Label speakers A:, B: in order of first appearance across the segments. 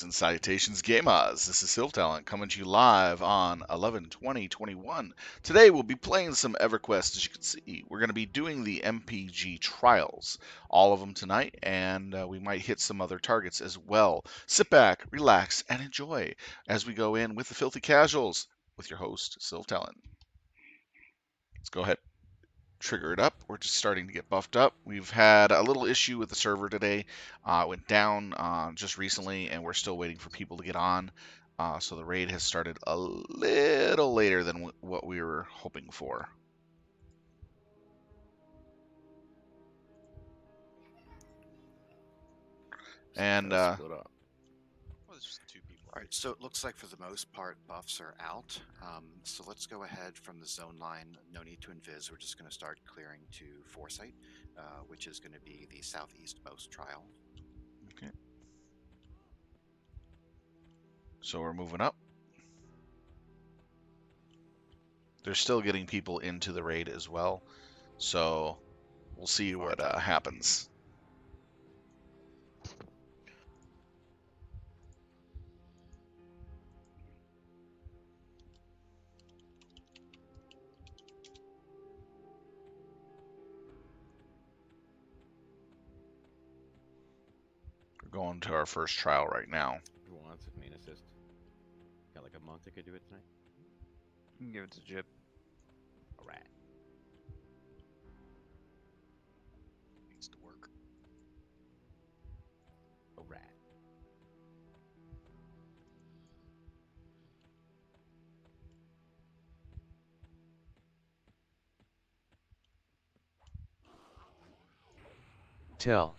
A: And salutations, gamers. This is Siltalent coming to you live on 11/20/21. Today we'll be playing some Everquest. As you can see, we're going to be doing the MPG trials, all of them tonight, and we might hit some other targets as well. Sit back, relax, and enjoy as we go in with the Filthy Casuals with your host, Siltalent. Let's go ahead. Trigger it up. We're just starting to get buffed up. We've had a little issue with the server today. It went down just recently, and we're still waiting for people to get on. So the raid has started a little later than what we were hoping for. And
B: split up.
C: Well, there's just 2 people.
D: All right, so it looks like for the most part buffs are out. So let's go ahead from the zone line. No need to invis. We're just going to start clearing to Foresight, which is going to be the southeastmost trial.
A: okay. So we're moving up. They're still getting people into the raid as well. So we'll see what happens. We're going to our first trial right now.
B: Who wants it? Main assist. Got like a month that could do it tonight.
C: You can give it to Jib.
B: Alright.
C: Needs to work.
B: Alright. Tell.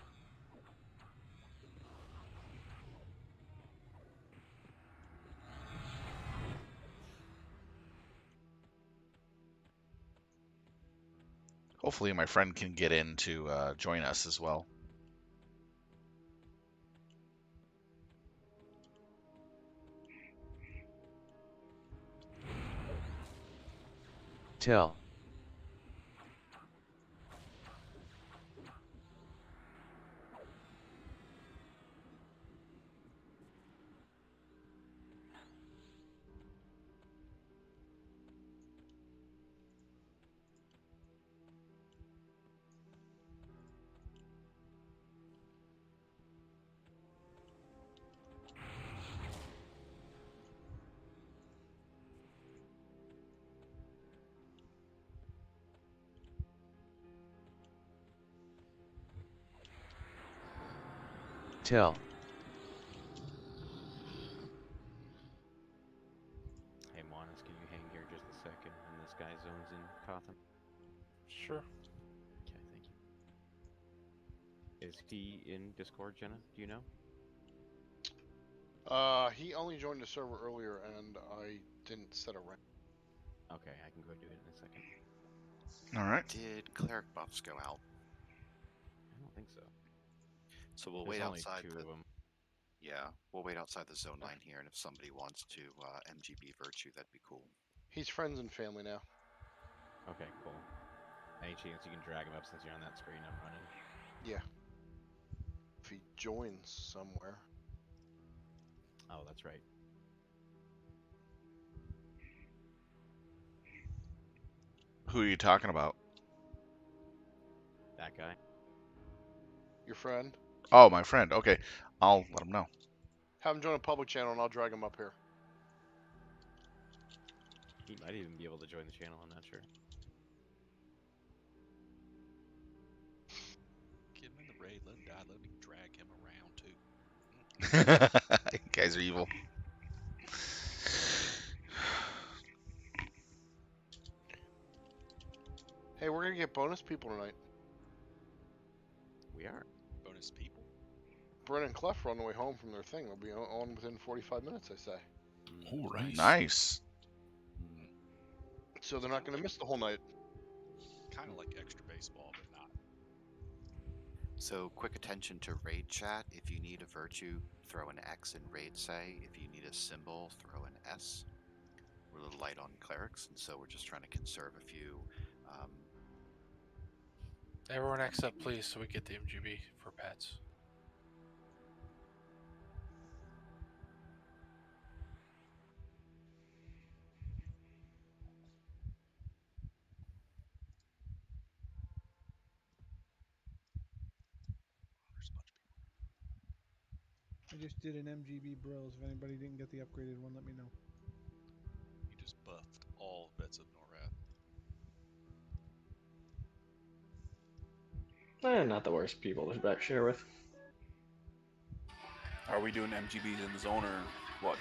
A: Hopefully my friend can get in to join us as well.
B: Tell. Tell. Hey, Monas, can you hang here just a second? And this guy zones in Gotham.
E: Sure.
B: Okay, thank you. Is he in Discord, Jenna? Do you know?
E: He only joined the server earlier, and I didn't set a rank.
B: Okay, I can go do it in a second.
A: All right.
D: Did cleric buffs go out?
B: I don't think so.
D: So we'll
B: There's
D: wait
B: only
D: outside
B: two
D: the.
B: of them.
D: Yeah, we'll wait outside the zone line here, and if somebody wants to MGB Virtue, that'd be cool.
E: He's friends and family now.
B: Okay, cool. Any chance you can drag him up since you're on that screen I'm running?
E: Yeah. If he joins somewhere.
B: Oh, that's right.
A: Who are you talking about?
B: That guy?
E: Your friend.
A: Oh, my friend. Okay, I'll let him know.
E: Have him join a public channel, and I'll drag him up here.
B: He might even be able to join the channel, I'm not sure.
C: Get him in the raid, let him die, let me drag him around too.
A: You guys are evil.
E: Hey, we're gonna get bonus people tonight.
B: We are.
C: Bonus people.
E: Bren and Clef are on the way home from their thing. They'll be on within 45 minutes, I say.
C: Oh,
A: Nice.
E: So they're not gonna miss the whole night.
C: Kind of like extra baseball, but not.
D: So quick attention to raid chat. If you need a virtue, throw an X in raid say. If you need a symbol, throw an S. We're a little light on clerics, and so we're just trying to conserve a few.
F: Everyone X up, please, so we get the MGB for pets.
G: I just did an MGB Bros. If anybody didn't get the upgraded one, let me know.
C: You just buffed all vets of Norath.
H: Not the worst people to back share with.
I: Are we doing MGBs in the zone or what?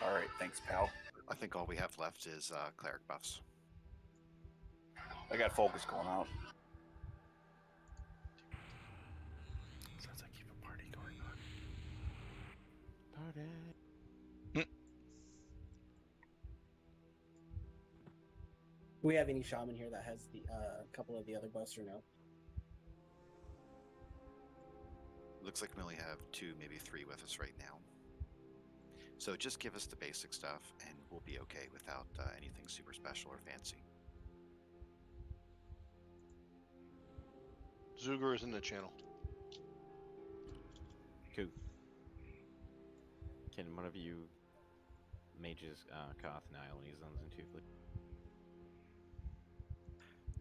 I: All right, thanks, pal.
D: I think all we have left is cleric buffs.
I: I got focus going out.
H: Sounds like keep a party going on.
B: Party.
J: Do we have any shaman here that has the couple of the other buffs or no?
D: Looks like we only have 2, maybe 3 with us right now. So just give us the basic stuff, and we'll be okay without anything super special or fancy.
E: Zuger is in the channel.
B: Cool. Can one of you mages Koth Nile when he zones in 2, please?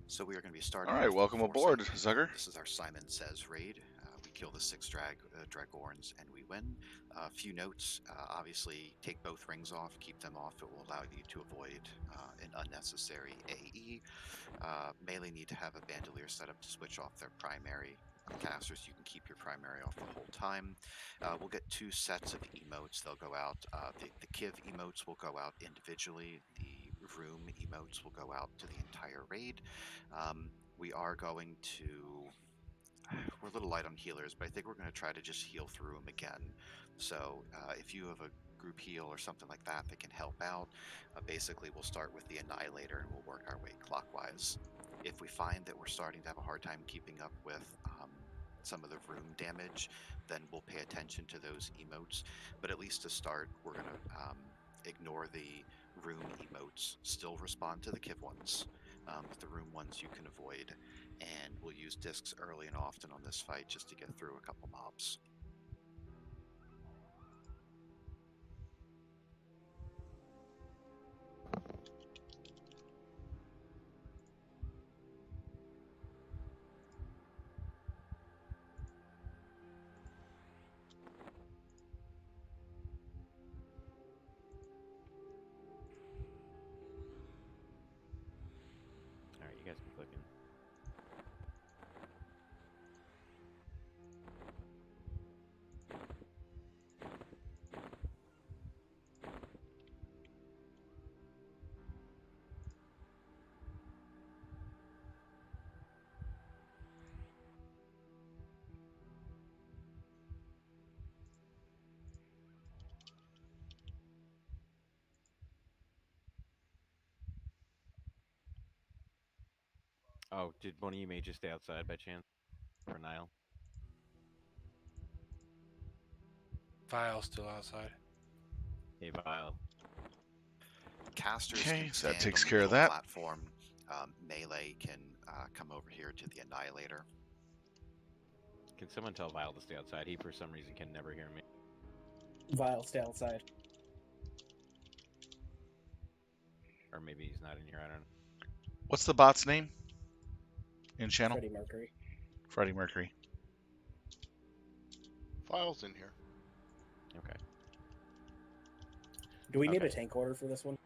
D: So we are going to be starting.
A: All right,
D: with
A: welcome
D: Force
A: aboard,
D: Unleashed.
A: Zucker.
D: This is our Simon Says raid. We kill the 6 Dragorns and we win. A few notes: obviously, take both rings off, keep them off. It will allow you to avoid an unnecessary AE. Melee need to have a bandolier set up to switch off their primary. Casters, you can keep your primary off the whole time. We'll get 2 sets of emotes. They'll go out. The Kiv emotes will go out individually. The room emotes will go out to the entire raid. We are going to. We're a little light on healers, but I think we're going to try to just heal through them again. So if you have a group heal or something like that that can help out, basically we'll start with the Annihilator and we'll work our way clockwise. If we find that we're starting to have a hard time keeping up with some of the room damage, then we'll pay attention to those emotes. But at least to start, we're going to ignore the room emotes, still respond to the Kiv ones. But the room ones you can avoid, and we'll use discs early and often on this fight just to get through a couple mobs.
B: Alright, you guys can click in. Oh, did one of you mages stay outside by chance? For Nile?
F: Vile's still outside.
B: Hey, Vile.
D: Casters
A: Okay,
D: can
A: so that
D: stand
A: takes
D: on the
A: care of
D: middle
A: that.
D: platform. Melee can come over here to the Annihilator.
B: Can someone tell Vile to stay outside? He, for some reason, can never hear me.
J: Vile, stay outside.
B: Or maybe he's not in here, I don't know.
A: What's the bot's name in channel?
J: Freddie Mercury.
A: Freddie Mercury.
E: File's in here.
B: Okay.
J: Do we need
B: Okay.
J: a tank order for this one?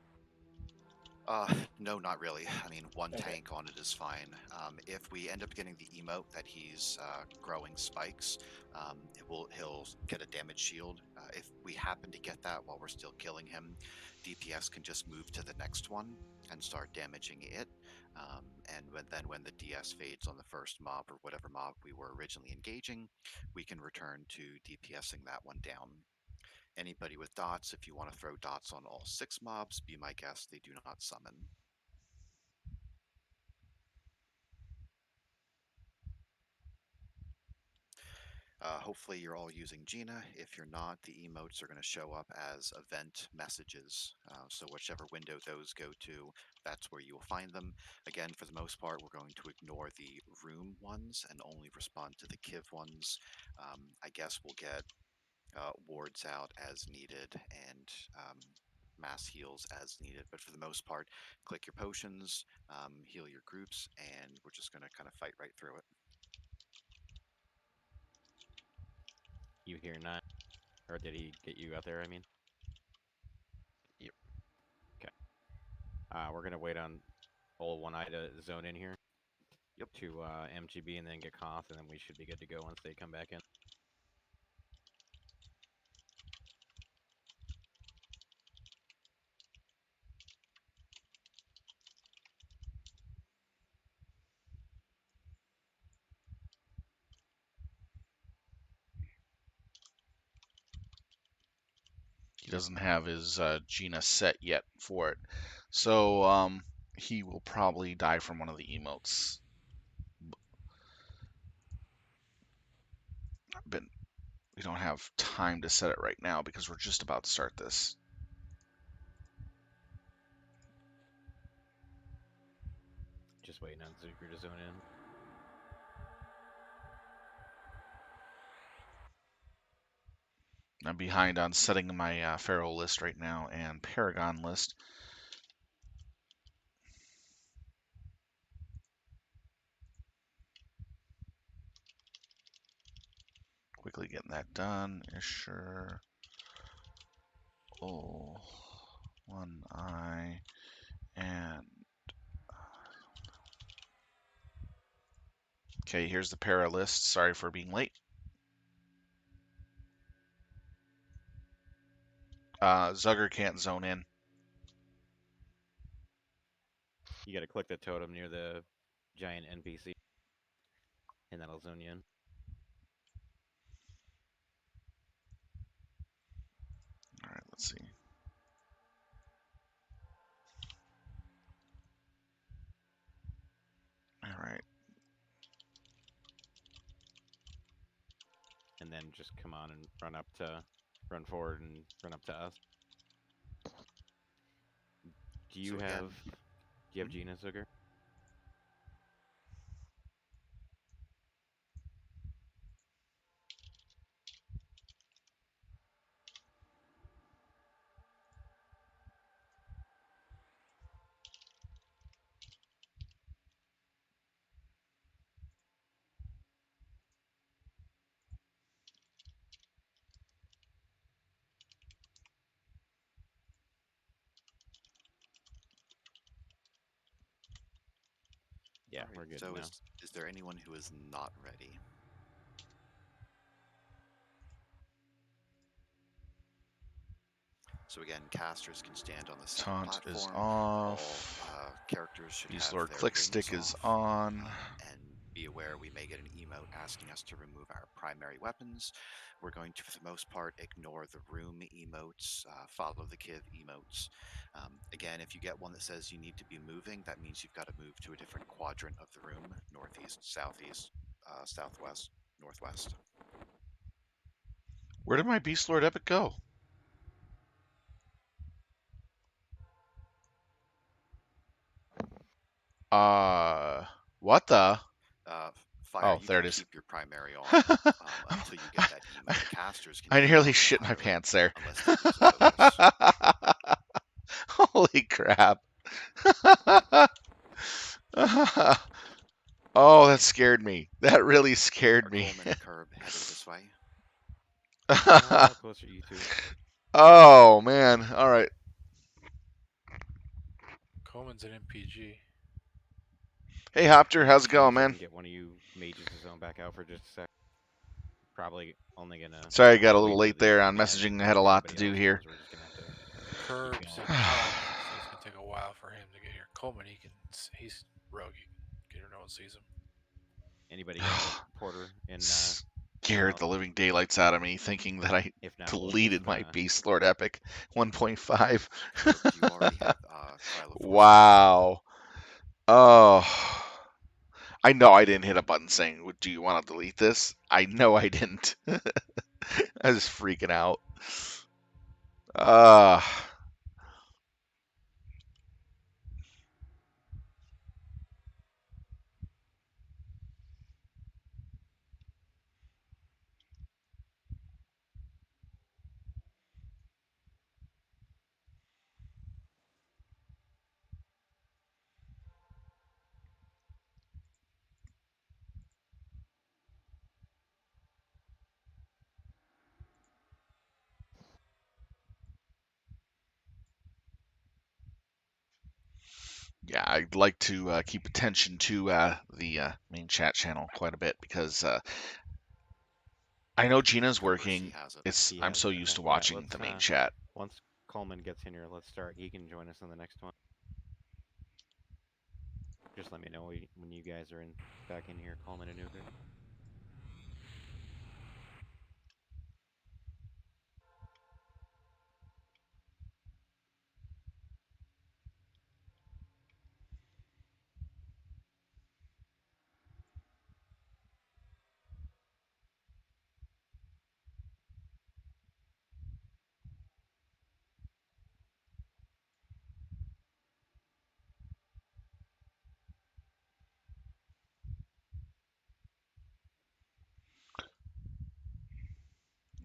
D: No, not really. I mean, one
J: Okay.
D: tank on it is fine. If we end up getting the emote that he's growing spikes, he'll get a damage shield. If we happen to get that while we're still killing him, DPS can just move to the next one and start damaging it. And when the DS fades on the first mob or whatever mob we were originally engaging, we can return to DPSing that one down. Anybody with dots, if you want to throw dots on all 6 mobs, be my guest, they do not summon. Hopefully you're all using Gina. If you're not, the emotes are going to show up as event messages. So whichever window those go to, that's where you will find them. Again, for the most part, we're going to ignore the room ones and only respond to the Kiv ones. I guess we'll get wards out as needed and mass heals as needed. But for the most part, click your potions, heal your groups, and we're just going to kind of fight right through it.
B: You hear 9? Or did he get you out there, I mean?
E: Yep.
B: Okay. We're going to wait on old One-Eye to zone in here.
D: Yep.
B: To MGB and then get Koth, and then we should be good to go once they come back in.
A: He doesn't have his Gina set yet for it. So he will probably die from one of the emotes. But we don't have time to set it right now because we're just about to start this.
B: Just waiting on Zuger to zone in.
A: I'm behind on setting my Pharaoh list right now and Paragon list. Quickly getting that done. Sure. Oh, One-Eye and okay. Here's the para list. Sorry for being late. Zugger can't zone in.
B: You got to click the totem near the giant NPC, and that'll zone you in.
A: All right, let's see. All right.
B: And then just come on and run forward and run up to us. Do you have Gina, Zuger? Yeah,
D: All right,
B: we're good
D: so
B: now.
D: Is there anyone who is not ready? So again, casters can stand on the center
A: Taunt
D: platform.
A: is off.
D: All characters should have
A: Beastlord
D: their
A: click
D: rings
A: stick is
D: off,
A: on.
D: and be aware we may get an emote asking us to remove our primary weapons. We're going to, for the most part, ignore the room emotes, follow the Kiv emotes. Again, if you get one that says you need to be moving, that means you've got to move to a different quadrant of the room: northeast, southeast, southwest, northwest.
A: Where did my Beastlord epic go? What the?
D: Fire,
A: Oh,
D: you
A: there
D: can
A: it is.
D: keep your primary on until you get that emote. Casters can
A: I
D: keep it
A: nearly
D: on
A: shit my
D: entirely
A: pants there.
D: unless they use a focus.
A: Holy crap. Oh, that scared me. That really scared me.
D: Coleman and Curb headed this way.
B: Closer, you two.
A: Oh, man. All right.
F: Coleman's an MPG.
A: Hey, Hopter.
B: Yeah,
A: How's it
B: try and
A: going,
B: see if
A: man?
B: we can get one of you mages to zone back out for just a sec. Probably only gonna.
A: Sorry I got a
B: wait
A: little
B: for
A: late
B: these
A: there
B: to
A: on
B: be added
A: messaging. I had a
B: before
A: lot to
B: anybody
A: do
B: else
A: here.
B: goes. We're just gonna have to
F: Curb's
B: going.
F: in Holland, so it's gonna take a while for him to get here. Coleman, he's rogue. You can get her, no one sees him.
B: Anybody got a porter in?
A: Scared the living daylights out of me thinking that I
B: If not,
A: deleted
B: we'll
A: my
B: just,
A: Beastlord epic 1.5.
D: Curb, do you already have Trial of Force?
A: Wow. Oh. I know I didn't hit a button saying, do you want to delete this? I know I didn't. I was freaking out. Yeah, I'd like to keep attention to the main chat channel quite a bit because I know Gina's
D: Of course, he
A: working.
D: has it.
A: I'm so used to
B: Okay, yeah,
A: watching the main chat.
B: Once Coleman gets in here, let's start. He can join us on the next one. Just let me know when you guys are back in here, Coleman and Nuker.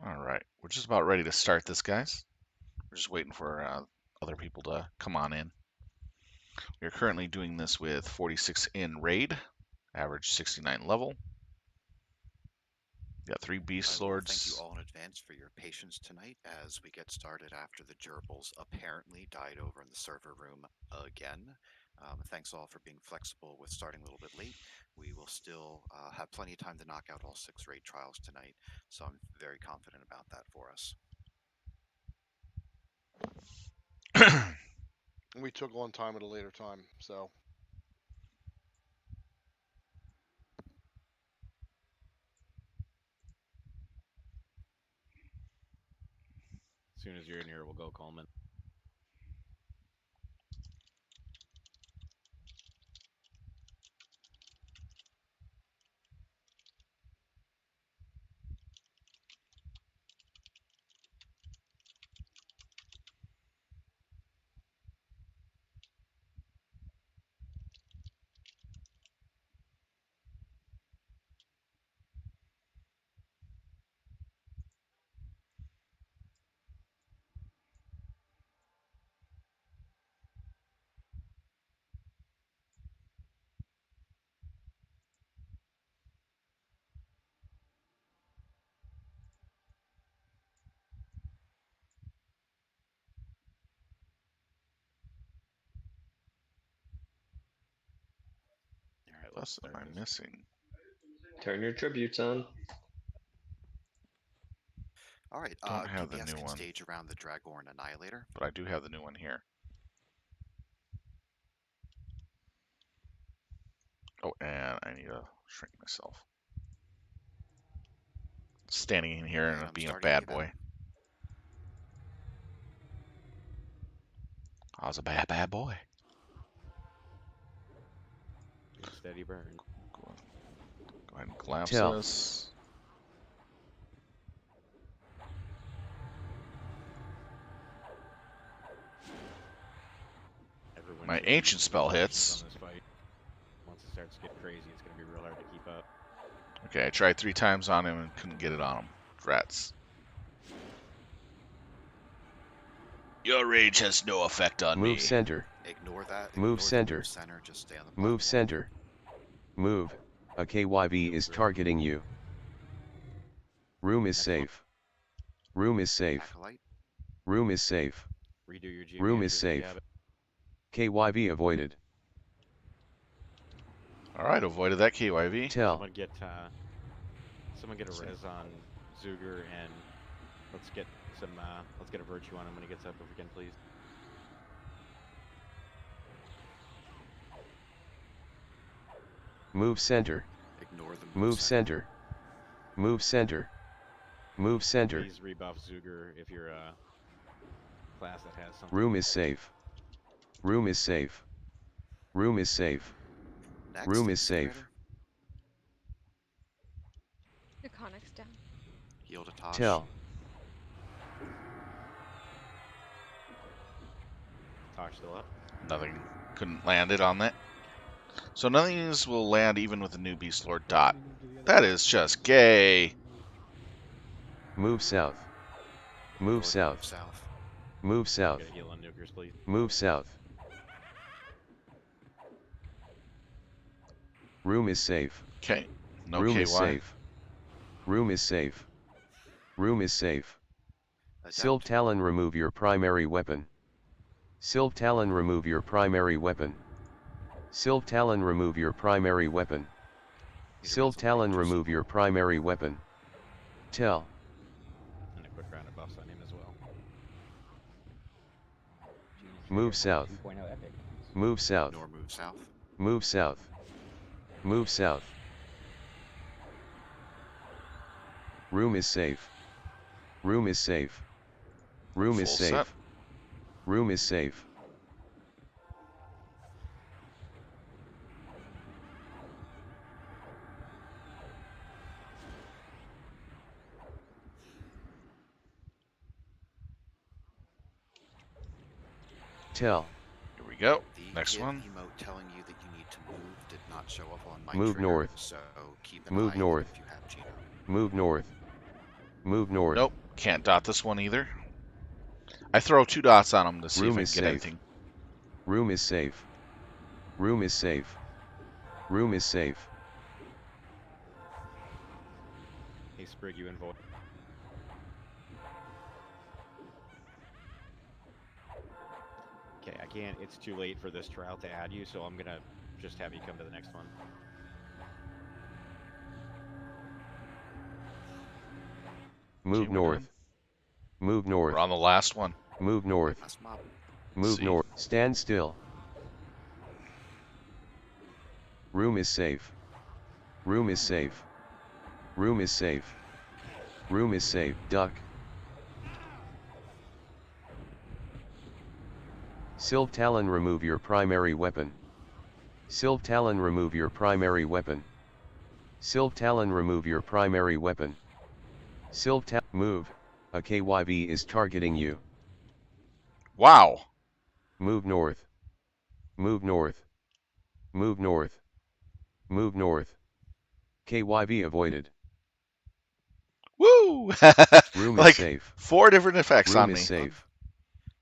A: All right, we're just about ready to start this, guys. We're just waiting for other people to come on in. We're currently doing this with 46 in raid, average 69 level. Got 3 Beast
D: I will thank you
A: Lords.
D: all in advance for your patience tonight as we get started after the gerbils apparently died over in the server room again. Thanks all for being flexible with starting a little bit late. We will still have plenty of time to knock out all 6 raid trials tonight, so I'm very confident about that for us.
E: We took on time at a later time, so.
B: As soon as you're in here, we'll go, Coleman. All right,
A: Plus, am I missing?
H: Turn your tributes on.
D: All right,
A: Don't have the
D: PBS
A: new
D: can
A: one,
D: stage around the Dragorn Annihilator.
A: but I do have the new one here. Oh, and I need to shrink myself. Standing in here and
D: I'm
A: being a
D: starting
A: bad
D: the event.
A: boy. I was a bad boy.
B: Steady burn.
A: Go ahead and collapse
H: Tell.
A: this. My ancient spell hits.
B: On this fight. Once it starts to get crazy, it's going to be real hard to keep up.
A: Okay, I tried 3 times on him and couldn't get it on him. Rats. Your rage has no effect on me.
H: Move center.
D: Ignore that.
H: Move
D: Ignore the
H: center.
D: move center. Just stay on the platform.
H: Move center. Move. A KYV is targeting you. Room is safe. Room is safe.
D: Acolyte.
H: Room is safe.
B: Redo your
H: Room is safe. KYV avoided.
A: Alright, avoided that KYV.
H: Tell.
B: Someone get a res on Zuger, and let's get a virtue on him when he gets up if we can, please.
H: Move center.
D: Ignore the
H: Move center. Move center. Move center.
B: Please rebuff Zuger if you're a class that has something.
H: Room is safe. Room is safe. Room is safe.
D: Next,
H: Room is safe.
K: Iconic's down.
D: Heal to Tosh.
H: Tell.
B: Tosh still up.
A: Nothing. Couldn't land it on that. So none of these will land even with the new Beastlord dot. That is just gay.
H: Move south. Move south. Move south.
B: Get a heal on Nukers, please.
H: Move south. Room is safe.
A: Okay. No
H: Room
A: KY.
H: is safe. Room is safe. Room is safe. Sylve Talon, remove your primary weapon. Sylve Talon, remove your primary weapon. Sylve Talon, remove your primary weapon. Sylve Talon, remove your primary weapon. Tell.
B: And a quick round of buffs on him as well.
H: Move south.
L: 2.0 epic.
H: Move south.
D: Nor move south.
H: Move south. Move south. Room is safe. Room is safe. Room is
A: Full
H: safe.
A: set.
H: Room is safe. Tell.
A: Here we go.
D: The
A: Next
D: kid
A: one.
D: emote telling you that you need to move did not show up on my
H: Move
D: trigger,
H: north.
D: so keep an
H: Move
D: eye
H: north.
D: if you have Gino.
H: Move north. Move north.
A: Nope, can't dot this one either. I throw 2 dots on them to see
H: Room
A: if I
H: is
A: can get
H: safe.
A: anything.
H: Room is safe. Room is safe. Room is safe.
B: Hey, Sprig, you invoke. Okay, I can't. It's too late for this trial to add you, so I'm gonna just have you come to the next one.
H: Move
A: we're
H: north.
A: done.
H: Move north.
A: We're on the last one.
H: Move north.
D: Last mob.
H: Move
A: See.
H: north. Stand still. Room is safe. Room is safe. Room is safe. Room is safe. Duck. Sylve Talon, remove your primary weapon. Sylve Talon, remove your primary weapon. Sylve Talon, remove your primary weapon. Sylve Talon, move. A KYV is targeting you.
A: Wow.
H: Move north. Move north. Move north. Move north. KYV avoided.
A: Woo!
H: Room
A: Like
H: is safe.
A: 4 different effects
H: Room
A: on
H: is
A: me.
H: safe.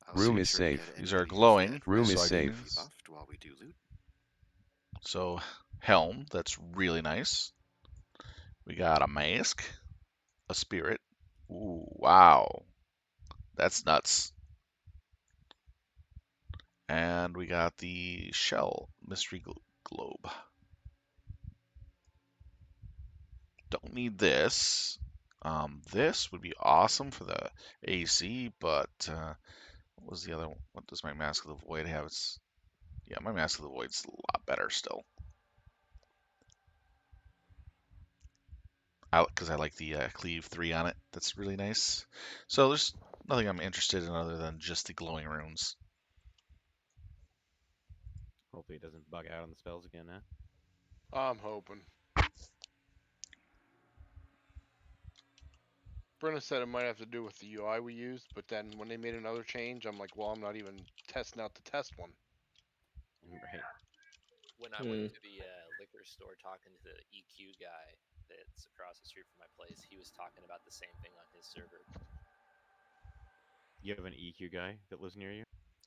D: Also
H: Room
D: make
H: is
D: sure to
H: safe.
D: get
A: These are
D: anybody's
A: glowing.
D: dead
H: Room
D: red
H: is
A: so I can
H: safe.
A: use.
D: buffed while we do loot.
A: So, helm, that's really nice. We got a mask, a spirit. Ooh, wow. That's nuts. And we got the shell mystery globe. Don't need this. This would be awesome for the AC, but what was the other one? What does my Mask of the Void have? It's, yeah, my Mask of the Void's a lot better still. Because I like the Cleave 3 on it. That's really nice. So there's nothing I'm interested in other than just the glowing runes.
B: Hopefully it doesn't bug out on the spells again, huh?
E: I'm hoping. Brenna said it might have to do with the UI we used, but then when they made another change, I'm like, well, I'm not even testing out the test one.
B: Right.
M: When I went to the liquor store talking to the EQ guy that's across the street from my place, he was talking about the same thing on his server.
B: You have an EQ guy that lives near you?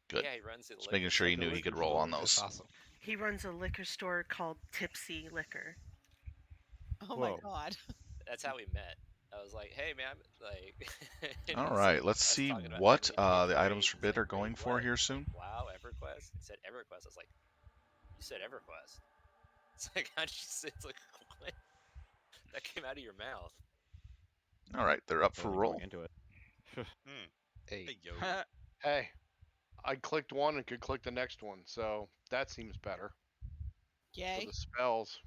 A: Good.
M: Yeah, he runs it.
A: Just making sure he knew he could roll on those.
C: That's awesome.
N: He runs a liquor store called Tipsy Liquor.
O: Oh my god.
M: That's how we met. I was like, "Hey, man," like.
A: All right, let's see what the items for bid are going for here soon.
M: Wow, Everquest. He said Everquest. I was like, "You said Everquest." It's like, how'd you say? It's like, what? That came out of your mouth.
A: All right, they're up for roll.
B: Into it.
C: Hey, yo.
E: Hey, I clicked one and could click the next one, so that seems better.
O: Yay.
E: For the spells.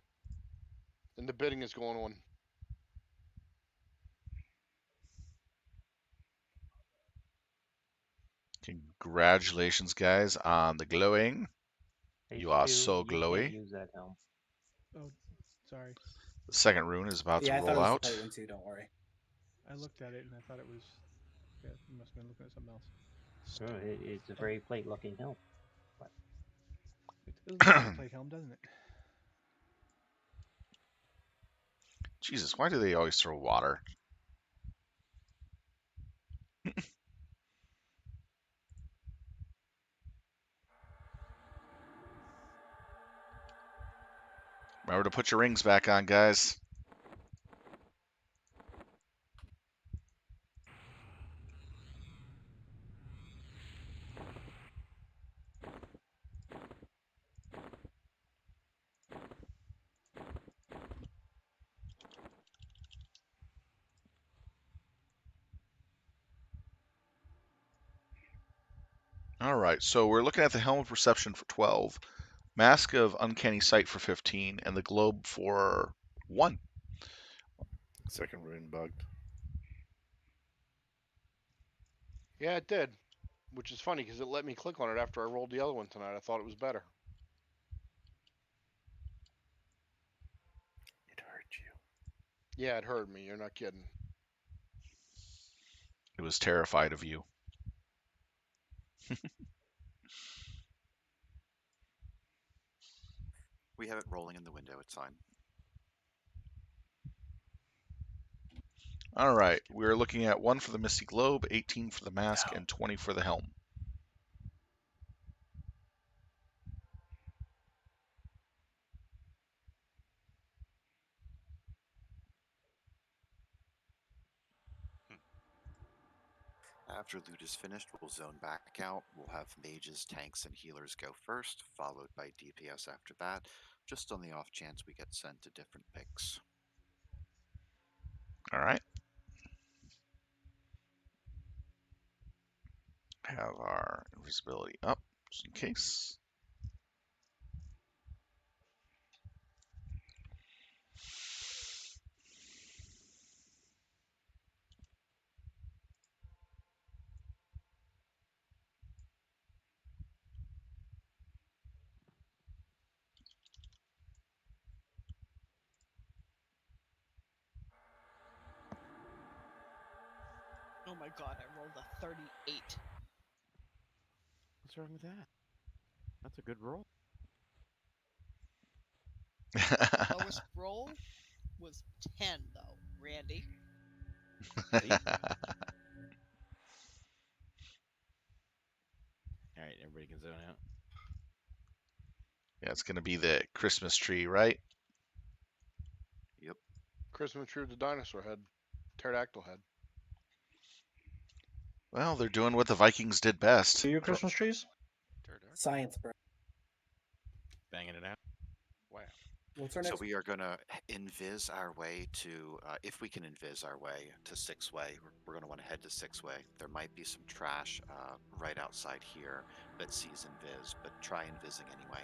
E: And the bidding is going on.
A: Congratulations, guys, on the glowing. You are so
L: You can't
A: glowy.
L: use that helm.
G: Oh, sorry.
A: The second rune is about to
J: I thought
A: roll
J: it was
A: out.
J: the plate one too. Don't worry.
G: I looked at it and I thought it was. Yeah, you must have been looking at something else.
L: Sure, it's a very plate-looking helm. But
G: It does look like a plate helm, doesn't it?
A: Jesus, why do they always throw water? Remember to put your rings back on, guys. All right, so we're looking at the Helm of Perception for 12, Mask of Uncanny Sight for 15, and the Globe for 1.
P: Second rune bugged.
E: Yeah, it did. Which is funny because it let me click on it after I rolled the other one tonight. I thought it was better.
P: It hurt you.
E: Yeah, it hurt me. You're not kidding.
A: It was terrified of you.
D: We have it rolling in the window. It's fine.
A: All right, we're looking at 1 for the Misty Globe, 18 for the Mask, and 20 for the Helm.
D: After loot is finished, we'll zone back out. We'll have mages, tanks, and healers go first, followed by DPS after that, just on the off chance we get sent to different picks.
A: All right. Have our invisibility up, just in case.
O: Oh my god, I rolled a 38.
B: What's wrong with that? That's a good roll.
O: Lowest roll was 10, though, Randy.
B: All right, everybody can zone out.
A: Yeah, it's going to be the Christmas tree, right?
D: Yep.
E: Christmas tree with the dinosaur head. Pterodactyl head.
A: Well, they're doing what the Vikings did best.
Q: Do your Christmas trees?
J: Science, bro.
B: Banging it out.
E: Wow.
J: What's our
D: So
J: next?
D: we are going to invis our way to, if we can invis our way to six-way, we're going to want to head to six-way. There might be some trash right outside here that sees invis, but try invising anyway.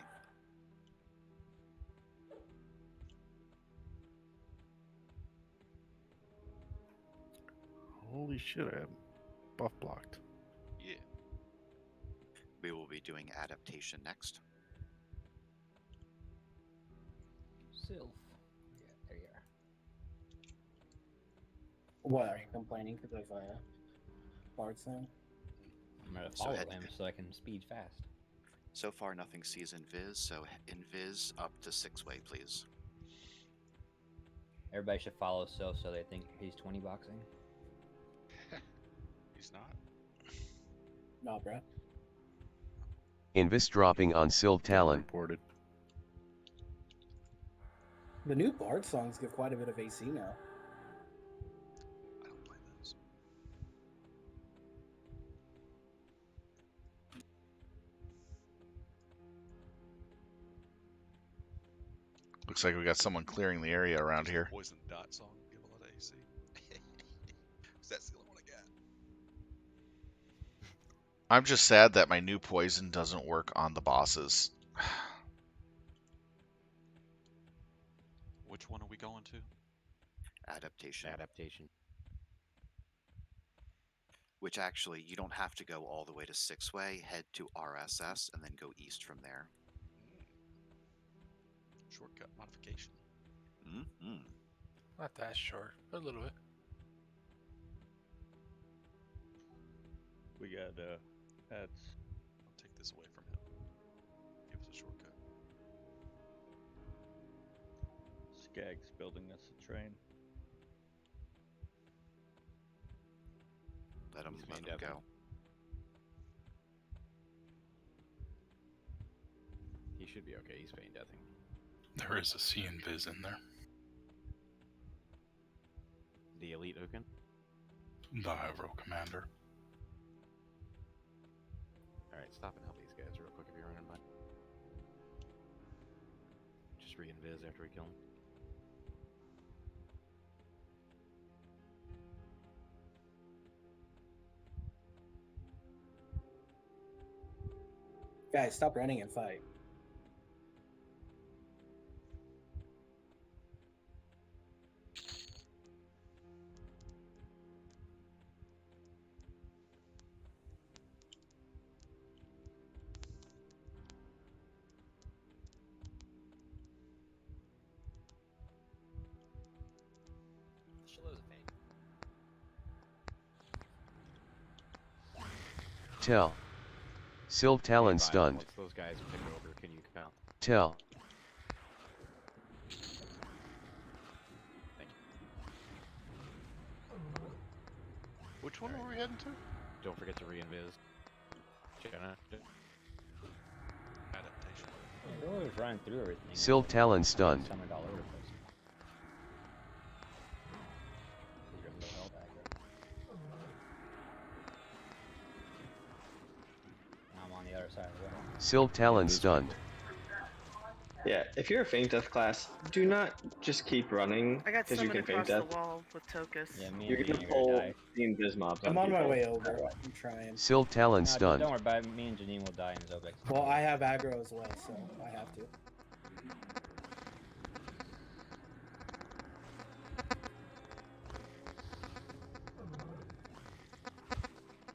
P: Holy shit, I am buff blocked.
C: Yeah.
D: We will be doing adaptation next.
L: Sylph. Yeah, there you are.
J: What are you complaining because of Bard's thing?
L: I'm gonna
D: So
L: follow
D: head-
L: him so I can speed fast.
D: So far, nothing sees invis, so invis up to six-way, please.
L: Everybody should follow Sylph so they think he's 20 boxing.
C: He's not.
J: No, bro.
H: Invis dropping on Sylph Talon.
P: Reported.
J: The new Bard songs give quite a bit of AC now.
C: I don't play those.
A: Looks like we got someone clearing the area around here.
C: Poison dot song give a lot of AC. 'Cause that's the only one I got.
A: I'm just sad that my new poison doesn't work on the bosses.
C: Which one are we going to?
D: Adaptation.
B: Adaptation.
D: Which actually, you don't have to go all the way to six-way. Head to RSS and then go east from there.
C: Shortcut modification.
D: Mm-hmm.
F: Not that short, but a little bit.
R: We got ads.
C: I'll take this away from him. Give us a shortcut.
R: Skag's building us a train.
D: Let him
B: He's made
D: go.
B: up. He should be okay. He's feigned deathing.
F: There is a C invis in there.
B: The elite Ukin.
F: The Hyrule Commander.
B: Alright, stop and help these guys real quick if you're running by. Just re-invis after we kill him.
J: Guys, stop running and fight.
M: Shillow's a pain.
H: Tell. Sylve Talon
B: Hey, Vile,
H: stunned.
B: once those guys pick over, can you count?
H: Tell.
B: Thank you.
E: Which one were we heading to?
B: Don't forget to re-invis. Jenna.
C: Adaptation.
L: We're always running through everything.
H: Sylve Talon stunned.
L: Summoned all over the place. He's gonna go hell back there. Now I'm on the other side of the room.
H: Sylve Talon stunned.
Q: Yeah, if you're a feint death class, do not just keep running
N: I got
Q: because you
N: summoned
Q: can
N: across
Q: feint
N: the
Q: death.
N: wall with Tokus.
L: Yeah, me
Q: You're
L: and
Q: gonna
L: Janine are
Q: pull
L: gonna die.
Q: the invis mobs.
J: I'm on my
Q: people.
J: way over. I'm trying.
H: Sylve Talon
L: No, just
H: stunned.
L: don't worry about it. Me and Janine will die in Zobek.
J: Well, I have aggro as well, so I have to.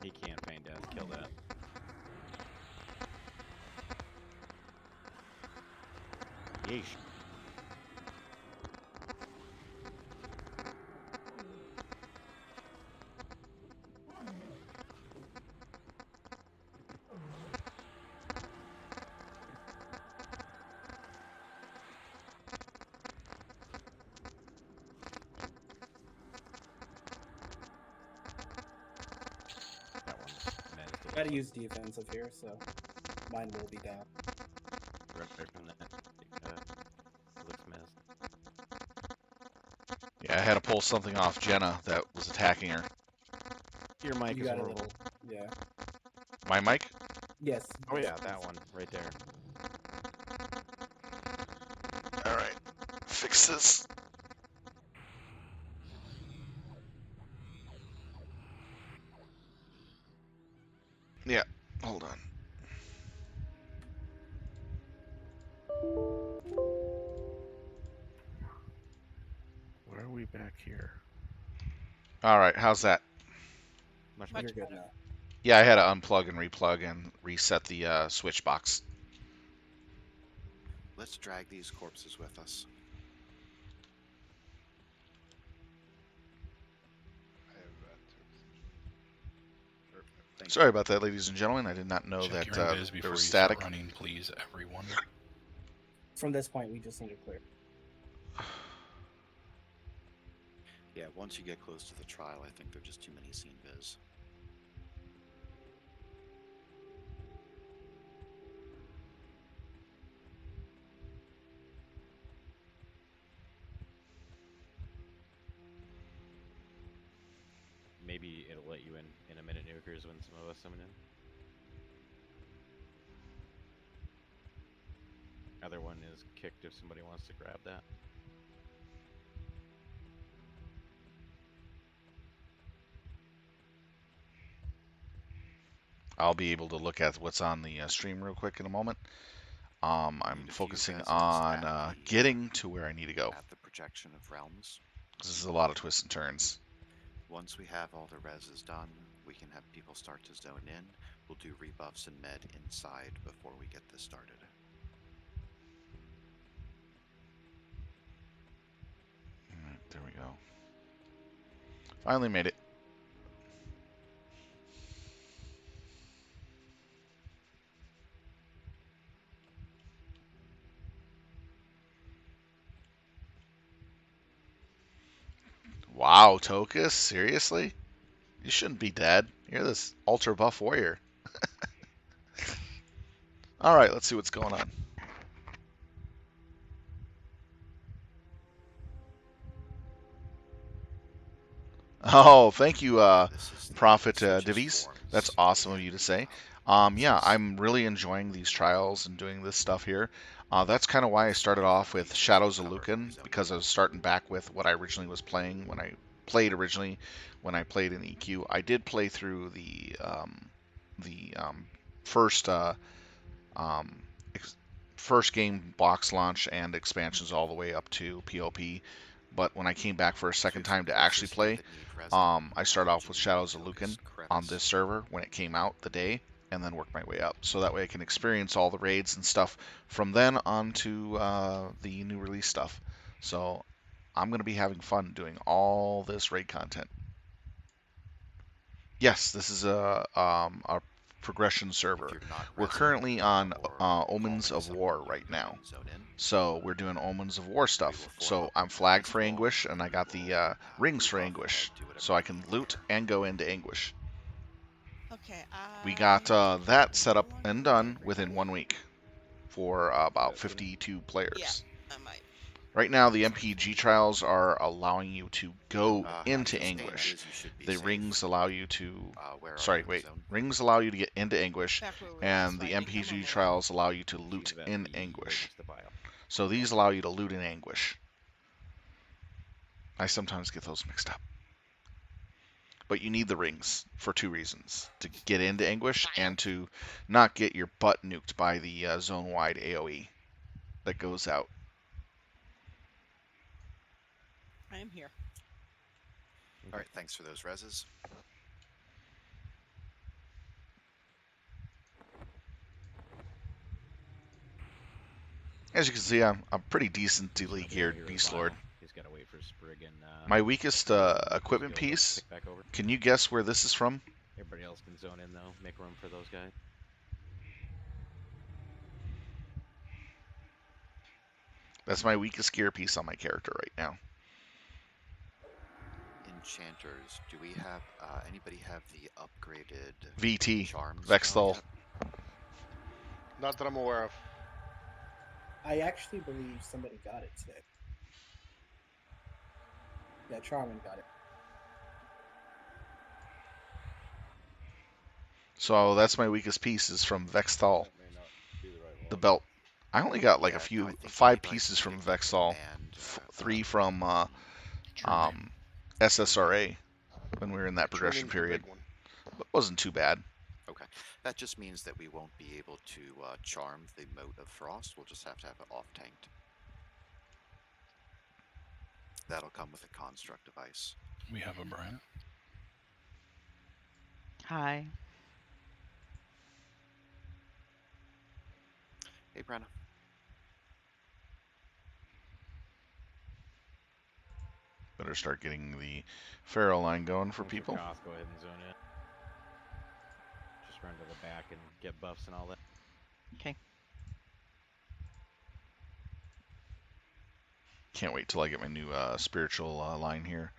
B: He can't feign death. Kill that. Yeesh. That one's messed.
J: Gotta use defensive here, so mine will be down.
B: Right from that. Looks messed.
A: Yeah, I had to pull something off Jenna that was attacking her.
B: Your mic
J: You
B: is
J: got a
B: horrible.
J: little, yeah.
A: My mic?
J: Yes.
B: Oh yeah, that one right there.
A: Alright. Fix this. Yeah, hold on.
P: Why are we back here?
A: Alright, how's that?
B: Much
J: You're
B: better.
J: good now.
A: Yeah, I had to unplug and replug and reset the switch box.
D: Let's drag these corpses with us.
E: I have that too.
D: Thank
A: Sorry
D: you.
A: about that, ladies and gentlemen. I did not know
C: Check
A: that
C: your invis
A: there
C: before
A: was
C: you
A: static.
C: start running, please, everyone.
J: From this point, we just need to clear.
D: Yeah, once you get close to the trial, I think there are just too many scene viz.
B: Maybe it'll let you in a minute, nukers, when some of us summon in. Other one is kicked if somebody wants to grab that.
A: I'll be able to look at what's on the stream real quick in a moment. I'm
D: Need a few
A: focusing
D: reses
A: on
D: at the,
A: getting to where I need to go.
D: At the projection of realms.
A: This is a lot of twists and turns.
D: Once we have all the reses done, we can have people start to zone in. We'll do rebuffs and med inside before we get this started.
A: Alright, there we go. Finally made it. Wow, Tokus? Seriously? You shouldn't be dead. You're this ultra buff warrior. Alright, let's see what's going on. Oh, thank you, Prophet Divies. That's awesome of you to say. Yeah, I'm really enjoying these trials and doing this stuff here. That's kind of why I started off with Shadows of Lucan, because I was starting back with what I originally was playing when I played originally, when I played in EQ. I did play through the first um, first game box launch and expansions all the way up to POP. But when I came back for a second time to actually play, I started off with Shadows of Lucan on this server when it came out the day, and then worked my way up. So that way I can experience all the raids and stuff from then on to the new release stuff. So I'm going to be having fun doing all this raid content. Yes, this is a progression server. We're currently on Omens of War right now. So we're doing Omens of War stuff. So I'm flagged for Anguish, and I got the rings for Anguish. So I can loot and go into Anguish.
O: Okay,
A: We got that set up and done within 1 week for about 52 players.
O: Yeah, I might.
A: Right now, the MPG trials are allowing you to go into Anguish. The rings allow you to... Rings allow you to get into Anguish, and the MPG trials allow you to loot in Anguish. So these allow you to loot in Anguish. I sometimes get those mixed up. But you need the rings for 2 reasons. To get into Anguish and to not get your butt nuked by the zone-wide AoE that goes out.
O: I am here.
D: All right, thanks for those reses.
A: As you can see, I'm pretty decently geared Beastlord.
B: He's got to wait for Sprig and
A: My weakest equipment piece, can you guess where this is from?
B: Everybody else can zone in, though. Make room for those guys.
A: That's my weakest gear piece on my character right now.
D: Enchanters, do we have, anybody have the upgraded
A: VT,
D: charms?
A: Vexthal.
E: Not that I'm aware of.
J: I actually believe somebody got it today. Yeah, Charmin got it.
A: So that's my weakest piece is from Vexthal, the belt. I only got like 5 pieces from Vexthal, 3 from SSRA when we were in that progression period. It wasn't too bad.
D: Okay, that just means that we won't be able to charm the Moat of Frost. We'll just have to have it off-tanked. That'll come with a construct device.
F: We have a Brian.
S: Hi.
D: Hey, Brenna.
A: Better start getting the Pharaoh line going for people.
B: Go ahead and zone in. Just run to the back and get buffs and all that.
S: Okay.
A: Can't wait till I get my new spiritual line here.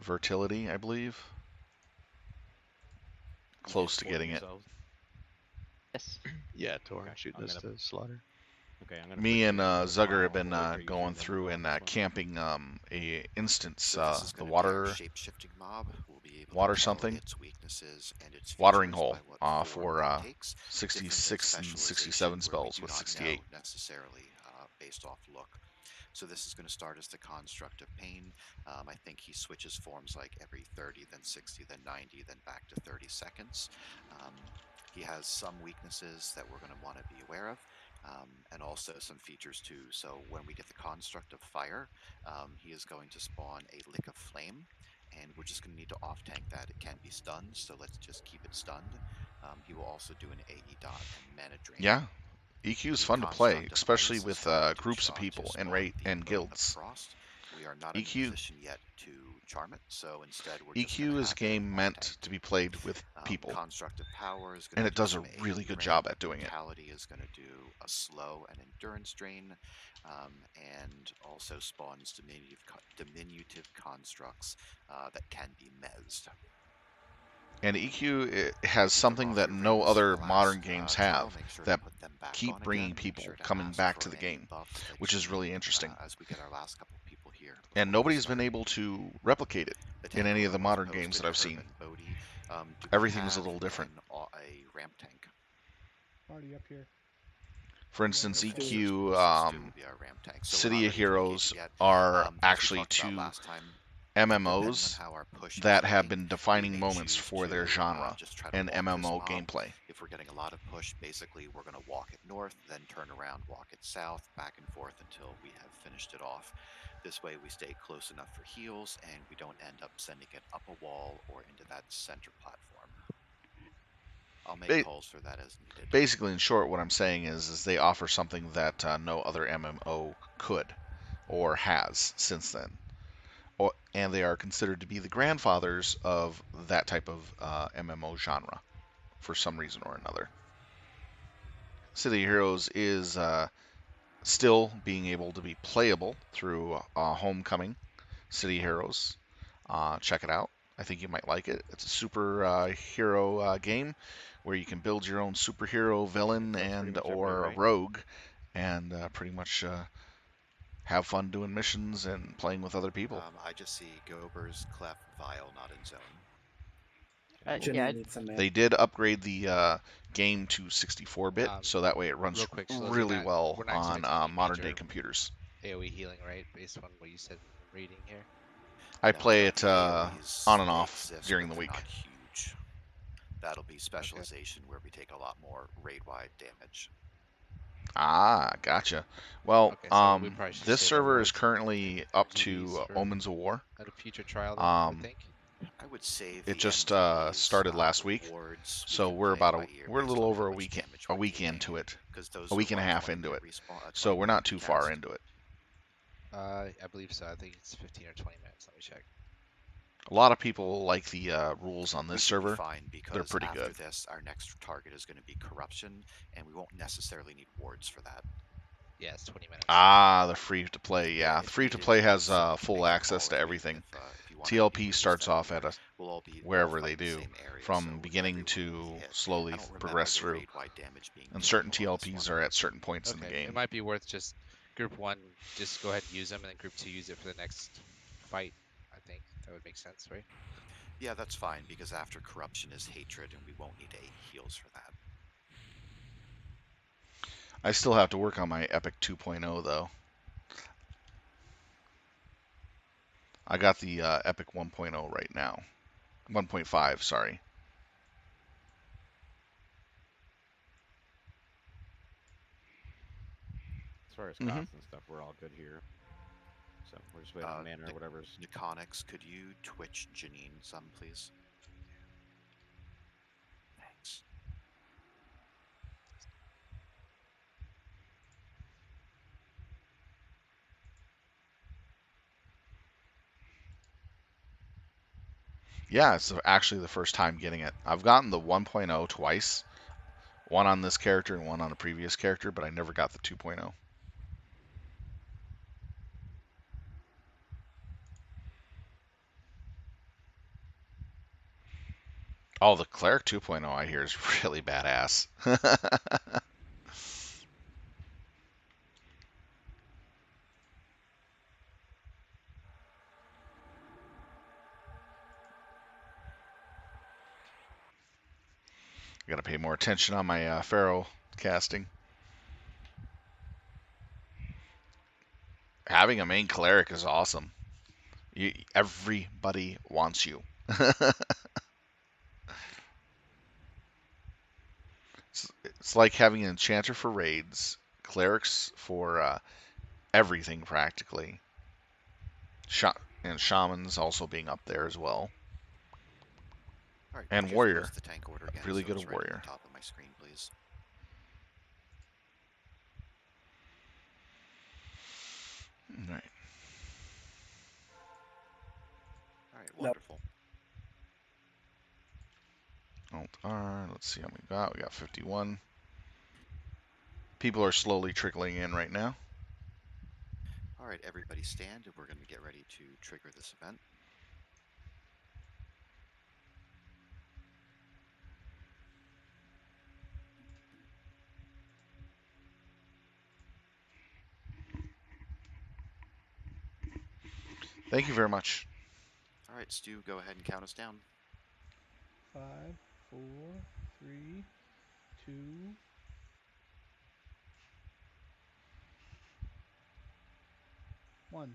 A: Fertility, I believe. Close to getting it.
S: Yes.
R: Yeah, Tor, shooting us to slaughter.
B: Okay,
A: Me and Zugger have been going through and camping a instance, the water something, watering hole for 66 and 67 spells with 68.
D: Necessarily based off look. So this is going to start as the Construct of Pain. I think he switches forms like every 30, then 60, then 90, then back to 30 seconds. He has some weaknesses that we're going to want to be aware of. And also some features too. So when we get the Construct of Fire, he is going to spawn a Lick of Flame, and we're just going to need to off-tank that. It can be stunned, so let's just keep it stunned. He will also do an AE dot and Mana Drain.
A: Yeah, EQ is fun to play, especially with groups of people and guilds.
D: We are not in a position yet to charm it, so instead we're
A: EQ is a game meant to be played with people,
D: Construct of Power is
A: and it does a really good job at doing it.
D: Vitality is going to do a slow and endurance drain, and also spawns diminutive constructs that can be mezzed.
A: And EQ has something that no other modern games have that keep bringing people coming back to the game, which is really interesting.
D: As we get our last couple of people here.
A: And nobody's been able to replicate it in any of the modern games that I've seen. Everything's a little different.
D: A ramp tank.
G: Already up here.
A: For instance, EQ City of Heroes are actually 2 MMOs
D: how our push is
A: that have
D: looking,
A: been
D: we
A: defining
D: may
A: moments
D: choose
A: for their
D: to
A: genre
D: just try to
A: and
D: walk this
A: MMO
D: mob.
A: gameplay.
D: If we're getting a lot of push, basically we're going to walk it north, then turn around, walk it south, back and forth until we have finished it off. This way we stay close enough for heals, and we don't end up sending it up a wall or into that center platform. I'll make calls for that as needed.
A: Basically, in short, what I'm saying is they offer something that no other MMO could or has since then. And they are considered to be the grandfathers of that type of MMO genre for some reason or another. City Heroes is still being able to be playable through Homecoming City Heroes. Check it out. I think you might like it. It's a superhero game where you can build your own superhero villain and or a rogue, and pretty much have fun doing missions and playing with other people.
D: I just see Gober's, Clef, Vile not in zone.
A: They did upgrade the game to 64-bit, so that way it runs
T: real quick, Schloss,
A: really well
T: we're not
A: on
T: expecting any
A: modern-day
T: major
A: computers.
T: AoE healing, right? Based on what you said in the reading here.
A: I play it
D: The AoEs,
A: on and
D: they
A: off
D: exist,
A: during
D: but
A: the
D: they're
A: week.
D: not huge. That'll be specialization where we take a lot more raid-wide damage.
A: Ah, gotcha. Well,
T: Okay, so we probably should
A: this
T: save our
A: server is
T: words
A: currently up to
T: MGBs for
A: Omens of War.
T: at a future trial, then, I would think.
D: I would save
A: It
D: the
A: just
D: MGBs,
A: started last
D: the
A: week,
D: wards, we
A: so
D: can
A: we're
D: play
A: about
D: by ear
A: we're a
D: based
A: little
D: on
A: over
D: how
A: a
D: much
A: week
D: damage
A: a
D: we're
A: week
D: taking,
A: into it,
D: 'cause those
A: a
D: are
A: week and a
D: what,
A: half
D: 20
A: into it.
D: minute
A: So we're not too far
D: recast?
A: into it.
T: I believe so. I think it's 15 or 20 minutes. Let me check.
A: A lot of people like the rules on
D: We
A: this
D: should be
A: server.
D: fine
A: They're
D: because
A: pretty
D: after
A: good.
D: this, our next target is going to be corruption, and we won't necessarily need wards for that.
T: Yeah, it's 20 minutes.
A: Ah, the free-to-play. Yeah, the
D: if
A: free-to-play
D: needed,
A: has
D: someone can
A: full
D: make a
A: access
D: call
A: to
D: with me
A: everything.
D: if you want to
A: TLP
D: be
A: starts
D: released
A: off at
D: anywhere.
A: a
D: We'll all be
A: wherever
D: fight
A: they
D: in the
A: do,
D: same area,
A: from
D: so
A: beginning
D: everyone will
A: to
D: be hit.
A: slowly
D: I don't remember
A: progress
D: the
A: through.
D: raid-wide damage being
A: And certain
D: terrible on this
A: TLPs
D: one.
A: are at certain points in the
T: Okay,
A: game.
T: it might be worth just group 1, just go ahead and use them, and then group 2 use it for the next fight. I think that would make sense, right?
D: Yeah, that's fine, because after corruption is hatred, and we won't need 8 heals for that.
A: I still have to work on my Epic 2.0 though. I got the Epic 1.0 right now. 1.5, sorry.
B: As far as costs and stuff, we're all good here. So we're just waiting on mana or whatever's.
D: Niconics, could you Twitch Janine some, please? Thanks.
A: Yeah, it's actually the first time getting it. I've gotten the 1.0 twice. One on this character and one on a previous character, but I never got the 2.0. Oh, the Cleric 2.0 I hear is really badass. Gotta pay more attention on my Pharaoh casting. Having a main cleric is awesome. Everybody wants you. It's like having an enchanter for raids, clerics for everything practically. And shamans also being up there as well.
D: All right,
A: And
D: could you
A: warrior.
D: post the tank order again,
A: Really
D: so
A: good
D: it's right
A: warrior.
D: on the top of my screen, please?
A: All right.
D: All right, wonderful.
A: Alt R. Let's see how many we got. We got 51. People are slowly trickling in right now.
D: All right, everybody stand, and we're going to get ready to trigger this event.
A: Thank you very much.
D: All right, Stu, go ahead and count us down.
G: 5, 4, 3, 2, 1.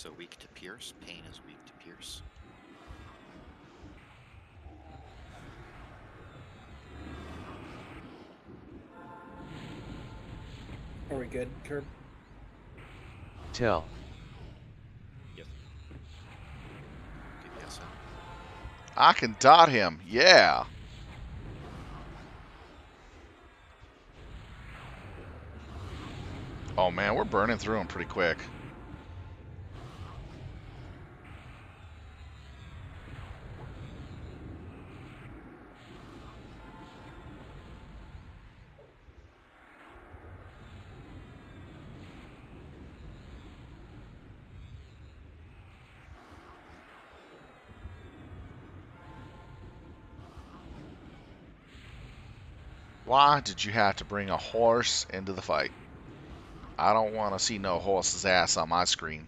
D: So weak to pierce. Pain is weak to pierce.
J: Are we good, Curb?
H: Tell.
B: Yes.
D: DPS up.
A: I can dot him. Yeah. Oh man, we're burning through them pretty quick. Why did you have to bring a horse into the fight? I don't want to see no horse's ass on my screen.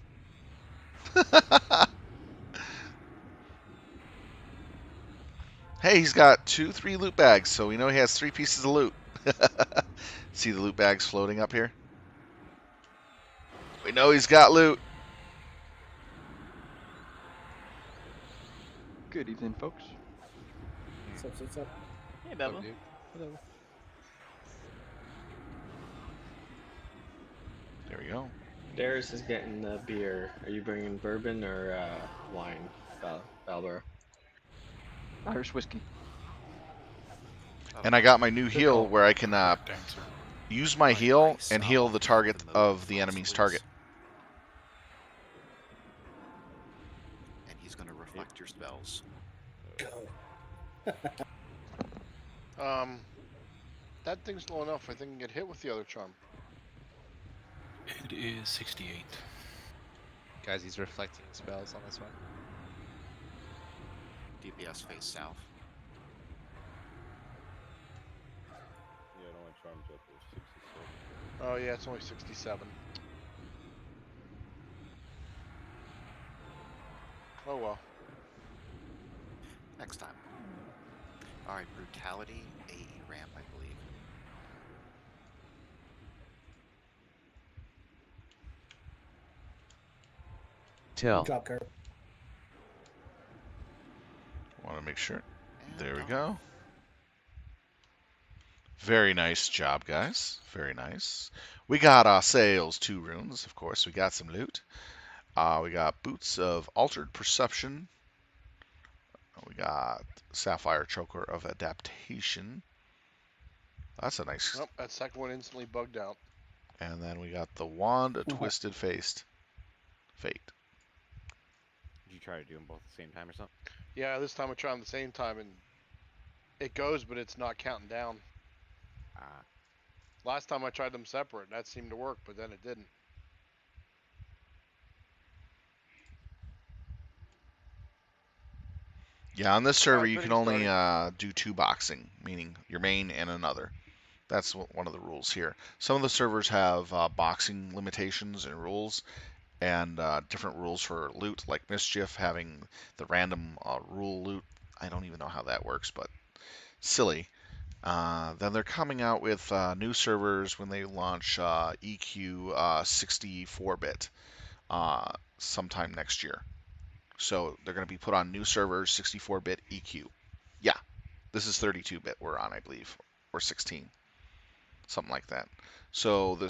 A: Hey, he's got 3 loot bags, so we know he has 3 pieces of loot. See the loot bags floating up here? We know he's got loot.
U: Good evening, folks.
J: What's up?
S: Hey, Bubba.
U: Hello.
A: There we go.
Q: Darius is getting the beer. Are you bringing bourbon or wine, Balborough?
U: Irish whiskey.
A: And I got my new
F: Good
A: heal
F: call.
A: where I can
F: Correct answer.
A: use my heal and heal the target of the enemy's target.
D: And he's going to reflect your spells.
E: That thing's low enough. I think I can get hit with the other charm.
F: It is 68.
T: Guys, he's reflecting spells on this one.
D: DPS face south.
B: Yeah, it only charms up to 66.
E: Oh yeah, it's only 67. Oh well.
D: Next time. Alright, brutality, AE ramp, I believe.
H: Tell.
J: Drop Curb.
A: Want to make sure. There we go. Very nice job, guys. Very nice. We got ourselves 2 runes, of course. We got some loot. We got Boots of Altered Perception. We got Sapphire Choker of Adaptation. That's a nice.
E: Nope, that second one instantly bugged out.
A: And then we got the Wand of Twisted Faced Fate.
B: Did you try to do them both at the same time or something?
E: Yeah, this time I tried them the same time and it goes, but it's not counting down.
B: Ah.
E: Last time I tried them separate, that seemed to work, but then it didn't.
A: Yeah, on this server you
E: Ready,
A: can only
E: starting.
A: do 2 boxing, meaning your main and another. That's one of the rules here. Some of the servers have boxing limitations and rules, and different rules for loot, like Mischief having the random rule loot. I don't even know how that works, but silly. Then they're coming out with new servers when they launch EQ 64-bit sometime next year. So they're going to be put on new servers, 64-bit EQ. Yeah, this is 32-bit we're on, I believe, or 16, something like that. So the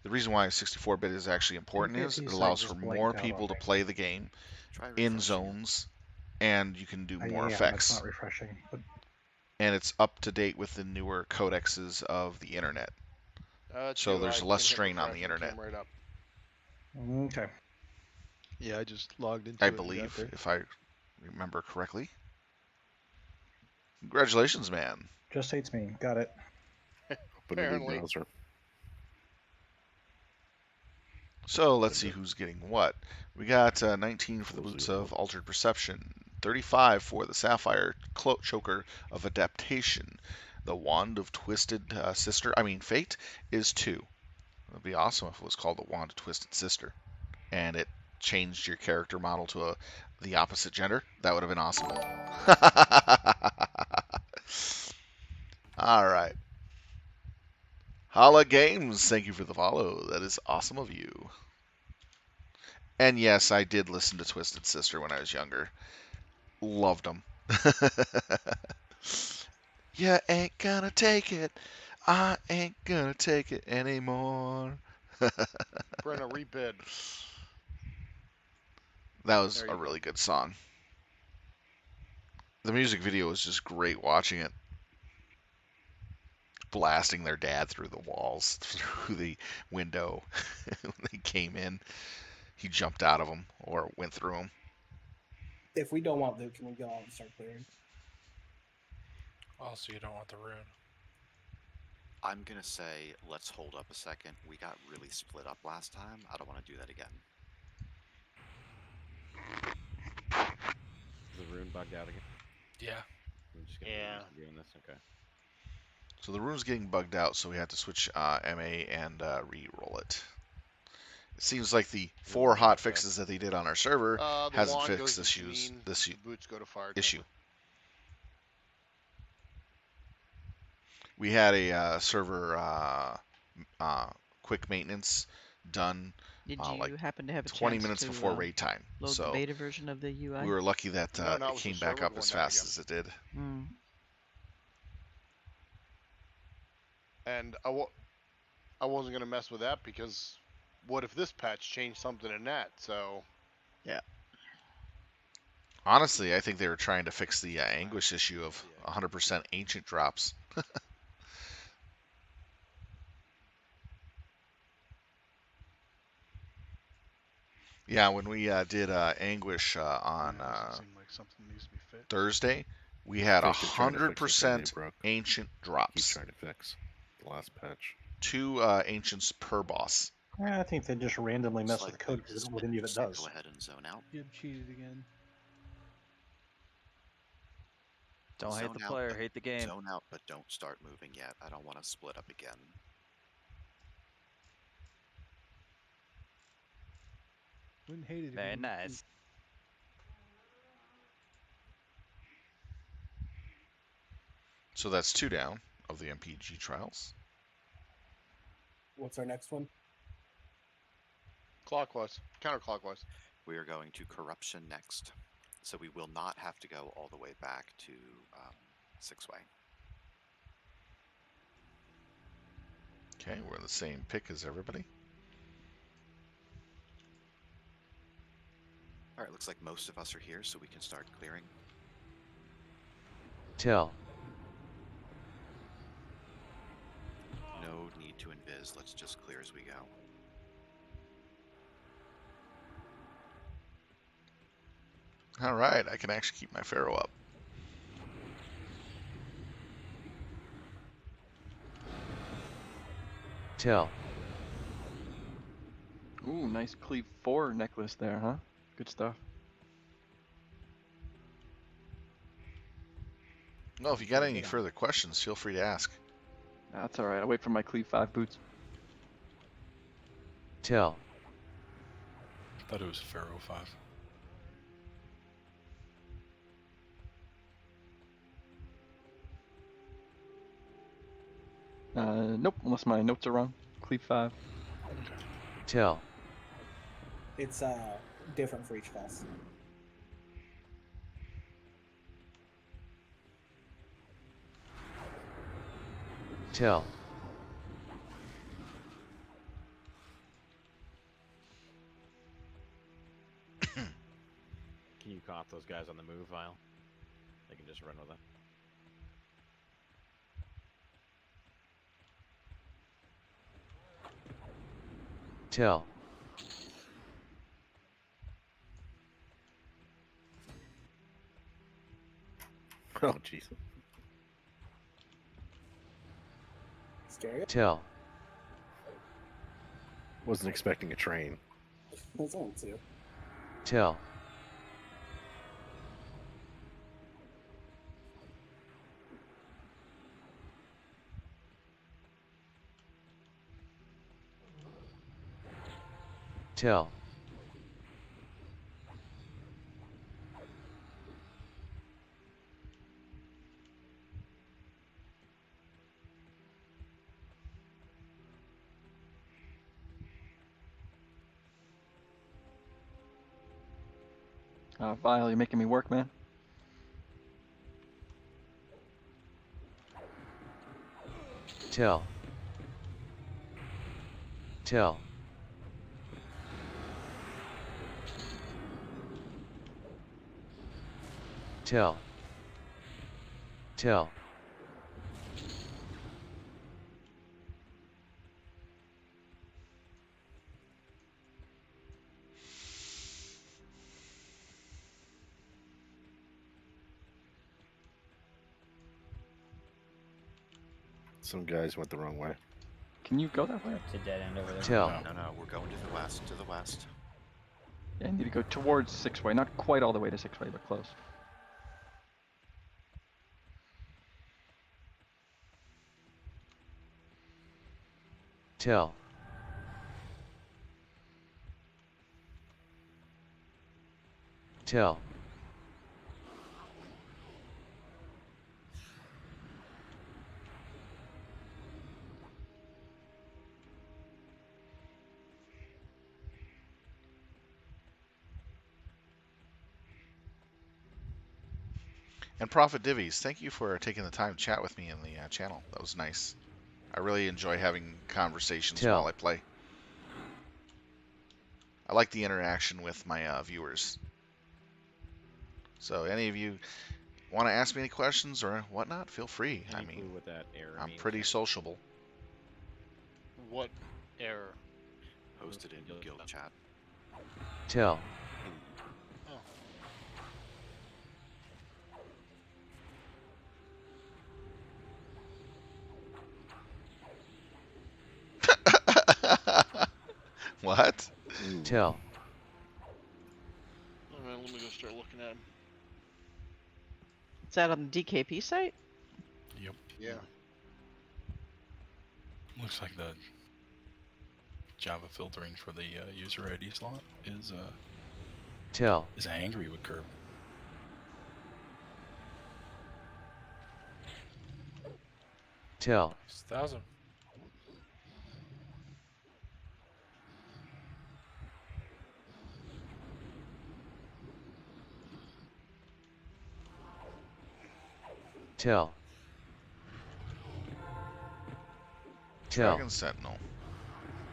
A: reason why 64-bit is actually important is it allows for more people to play the game in zones, and you can do more effects.
G: That's not refreshing. But
A: And it's up to date with the newer codexes of the internet. So there's less strain on the internet.
E: Right up.
G: Okay.
R: Yeah, I just logged into
A: I
R: it and got
A: believe,
R: there.
A: if I remember correctly. Congratulations, man.
G: Just hates me. Got it.
R: Open a new browser.
A: So let's see who's getting what. We got 19 for the Boots of Altered Perception, 35 for the Sapphire Choker of Adaptation. The Wand of Twisted Fate is 2. It would be awesome if it was called the Wand of Twisted Sister, and it changed your character model to the opposite gender. That would have been awesome. All right. Hala Games, thank you for the follow. That is awesome of you. And yes, I did listen to Twisted Sister when I was younger. Loved them. You ain't gonna take it. I ain't gonna take it anymore.
E: Brenna, rebid.
A: That was
E: There
A: a
E: you go.
A: really good song. The music video was just great watching it. Blasting their dad through the walls, through the window. When they came in, he jumped out of them or went through them.
J: If we don't want loot, can we go out and start clearing?
F: Also, you don't want the rune.
D: I'm gonna say let's hold up a second. We got really split up last time. I don't want to do that again.
B: Is the rune bugged out again?
F: Yeah.
B: I'm just gonna be doing this. Okay.
A: So the rune's getting bugged out, so we have to switch MA and re-roll it. It seems like the 4 hot fixes that they did on our server
E: The
A: hasn't
E: wand
A: fixed
E: goes to
A: this
E: Janine,
A: this
E: the boots go to fire
A: issue.
E: chamber.
A: We had a server quick maintenance done
S: Did you
A: like
S: happen to have a
A: 20
S: chance
A: minutes
S: to
A: before raid time.
S: load the
A: So
S: beta version of the UI?
A: we were lucky that
E: No, not
A: it
E: with the
A: came back
E: server
A: up
E: going
A: as
E: down
A: fast
E: again.
A: as it did.
S: Mm.
E: And I wasn't gonna mess with that because what if this patch changed something in that? So
S: yeah.
A: Honestly, I think they were trying to fix the anguish issue of 100% ancient drops. Yeah, when we did anguish on
R: seem like something needs to be fixed.
A: Thursday, we had
R: I think they're trying to fix the thing they
A: 100%
R: broke.
A: ancient
R: Keep
A: drops.
R: trying to fix the last patch.
A: 2 ancients per boss.
G: I think they just randomly mess with the code because
D: This
G: what any of it does.
D: Go ahead and zone out.
G: You've cheated again.
S: Don't hate the player, hate the game.
D: Zone out, but don't start moving yet. I don't want to split up again.
G: Wouldn't hate it.
S: Very nice.
A: So that's 2 down of the MPG trials.
J: What's our next one?
E: clockwise, counterclockwise.
D: We are going to corruption next, so we will not have to go all the way back to 6-way.
A: Okay, we're in the same pick as everybody.
D: All right, looks like most of us are here, so we can start clearing.
H: Tell.
D: No need to invis. Let's just clear as we go.
A: All right, I can actually keep my Pharaoh up.
H: Tell.
U: Ooh, nice Cleave 4 necklace there, huh? Good stuff.
A: No, if you got any further questions, feel free to ask.
U: That's alright, I'll wait for my Cleave 5 boots.
H: Tell.
F: I thought it was Pharaoh 5.
U: Nope, unless my notes are wrong. Cleave 5.
H: Tell.
J: It's different for each class.
H: Tell.
B: Can you caught those guys on the move, Vile? They can just run with it.
H: Tell.
R: Oh, jeez.
J: Scary.
H: Tell.
R: Wasn't expecting a train.
J: There's only 2.
H: Tell. Tell.
U: Vile, you're making me work, man.
H: Tell. Tell. Tell. Tell.
R: Some guys went the wrong way.
U: Can you go that way?
L: It's a dead end over there.
H: Tell.
D: No, we're going to the west. To the west.
U: Yeah, you need to go towards 6-way. Not quite all the way to 6-way, but close.
H: Tell. Tell.
A: And Prophet Divies, thank you for taking the time to chat with me in the channel. That was nice. I really enjoy having conversations
H: Tell.
A: while I play. I like the interaction with my viewers. So any of you want to ask me any questions or whatnot, feel free.
B: Any
A: I mean,
B: clue what that error
A: I'm
B: means?
A: pretty sociable.
E: What error?
D: Posted in guild chat.
H: Tell.
E: Oh.
A: What?
H: Tell.
E: Alright, let me go start looking at him.
O: Is that on the DKP site?
C: Yep.
E: Yeah.
C: Looks like the Java filtering for the user ID slot
H: Tell.
C: is angry with Curb.
H: Tell.
F: 6,000.
H: Tell. Tell.
A: Dragon Sentinel.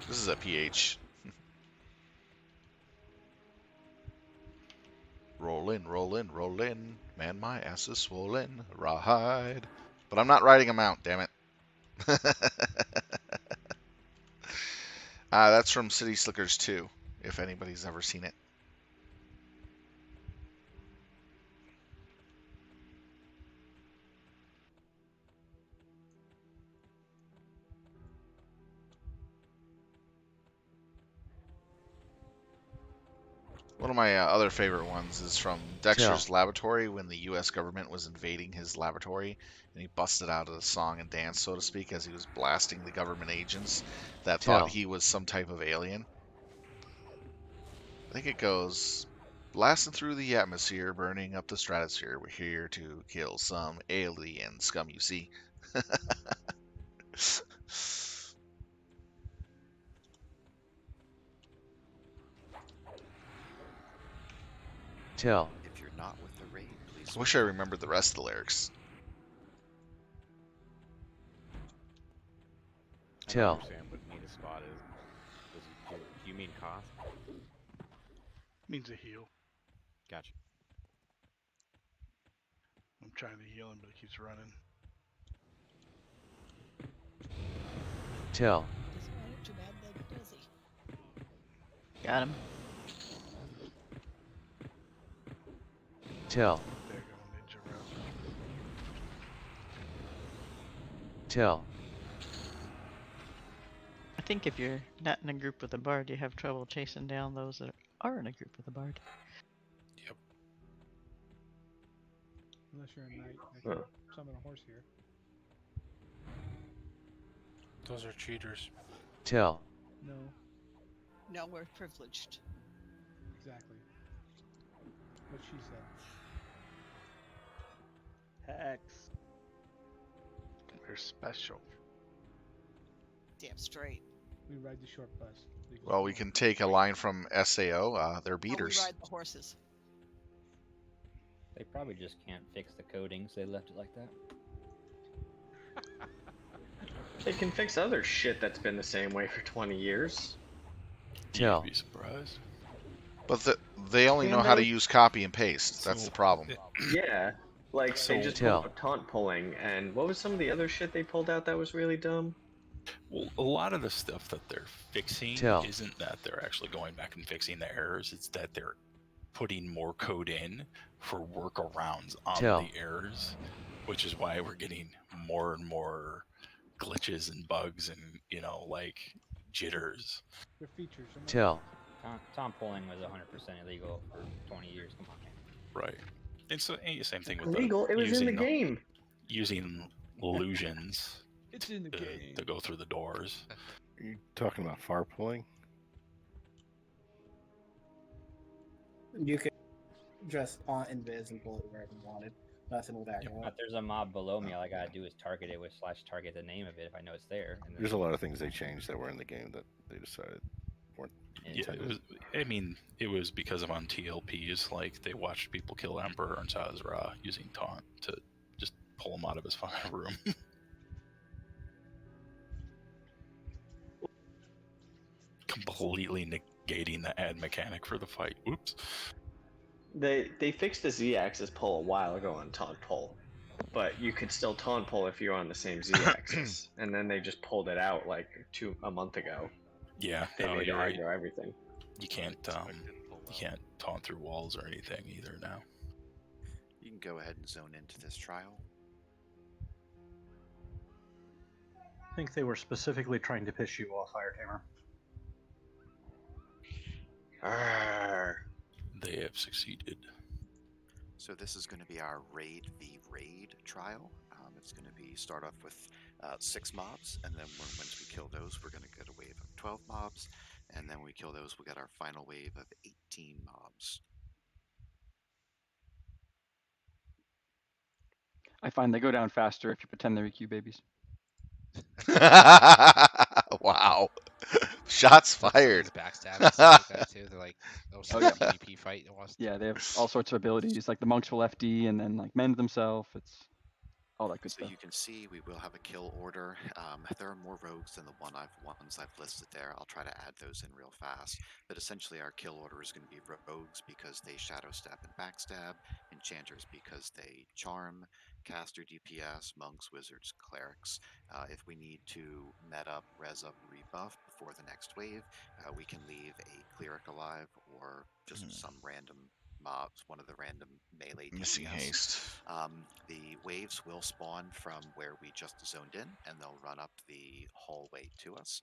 A: This is a PH. Roll in, roll in, roll in. Man, my ass is swollen. Ride. But I'm not riding a mount, damn it. That's from City Slickers 2, if anybody's ever seen it. One of my other favorite ones is from Dexter's Laboratory when the U.S. government was invading his laboratory, and he busted out of the song and dance, so to speak, as he was blasting the government agents that thought he was some type of alien. I think it goes, blasting through the atmosphere, burning up the stratosphere. We're here to kill some alien scum, you see.
H: Tell.
D: If you're not with the raid, please.
A: I wish I remembered the rest of the lyrics.
B: I don't
H: Tell.
B: understand what need a spot is. Do you mean cost?
E: Means a heal.
B: Gotcha.
E: I'm trying to heal him, but he keeps running.
H: Tell.
O: Doesn't matter too bad then, does he?
S: Got him.
H: Tell.
E: There you go, ninja route.
H: Tell.
S: I think if you're not in a group with a bard, you have trouble chasing down those that are in a group with a bard.
C: Yep.
G: Unless you're a knight, I can summon a horse here.
F: Those are cheaters.
H: Tell.
G: No,
O: No, we're privileged.
G: exactly. What she said.
S: Hex.
E: They're special.
O: Damn straight.
G: We ride the short bus.
A: Well, we can take a line from SAO. They're
O: Oh, we
A: beaters.
O: ride the horses.
I: They probably just can't fix the coding, so they left it like that.
Q: They can fix other shit that's been the same way for 20 years.
H: Tell.
V: You'd be surprised.
A: But they only know
Q: And
A: how to
Q: those-
A: use copy and paste. That's
V: So,
A: the problem.
Q: Yeah, like
V: So-
Q: they just
H: Tell.
Q: pulled out taunt pulling, and what was some of the other shit they pulled out that was really dumb?
V: Well, a lot of the stuff that they're fixing
H: Tell.
V: isn't that they're actually going back and fixing the errors. It's that they're putting more code in for workarounds on
H: Tell.
V: the errors, which is why we're getting more and more glitches and bugs and, you know, like jitters.
G: Their features.
H: Tell.
I: Tom pulling was 100% illegal for 20 years. Come on, man.
V: Right. And so same thing with
Q: Illegal? It was in the game.
V: Using illusions
G: It's in the game.
V: to go through the doors.
R: Are you talking about far pulling?
J: You could just taunt invis and pull it wherever you wanted. Nothing will back
I: If
J: up.
I: there's a mob below me, all I gotta do is target it with /target the name of it if I know it's there. And
R: There's a lot of things they changed that were in the game that they decided weren't
V: Yeah,
R: intended.
V: it was because of on TLPs, like they watched people kill Emperor and Sazra using taunt to just pull him out of his fucking room. Completely negating the ad mechanic for the fight. Oops.
Q: They fixed the Z-axis pull a while ago on taunt pull, but you could still taunt pull if you're on the same Z-axis, and then they just pulled it out like a month ago.
V: Yeah,
Q: They
V: no,
Q: made
V: you're right.
Q: aggro everything.
V: You can't taunt through walls or anything either now.
D: You can go ahead and zone into this trial.
W: I think they were specifically trying to piss you off, Fire Tamer.
V: They have succeeded.
D: So this is going to be our raid v raid trial. It's going to be start off with 6 mobs, and then once we kill those, we're going to get a wave of 12 mobs, and then when we kill those, we'll get our final wave of 18 mobs.
U: I find they go down faster if you pretend they're EQ babies.
A: Wow. Shots fired.
T: Backstab and stuff like that too. They're like,
U: Oh yeah.
T: PvP fight.
U: Yeah, they have all sorts of abilities. Like the monks will FD and then like mend themselves. It's all that good
D: So
U: stuff.
D: you can see we will have a kill order. There are more rogues than the ones I've listed there. I'll try to add those in real fast. But essentially our kill order is going to be rogues because they shadow step and backstab, enchanters because they charm, caster DPS, monks, wizards, clerics. If we need to met up, res up, rebuff before the next wave, we can leave a cleric alive or just some random mobs, one of the random melee DPS.
A: Missing haste.
D: The waves will spawn from where we just zoned in, and they'll run up the hallway to us.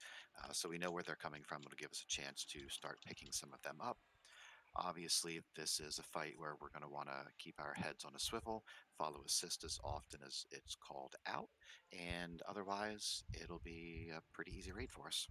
D: So we know where they're coming from. It'll give us a chance to start picking some of them up. Obviously, this is a fight where we're going to want to keep our heads on a swivel, follow assist as often as it's called out, and otherwise, it'll be a pretty easy raid for us.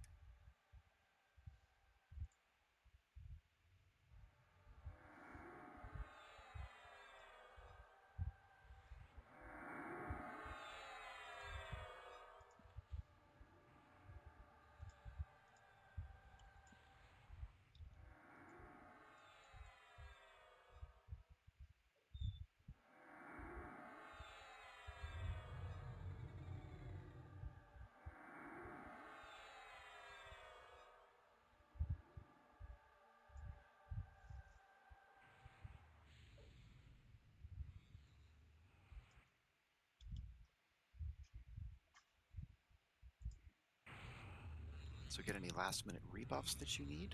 D: So get any last minute rebuffs that you need?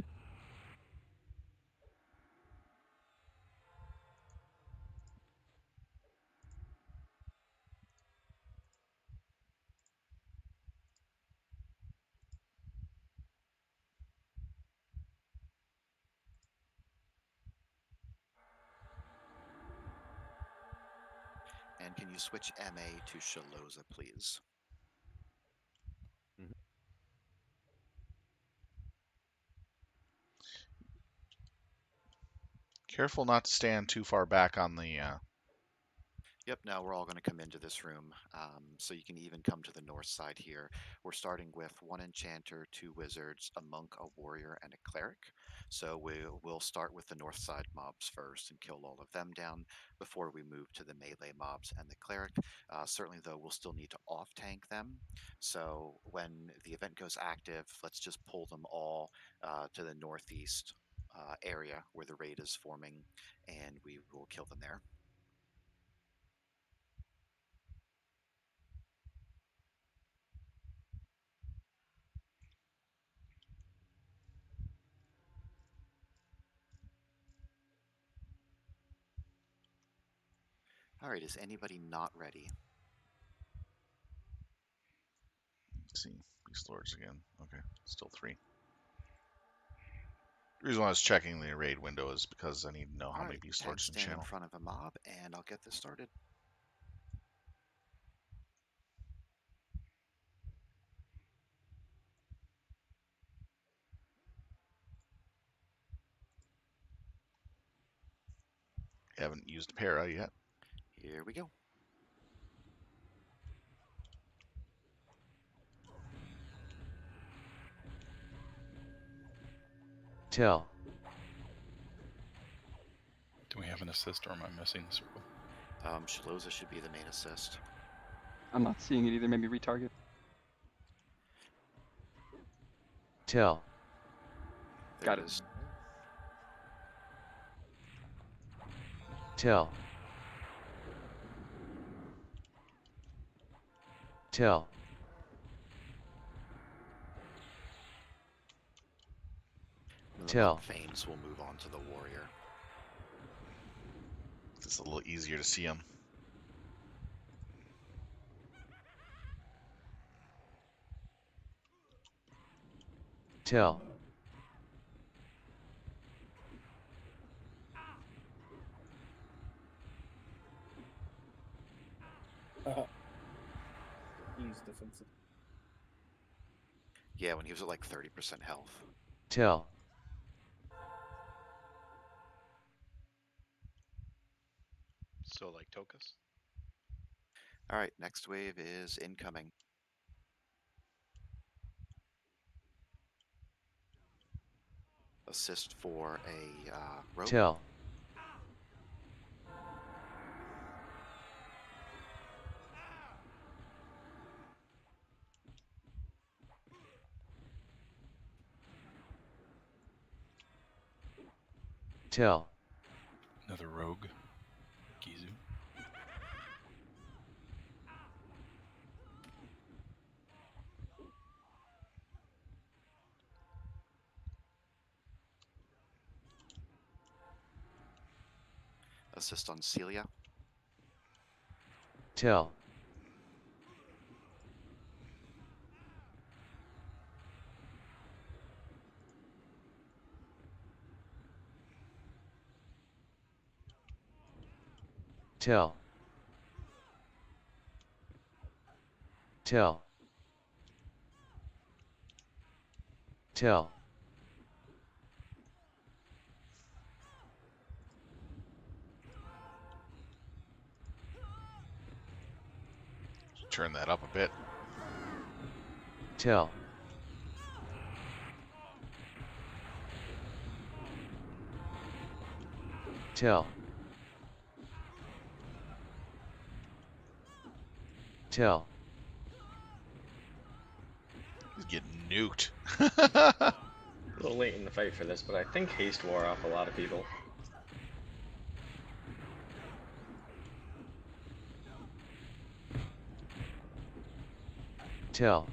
D: And can you switch MA to Shaloza, please?
A: Careful not to stand too far back on the
D: Yep, now we're all going to come into this room. So you can even come to the north side here. We're starting with 1 enchanter, 2 wizards, a monk, a warrior, and a cleric. So we'll start with the north side mobs first and kill all of them down before we move to the melee mobs and the cleric. Certainly, though, we'll still need to off-tank them. So when the event goes active, let's just pull them all to the northeast area where the raid is forming, and we will kill them there. All right, is anybody not ready?
A: Let's see, Beastlords again. Okay, still 3. The reason why I was checking the raid window is because I need to know how many Beastlords in the
D: Stand in
A: channel.
D: front of a mob, and I'll get this started.
A: Haven't used para yet.
D: Here we go.
H: Tell.
V: Do we have an assist or am I missing the circle?
D: Shaloza should be the main assist.
U: I'm not seeing it either. Maybe retarget.
H: Tell.
U: Got it.
H: Tell. Tell. Tell.
D: Fames will move on to the warrior.
A: It's a little easier to see them.
H: Tell.
J: He's defensive.
D: Yeah, when he was at like 30% health.
H: Tell.
E: So like Tokus?
D: All right, next wave is incoming. Assist for a rope.
H: Tell. Tell.
V: Another rogue. Gizu.
D: Assist on Celia.
H: Tell. Tell. Tell. Tell.
A: Turn that up a bit.
H: Tell. Tell. Tell.
A: He's getting nuked.
Q: A little late in the fight for this, but I think haste wore off a lot of people.
H: Tell.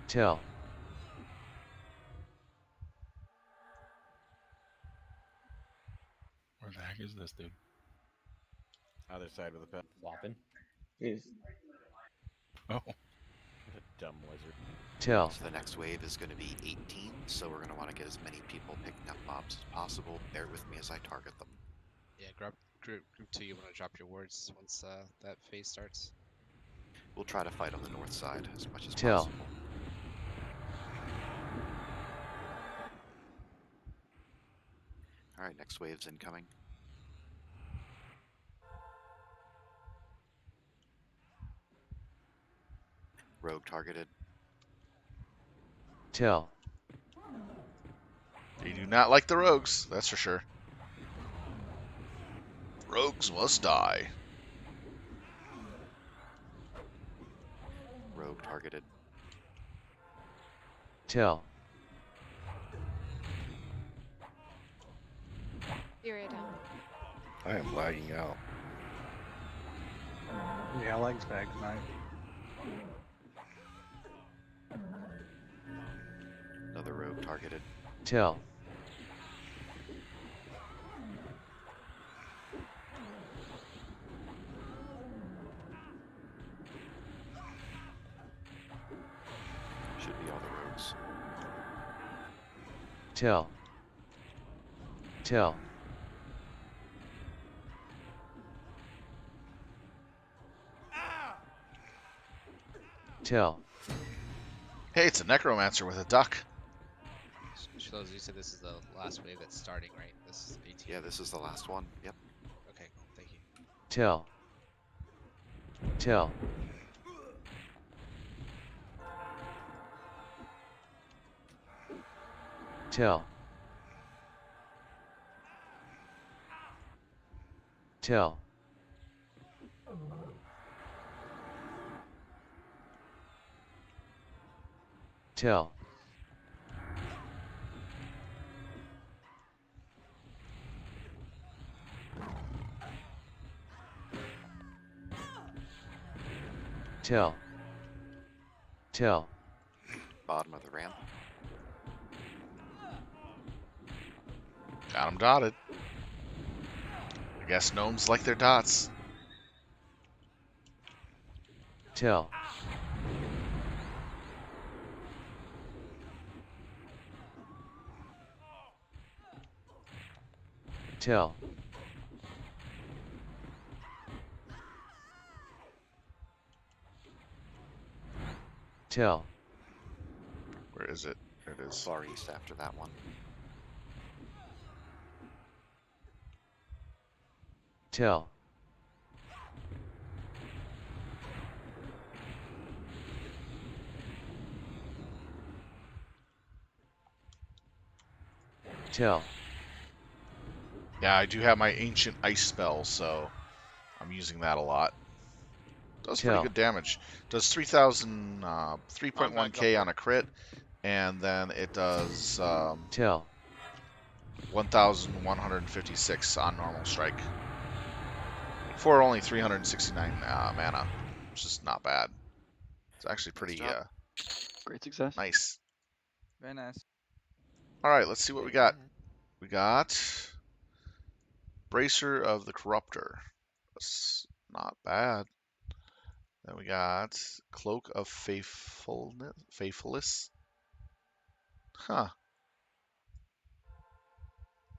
H: Tell.
V: Where the heck is this dude?
B: Other side with the pet.
I: Flopping.
V: Oh.
B: Dumb wizard.
H: Tell.
D: So the next wave is going to be 18, so we're going to want to get as many people picking up mobs as possible. Bear with me as I target them.
T: Yeah, group 2, you want to drop your wards once that phase starts.
D: We'll try to fight on the north side as much as
H: Tell.
D: possible. All right, next wave's incoming. Rogue targeted.
H: Tell.
A: They do not like the rogues, that's for sure. Rogues must die.
D: Rogue targeted.
H: Tell.
K: Area down.
R: I am lagging out.
W: Yeah, legs bag tonight.
D: Another rogue targeted.
H: Tell.
D: Should be all the rogues.
H: Tell. Tell. Tell.
A: Hey, it's a necromancer with a duck.
T: Shiloh, you said this is the last wave that's starting, right? This is 18.
D: Yeah, this is the last one. Yep.
T: Okay, cool. Thank you.
H: Tell. Tell. Tell. Tell. Tell. Tell. Tell.
D: Bottom of the ramp.
A: Got them dotted. I guess gnomes like their dots.
H: Tell. Tell. Tell.
A: Where is it? There it is.
D: Far east after that one.
H: Tell. Tell.
A: Yeah, I do have my ancient ice spell, so I'm using that a lot. Does pretty
H: Tell.
A: good damage. Does 3,000, 3.1k on a crit, and then it does
H: Tell.
A: 1,156 on normal strike. For only 369 mana, which is not bad. It's actually pretty
U: Great success.
A: nice.
U: Very nice.
A: All right, let's see what we got. We got Bracer of the Corruptor. That's not bad. Then we got Cloak of Faithfulness. Huh.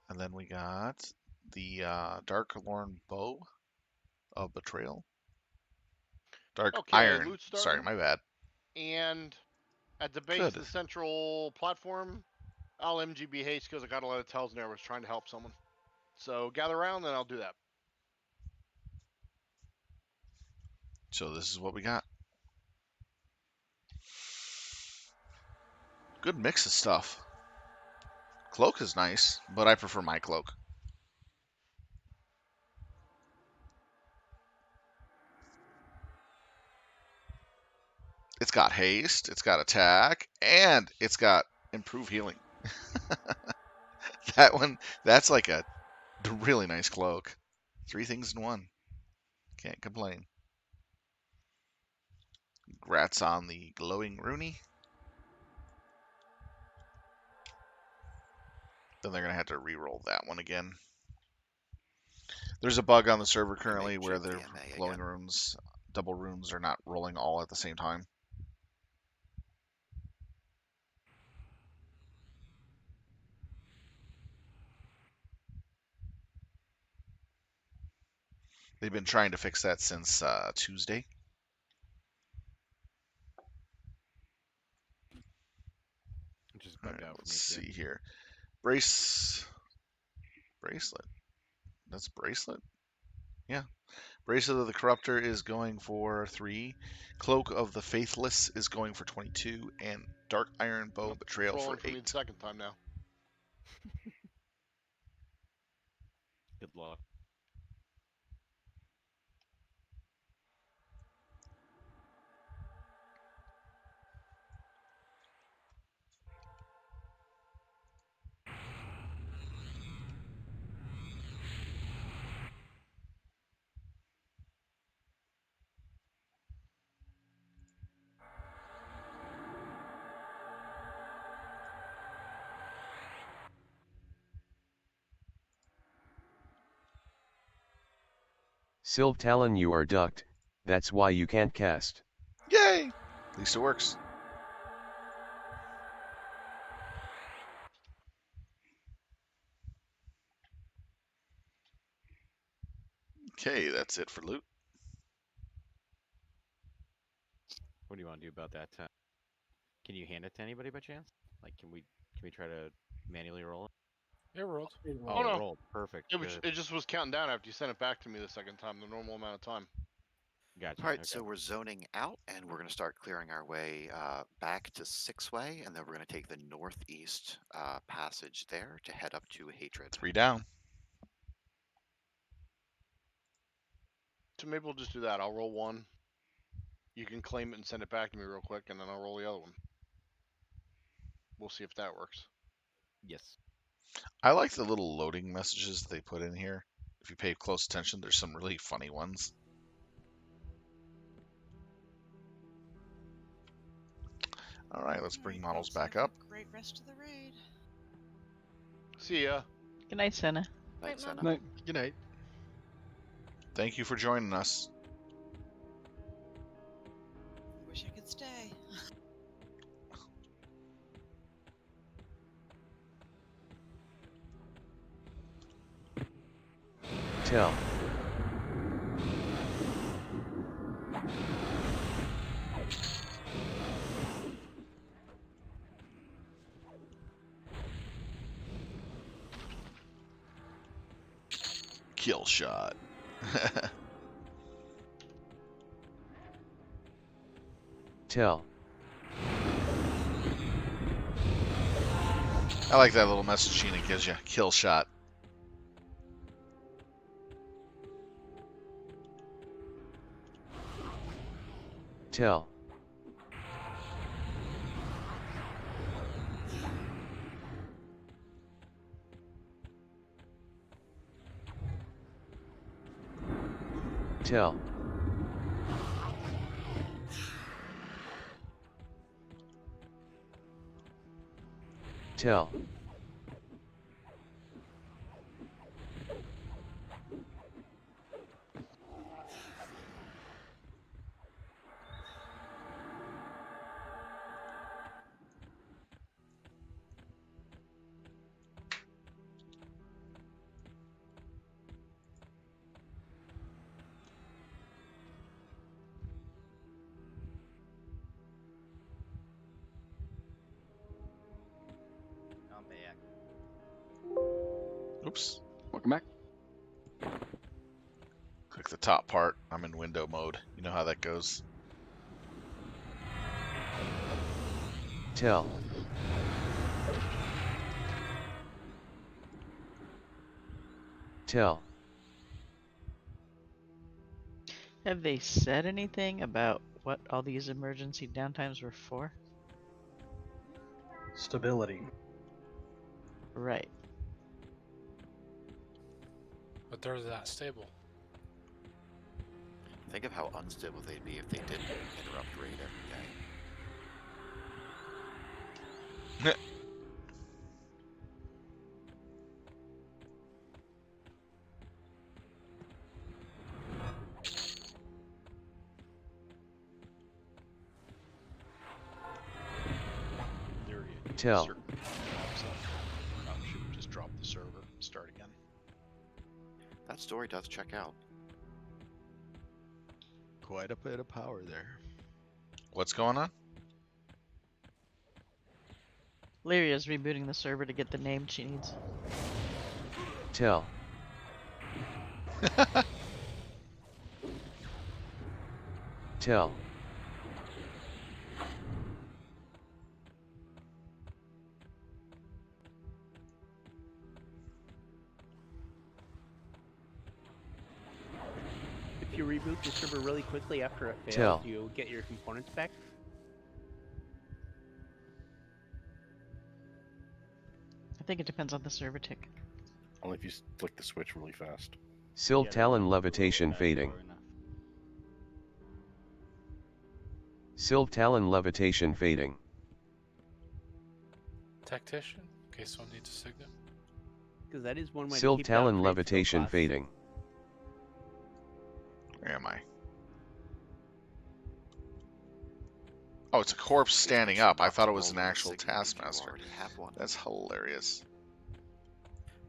A: And then we got the Dark Lorn Bow of Betrayal. Dark Iron.
E: Loot
A: Sorry,
E: starting.
A: my bad.
E: And at the base
A: Good.
E: of the central platform, I'll MGB haste because I got a lot of tells and I was trying to help someone. So gather around, and I'll do that.
A: So this is what we got. Good mix of stuff. Cloak is nice, but I prefer my cloak. It's got haste, it's got attack, and it's got improved healing. That one, that's like a really nice cloak. 3 things in one. Can't complain. Congrats on the glowing Rooney. Then they're going to have to re-roll that one again. There's a bug on the server currently where their glowing runes, double runes, are not rolling all at the same time. They've been trying to fix that since Tuesday.
B: Just bugged out for me
A: Let's
B: too.
A: see here. Brace. Bracelet. That's Bracelet? Yeah. Bracelet of the Corruptor is going for 3. Cloak of the Faithless is going for 22. And Dark Iron Bow
E: Nope,
A: Betrayal
E: it's
A: for
E: rolling for me
A: 8.
E: the second time now.
B: Good luck.
H: Sylve Talon, you are ducked, that's why you can't cast.
A: Yay! At least it works. Okay, that's it for loot.
B: What do you want to do about that? Can you hand it to anybody by chance? Like, can we try to manually roll it?
F: It rolled.
B: Oh,
E: Oh no,
B: rolled. Perfect. Good.
E: it just was counting down after you sent it back to me the second time, the normal amount of time.
B: Gotcha.
D: All right,
B: Okay.
D: so we're zoning out, and we're going to start clearing our way back to 6-way, and then we're going to take the northeast passage there to head up to Hatred.
A: 3 down.
E: So maybe we'll just do that. I'll roll 1. You can claim it and send it back to me real quick, and then I'll roll the other one. We'll see if that works.
B: Yes.
A: I like the little loading messages they put in here. If you pay close attention, there's some really funny ones. All right, let's bring models back up.
O: Great rest of the raid.
E: See ya.
S: Good night, Senna.
D: Night, Senna.
U: Night.
F: Good night.
A: Thank you for joining us.
O: Wish I could stay.
H: Tell.
A: Kill shot.
H: Tell.
A: I like that little message Gina gives you. Kill shot.
H: Tell. Tell. Tell.
I: I'm back.
A: Oops.
U: Welcome back.
A: Click the top part. I'm in window mode. You know how that goes.
H: Tell. Tell.
S: Have they said anything about what all these emergency downtimes were for?
W: Stability.
S: Right.
F: But they're that stable.
D: Think of how unstable they'd be if they didn't interrupt raid every day.
H: Tell.
C: Should we just drop the server and start again?
D: That story does check out.
C: Quite a bit of power there.
A: What's going on?
S: Lyria's rebooting the server to get the name she needs.
H: Tell. Tell.
K: If you reboot the server really quickly after it fails,
H: Tell.
K: do you get your components back?
S: I think it depends on the server tick.
R: Only if you flick the switch really fast.
H: Silt Talon Levitation fading. Silt Talon Levitation fading.
F: Tactician, in case someone needs a signal.
K: Because that is one way to
H: Silt
K: keep down
H: Talon
K: trade
H: Levitation
K: costs.
H: fading.
A: Where am I? Oh, it's a corpse standing up. I thought it was an actual taskmaster. That's hilarious.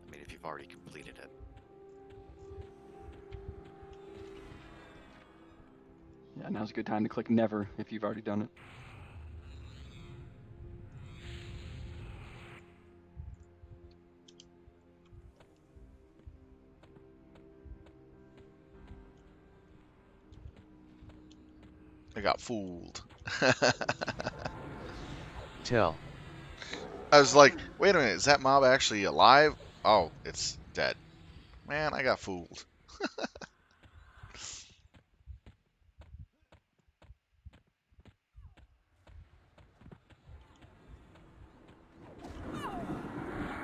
D: I mean, if you've already completed it.
U: Yeah, now's a good time to click never if you've already done it.
A: I got fooled.
H: Tell.
A: I was like, wait a minute, is that mob actually alive? Oh, it's dead. Man, I got fooled.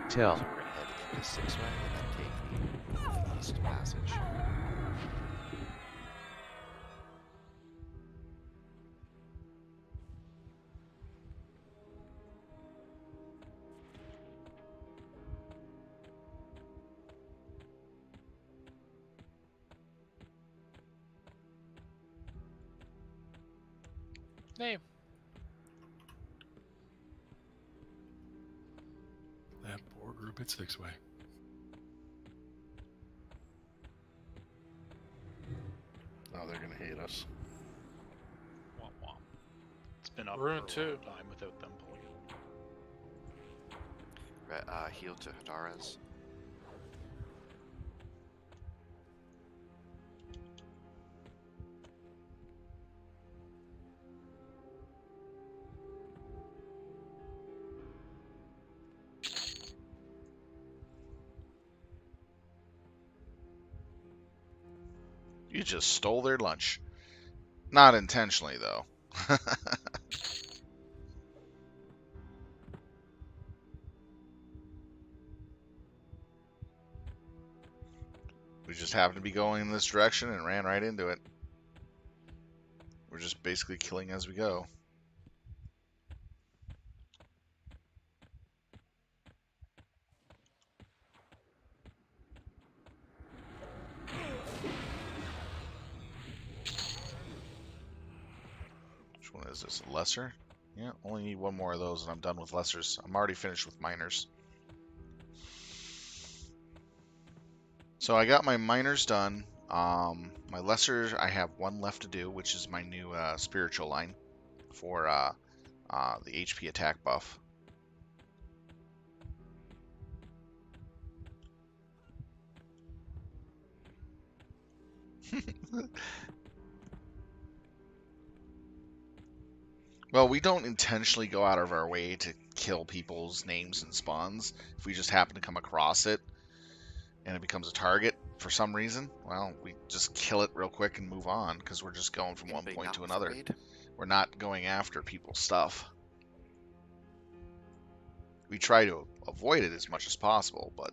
H: Tell.
D: So we're gonna head into Six-Way and then take the East Passage.
F: Name.
V: That poor group at Six-Way.
R: Oh, they're gonna hate us.
W: Womp womp. It's been up
F: Ruin
W: for a long
F: 2.
W: time without them pulling it.
D: Heal to Hadaras.
A: You just stole their lunch. Not intentionally, though. We just happened to be going in this direction and ran right into it. We're just basically killing as we go. Which one is this? A lesser? Yeah, only need one more of those and I'm done with lessers. I'm already finished with miners. So I got my miners done. My lessers, I have one left to do, which is my new spiritual line for the HP attack buff. Well, we don't intentionally go out of our way to kill people's names and spawns. If we just happen to come across it and it becomes a target for some reason, well, we just kill it real quick and move on because we're just going from one point to another. We're not going after people's stuff. We try to avoid it as much as possible, but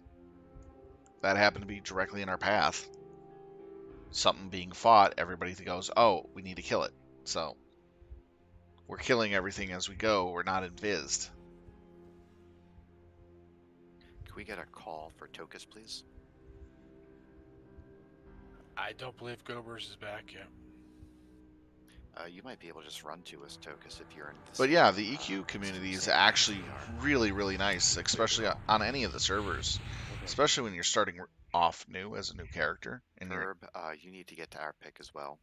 A: that happened to be directly in our path. Something being fought, everybody goes, oh, we need to kill it. So we're killing everything as we go. We're not invised.
D: Can we get a call for Tokus, please?
F: I don't believe Gobers is back yet.
D: You might be able to just run to us, Tokus, if you're in this.
A: But yeah, the EQ community is actually really, really nice, especially on any of the servers. Especially when you're starting off new as a new character. And
D: Herb, you need to get to our pick as well.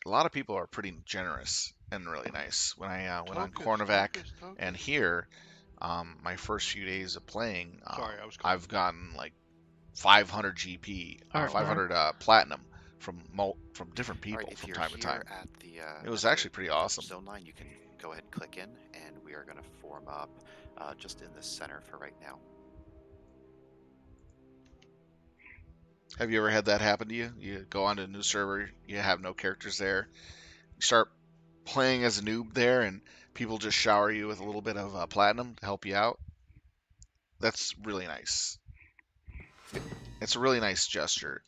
A: A lot of people are pretty generous and really nice. When I went on Cornovac and here,
M: My first few days of playing,
E: Sorry, I was
M: I've gotten like 500 GP,
S: Alright,
M: 500 platinum from different
D: All right,
M: people
D: if
M: from
D: you're
M: time to
D: here
M: time.
D: at the
M: It was
D: at
M: actually pretty
D: the
M: awesome.
D: zone line, you can go ahead and click in, and we are going to form up just in the center for right now.
M: Have you ever had that happen to you? You go onto a new server, you have no characters there, you start playing as a noob there, and people just shower you with a little bit of platinum to help you out. That's really nice. It's a really nice gesture,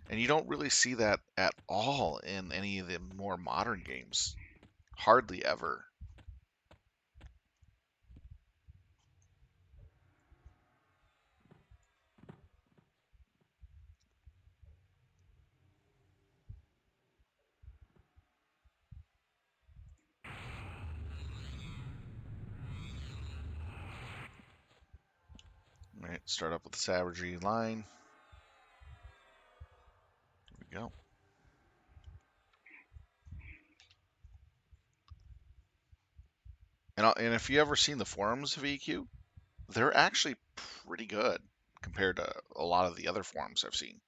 M: and you don't really see that at all in any of the more modern games. Hardly ever. All right, start up with the savagery line. Here we go. And if you ever seen the forums of EQ, they're actually pretty good compared to a lot of the other forums I've seen.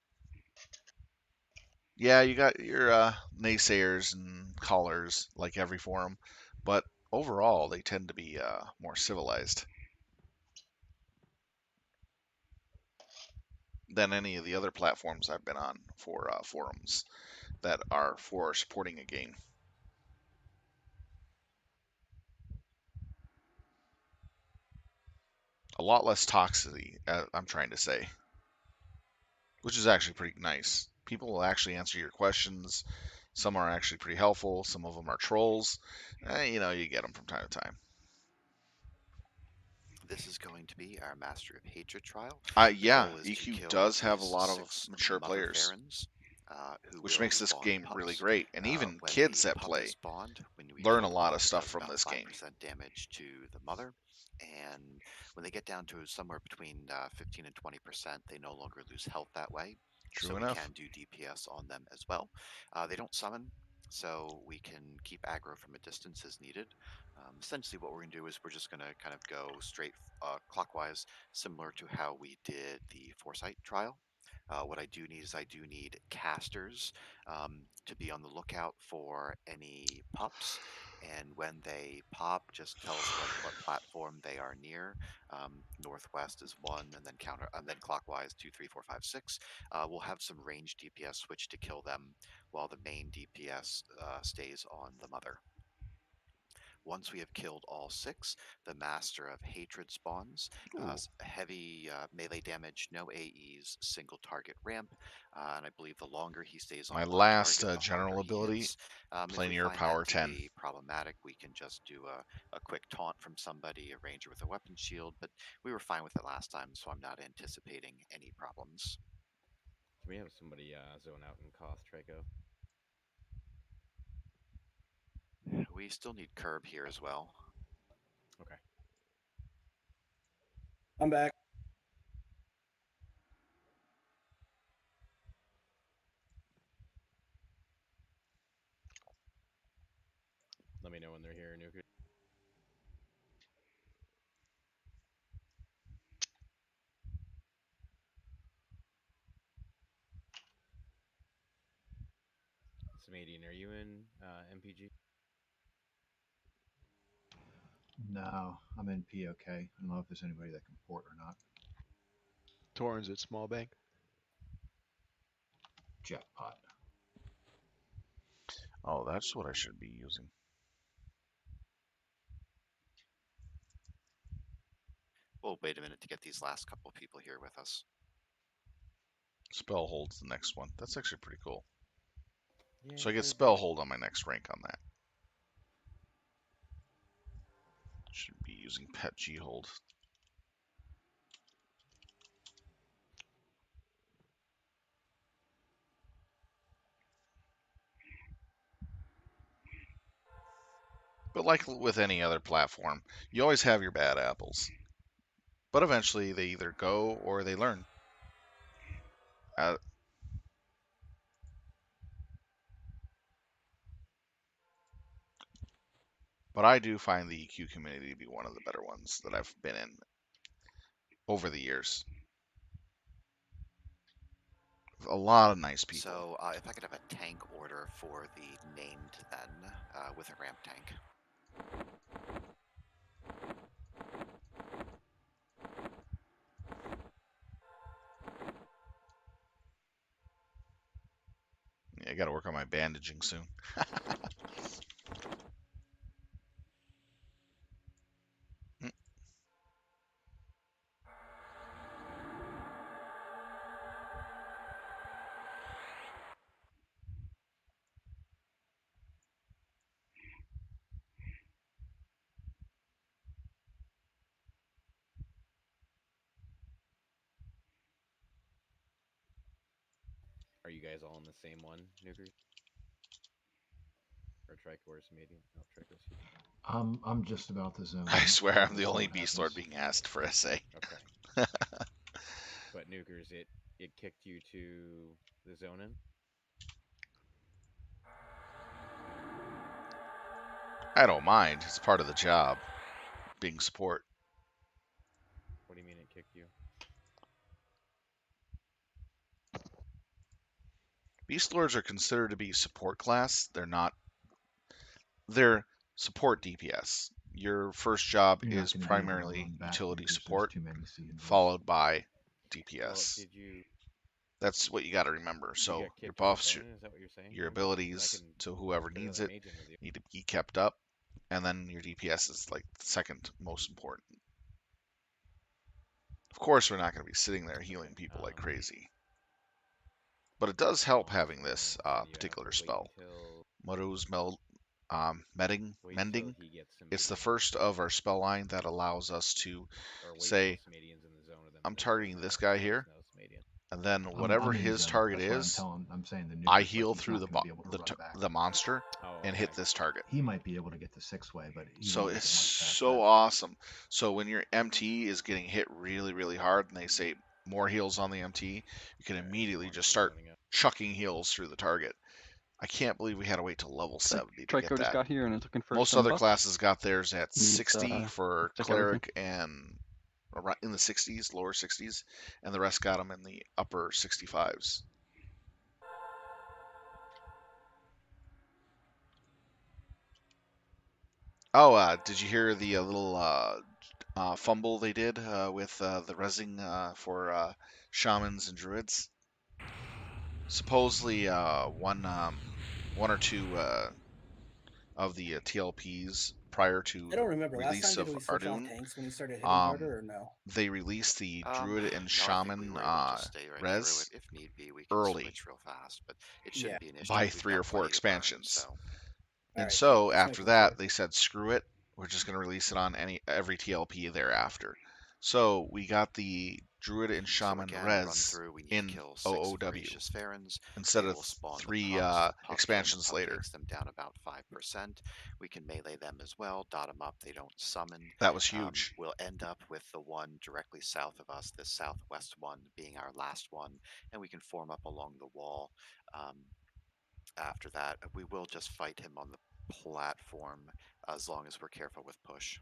M: Yeah, you got your naysayers and callers like every forum, but overall they tend to be more civilized than any of the other platforms I've been on for forums that are for supporting a game. A lot less toxicity, I'm trying to say, which is actually pretty nice. People will actually answer your questions. Some are actually pretty helpful. Some of them are trolls. You get them from time to time.
D: This is going to be our Master of Hatred trial.
M: Yeah, EQ does have a lot of mature players, which makes this game really great. And even kids that play learn a lot of stuff from this game.
D: 5% damage to the mother, and when they get down to somewhere between 15 and 20%, they no longer lose health that way.
M: True
D: so
M: enough.
D: we can do DPS on them as well. They don't summon, so we can keep aggro from a distance as needed. Essentially what we're going to do is we're just going to kind of go straight clockwise, similar to how we did the Foresight trial. What I do need is I do need casters to be on the lookout for any pups, and when they pop, just tell us what platform they are near. Northwest is 1, and then clockwise 2, 3, 4, 5, 6. We'll have some range DPS switch to kill them, while the main DPS stays on the mother. Once we have killed all 6, the Master of Hatred spawns. Heavy melee damage, no AEs, single target ramp, and I believe the longer he stays on
M: My
D: one
M: last
D: target, the
M: general
D: harder he
M: ability,
D: hits. If we
M: Plainier
D: find
M: Power
D: that to
M: 10.
D: be problematic, we can just do a quick taunt from somebody, a ranger with a weapon shield, but we were fine with it last time, so I'm not anticipating any problems.
B: Can we have somebody zone out in Koth, Traco?
D: We still need Curb here as well.
B: Okay.
J: I'm back.
B: Let me know when they're here, Nuku. Samadian, are you in MPG?
N: No, I'm in POK. I don't know if there's anybody that can port or not.
R: Torrens at Small Bank.
N: Jackpot.
M: Oh, that's what I should be using.
D: We'll wait a minute to get these last couple of people here with us.
M: Spell Hold's the next one. That's actually pretty cool.
B: Yeah,
M: So I get Spell Hold on my next rank on that. Should be using Pet G Hold. But like with any other platform, you always have your bad apples. But eventually they either go or they learn. But I do find the EQ community to be one of the better ones that I've been in over the years. A lot of nice people.
D: So if I could have a tank order for the named then, with a ramp tank.
M: Yeah, I got to work on my bandaging soon.
B: Are you guys all in the same one, Nukers? Or Tricor's medium? No, Tricor's huge.
N: I'm just about the zone.
M: I swear I'm the
N: We'll see
M: only
N: what
M: Beastlord
N: happens.
M: being asked for SA.
B: Okay. But Nukers, it kicked you to the zone in?
M: I don't mind. It's part of the job, being support.
B: What do you mean it kicked you?
M: Beastlords are considered to be support class. They're not. They're support DPS. Your first job
N: You're not
M: is
N: gonna be able to
M: primarily
N: run back
M: utility
N: because there's
M: support,
N: too many C involved.
M: followed by
B: Well,
M: DPS.
B: did you
M: That's what you got to remember.
B: you
M: So
B: got
M: your
B: kicked to a
M: buffs,
B: zone in? Is that what you're saying?
M: your
B: Okay, 'cause I
M: abilities
B: can
M: to whoever
B: share
M: needs
B: that
M: it
B: mage in with you.
M: need to be kept up, and then your DPS is like the second most important. Of course, we're not going to be sitting there healing people like crazy, but it does help having this particular spell. Moto's Mending.
B: Wait till he gets some
M: It's the
B: mediums.
M: first of our spell line that allows us to
B: Or wait
M: say,
B: till Smadian's in the zone of them.
M: I'm targeting this guy here, and then
N: I'm
M: whatever
N: in the
M: his
N: zone.
M: target
N: That's why
M: is,
N: I'm saying the
M: I
N: Nukers,
M: heal
N: he's
M: through
N: not gonna be able to run back.
M: the monster
B: Oh,
M: and hit this target.
N: He might be able to get the 6-way, but he
M: So
N: won't make
M: it's
N: it much past
M: so
N: that.
M: awesome. So when your MT is getting hit really, really hard, and they say more heals on the MT, you can immediately just start chucking heals through the target. I can't believe we had to wait till level 70 to get
U: Trico just
M: that.
U: got here and is looking for
M: Most
U: some
M: other
U: buffs.
M: classes got theirs at
U: Needs,
M: 60 for
U: check
M: cleric and in the 60s, lower 60s, and the rest got them in the upper 65s. Oh, did you hear the little fumble they did with the resing for shamans and druids? Supposedly, one or two of the TLPs prior to
J: I don't remember. Last time
M: release
J: did
M: of
J: we switch off
M: Aradune,
J: tanks when he started hitting harder or no?
M: they released the druid and
D: No, I think we
M: shaman
D: were able to just stay right through
M: res
D: it. If need be, we can
M: early
D: switch real fast, but it shouldn't be an issue.
M: by
D: We've
M: 3 or
D: got
M: 4
D: plenty to burn,
M: expansions.
D: so.
M: And
J: Alright,
M: so
J: cool. Just
M: after
J: making
M: that,
J: sure.
M: they said, screw it. We're just going to release it on every TLP thereafter. So we got the druid and shaman
D: Again,
M: res
D: run through, we need
M: in
D: to kill 6
M: OOW
D: voracious Pharons.
M: instead
D: They
M: of
D: will spawn
M: 3
D: the pups. Pup
M: expansions
D: pup
M: later.
D: takes them down about 5%. We can melee them as well, dot them up, they don't summon.
M: That was huge.
D: We'll end up with the one directly south of us, the southwest one being our last one, and we can form up along the wall. After that, we will just fight him on the platform as long as we're careful with push.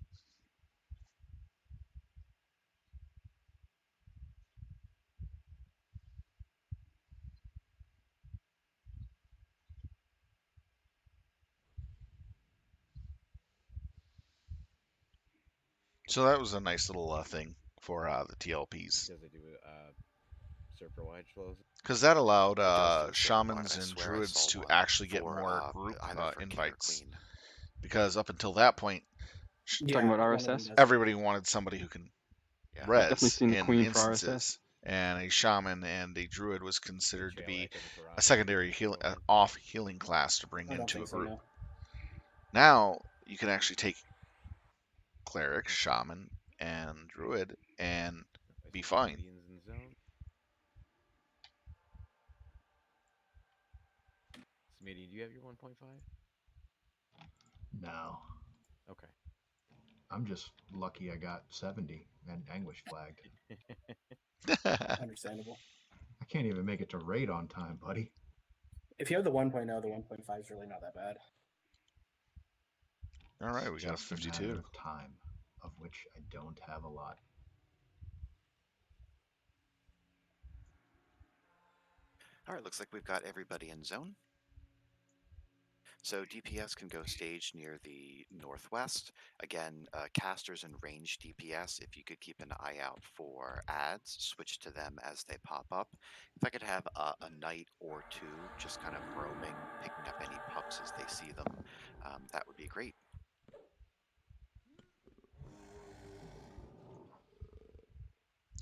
M: So that was a nice little thing for the TLPs.
B: Because they do server wide flows.
M: Because that allowed
D: It does do
M: shamans
D: server-wide. I
M: and
D: swear I
M: druids
D: saw
M: to
D: one
M: actually get
D: for,
M: more group
D: either for King or
M: invites.
D: Queen.
M: Because up until that point,
U: Talking about RSS?
M: everybody wanted somebody who can res
U: Definitely seen the
M: in
U: Queen for
M: instances.
U: RSS.
M: And a shaman and a druid was considered to be a secondary healing class to bring
J: I don't
M: into a
J: think so,
M: group.
J: no.
M: Now you can actually take cleric, shaman, and druid and be fine.
B: Smadian, do you have your 1.5?
N: No.
B: Okay.
N: I'm just lucky I got 70 and Anguish flagged.
J: Understandable.
N: I can't even make it to raid on time, buddy.
J: If you have the 1.0, the 1.5 is really not that bad.
M: All right, we
N: It's
M: got a
N: just a matter
M: 52.
N: of time, of which I don't have a lot.
D: All right, looks like we've got everybody in zone. So DPS can go stage near the northwest. Again, casters and range DPS, if you could keep an eye out for ads, switch to them as they pop up. If I could have a knight or two just kind of roaming, picking up any pups as they see them, that would be great.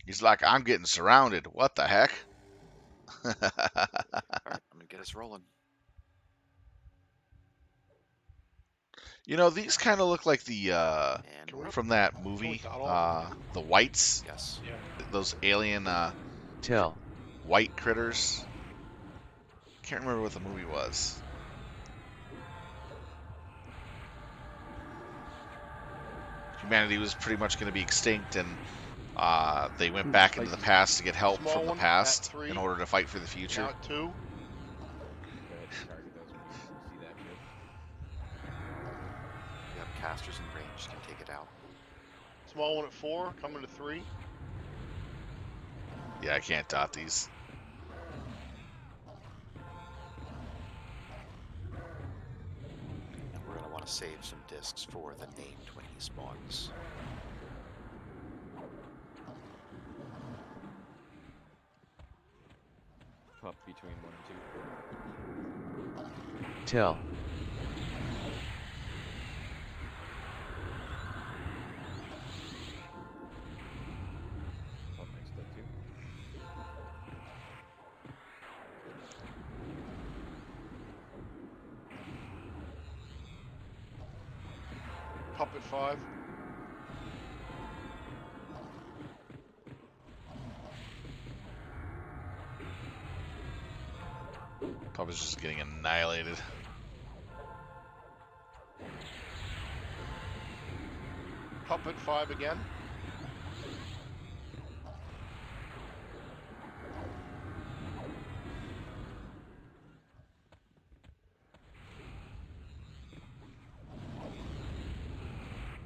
M: He's like, I'm getting surrounded. What the heck?
D: All right, I'm going to get us rolling.
M: You know, these kind of look like the from that movie, The Whites.
D: Yes.
M: Those alien
H: Tell.
M: white critters. Can't remember what the movie was. Humanity was pretty much going to be extinct, and they went back into the past to get help from the past in order to fight for the future.
E: Now at 2.
B: Go ahead and target those when you see that shit.
D: Yep, casters and range can take it out.
E: Small one at 4, coming to 3.
M: Yeah, I can't dot these.
D: And we're going to want to save some discs for the named when he spawns.
B: Pup between 1 and 2.
H: Tell.
B: Pup next to 2.
E: Pup at 5.
M: Pup is just getting annihilated.
E: Pup at 5 again.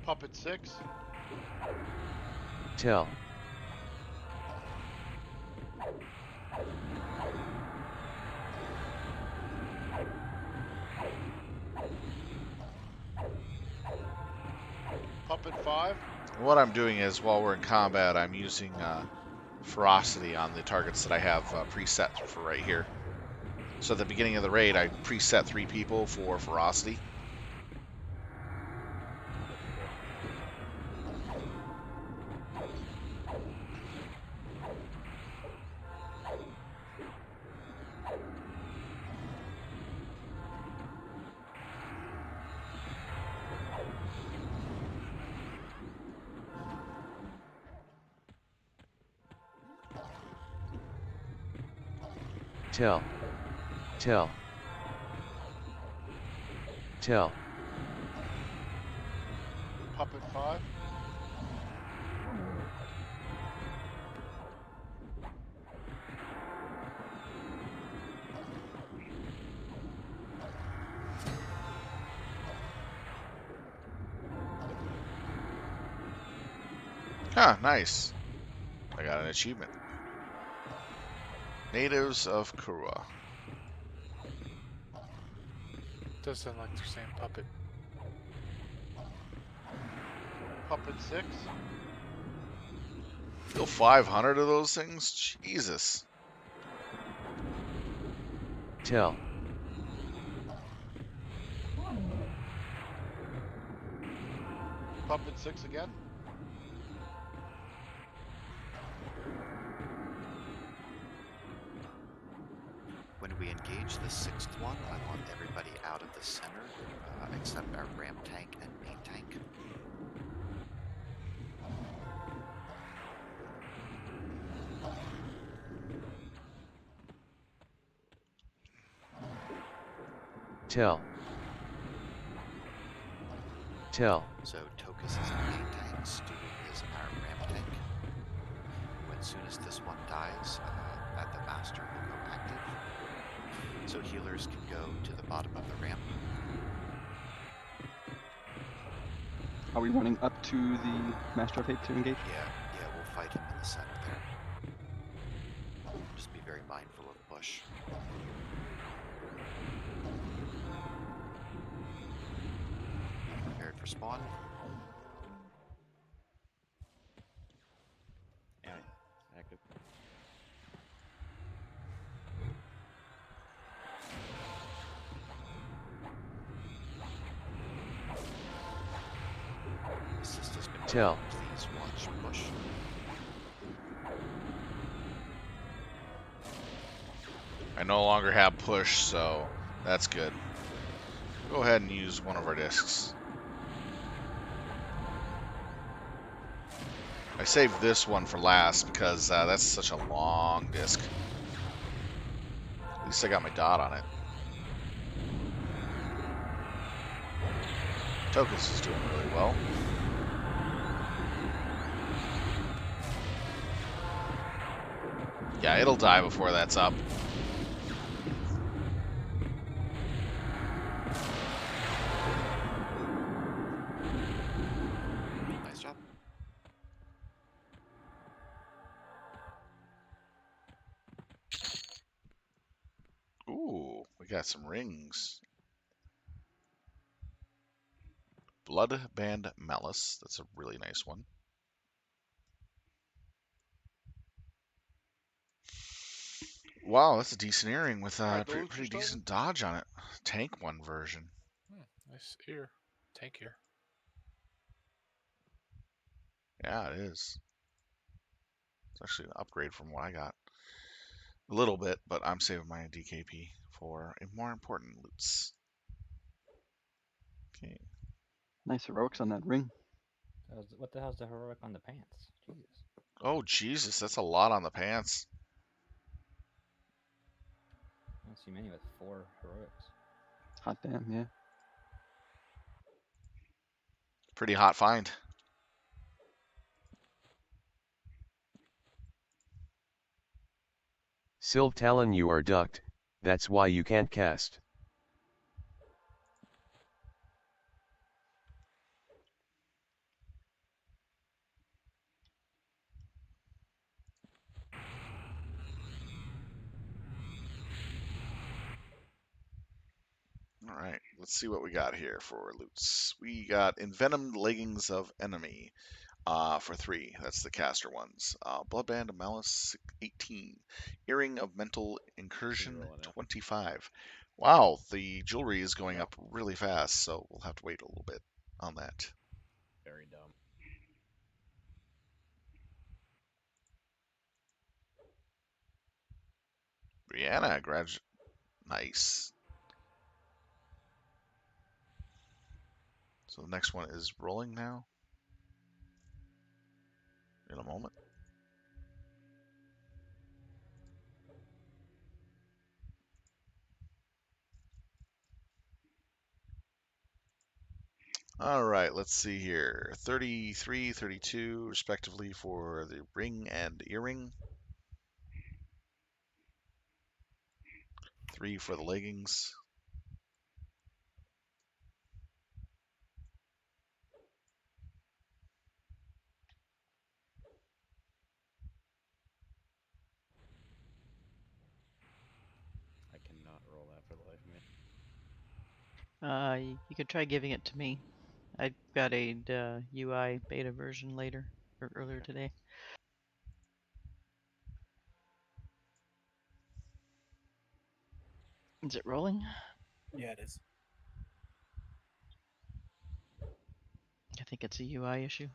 E: Pup at 6.
H: Tell.
E: Pup at 5.
M: What I'm doing is, while we're in combat, I'm using ferocity on the targets that I have preset for right here. So at the beginning of the raid, I preset 3 people for ferocity.
H: Tell. Tell. Tell.
E: Pup at 5.
M: Huh, nice. I got an achievement. Natives of Kura.
F: Does sound like the same puppet.
E: Pup at 6.
M: Still 500 of those things? Jesus.
H: Tell.
E: Pup at 6 again.
D: When we engage the 6th one, I want everybody out of the center, except our ramp tank and main tank.
H: Tell. Tell.
D: So Tokus is our main tank, Stu is our ramp tank. As soon as this one dies, the master will go active. So healers can go to the bottom of the ramp.
U: Are we running up to the Master of Hate to engage?
D: Yeah, we'll fight him in the center there. Just be very mindful of bush. Prepared for spawn.
B: Yeah, active.
D: Assist has been
H: Tell.
D: Please watch bush.
A: I no longer have push, so that's good. Go ahead and use one of our discs. I saved this one for last because that's such a long disc. At least I got my dot on it. Tokus is doing really well. Yeah, it'll die before that's up.
D: Nice job.
A: Ooh, we got some rings. Bloodband Malice. That's a really nice one. Wow, that's a decent earring with
F: Alright,
A: pretty decent dodge on it. Tank one version.
F: Nice ear. Tank ear.
A: Yeah, it is. It's actually an upgrade from what I got. A little bit, but I'm saving my DKP for a more important loots. Okay.
U: Nice heroics on that ring.
I: What the hell's the heroic on the pants? Jesus.
A: Oh, Jesus, that's a lot on the pants.
I: I don't see many with 4 heroics.
U: Hot damn, yeah.
A: Pretty hot find.
H: Sylve Talon, you are ducked, that's why you can't cast.
A: All right, let's see what we got here for loots. We got Envenomed Leggings of Enemy for 3. That's the caster ones. Bloodband of Malice 18. Earring of Mental Incursion 25. Wow, the jewelry is going up really fast, so we'll have to wait a little bit on that.
B: Very dumb.
A: Brianna, nice. So the next one is rolling now. In a moment. All right, let's see here. 33, 32, respectively, for the ring and earring. 3 for the leggings.
B: I cannot roll that for the life of me.
S: You could try giving it to me. I got a UI beta version later or earlier today. Is it rolling?
J: Yeah, it is.
S: I think it's a UI issue.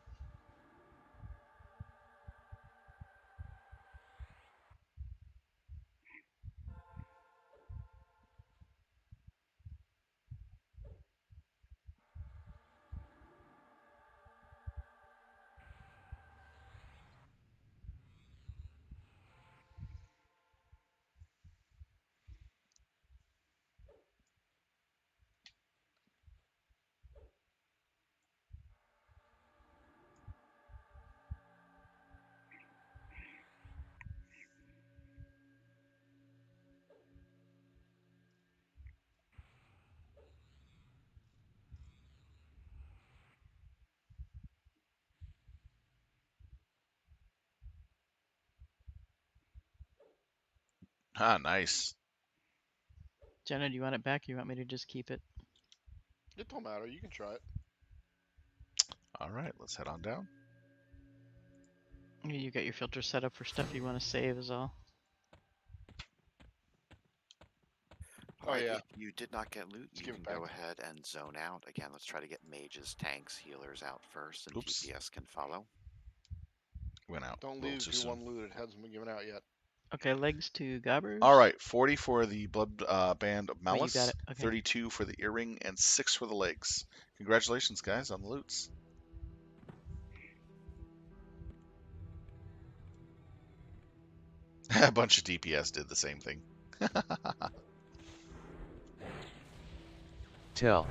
A: Ah, nice.
S: Jenna, do you want it back? Or you want me to just keep it?
E: It don't matter. You can try it.
A: All right, let's head on down.
S: You got your filter set up for stuff you want to save is all.
E: Oh, yeah.
D: If you did not get loot,
E: Let's
D: you
E: give
D: can
E: it back.
D: go ahead and zone out. Again, let's try to get mages, tanks, healers out first, and
A: Oops.
D: DPS can follow.
A: Went out.
E: Don't
A: a little
E: leave
A: too
E: if you
A: soon.
E: want loot. It hasn't been given out yet.
S: Okay, legs to Gobbers.
A: All right, 40 for the blood band of
S: Oh, you
A: Malice,
S: got it. Okay.
A: 32 for the earring, and 6 for the legs. Congratulations, guys, on the loots. A bunch of DPS did the same thing.
H: Tell.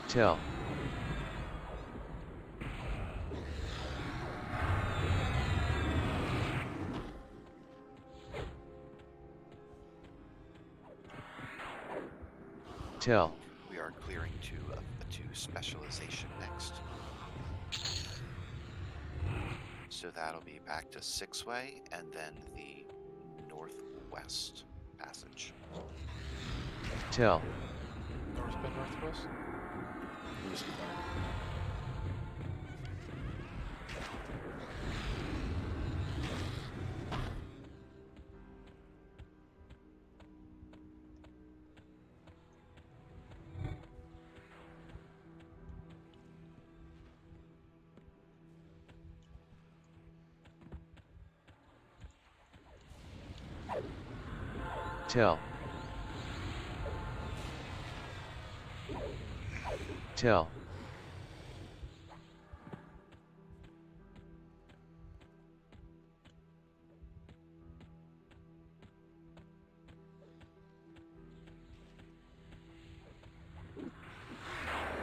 H: Tell. Tell.
D: We are clearing to specialization next. So that'll be back to 6-way and then the northwest passage.
H: Tell.
F: North by northwest?
H: Tell. Tell.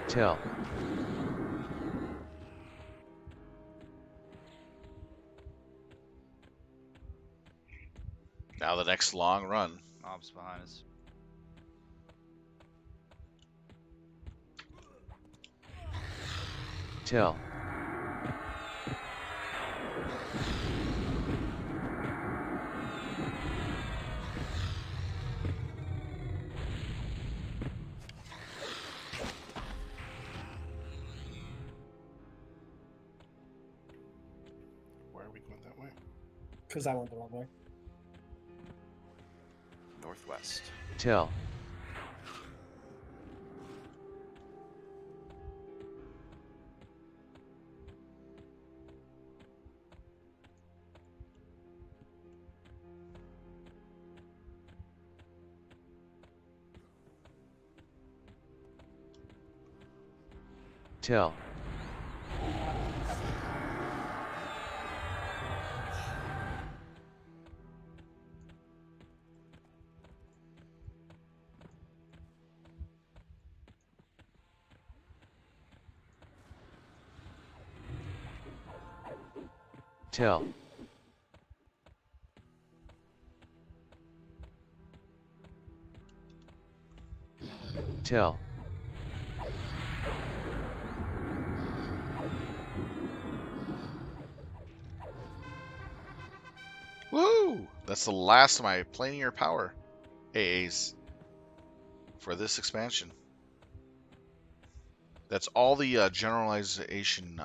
H: Tell.
A: Now the next long run.
G: Mobs behind us.
H: Tell.
R: Why are we going that way?
J: Because I went the wrong way.
D: Northwest.
H: Tell. Tell. Tell. Tell.
A: Woo! That's the last of my planar power AAs for this expansion. That's all the generalization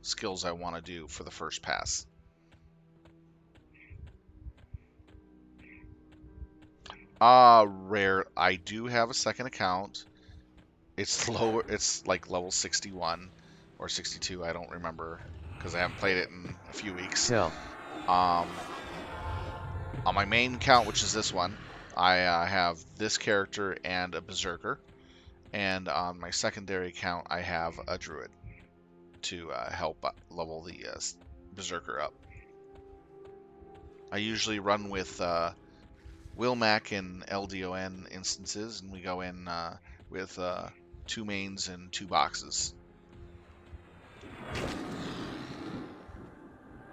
A: skills I want to do for the first pass. Rare. I do have a second account. It's lower. It's like level 61 or 62. I don't remember because I haven't played it in a few weeks.
H: Tell.
A: On my main account, which is this one, I have this character and a berserker. And on my secondary account, I have a druid to help level the berserker up. I usually run with Wilmac and LDON instances, and we go in with 2 mains and 2 boxes.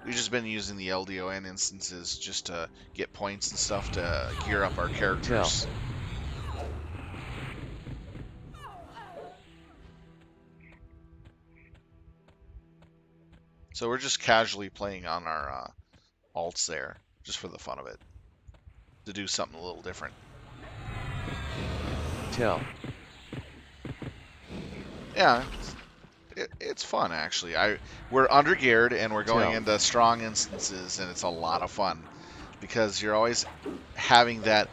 M: we've just been using the LDON instances just to get points and stuff to gear up our characters. So we're just casually playing on our alts there, just for the fun of it, to do something a little different.
H: Tell.
M: Yeah, it's fun actually. We're undergeared and we're going into strong instances, and it's a lot of fun because you're always having that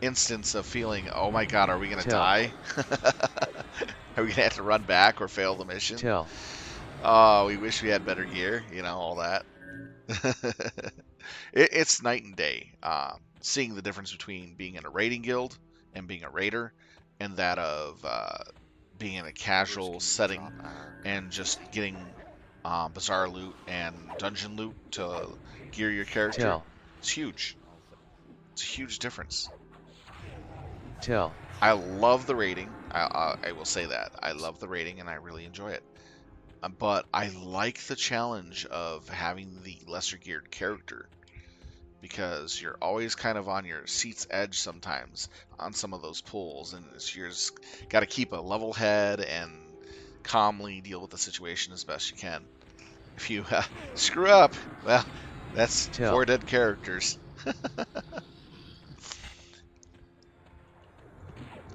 M: instance of feeling, oh my god, are we gonna die? Are we gonna have to run back or fail the mission? Oh, we wish we had better gear, you know, all that. It's night and day. Seeing the difference between being in a raiding guild and being a raider, and that of being in a casual setting and just getting bizarre loot and dungeon loot to gear your character. It's huge. It's a huge difference. I love the raiding. I will say that. I love the raiding and I really enjoy it. But I like the challenge of having the lesser geared character, because you're always kind of on your seat's edge sometimes on some of those pulls, and you're just got to keep a level head and calmly deal with the situation as best you can. If you screw up, well, that's 4 dead characters.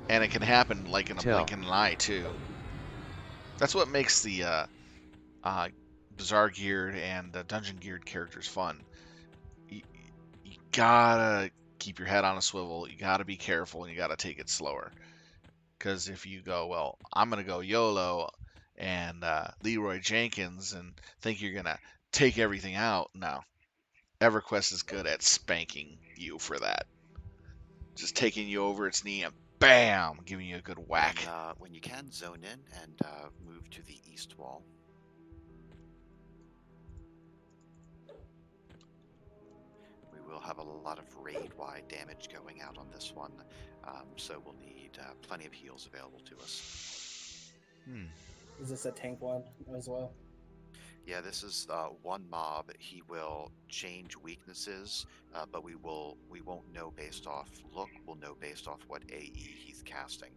M: And it can happen like in a blink of an eye too. That's what makes the bizarre geared and dungeon geared characters fun. You gotta keep your head on a swivel. You gotta be careful, and you gotta take it slower. Because if you go, well, I'm gonna go YOLO and Leroy Jenkins and think you're gonna take everything out, no. Everquest is good at spanking you for that. Just taking you over its knee and bam, giving you a good whack.
D: When you can, zone in and move to the east wall. We will have a lot of raid-wide damage going out on this one, so we'll need plenty of heals available to us.
J: Is this a tank one as well?
D: Yeah, this is one mob. He will change weaknesses, but we won't know based off look. We'll know based off what AE he's casting.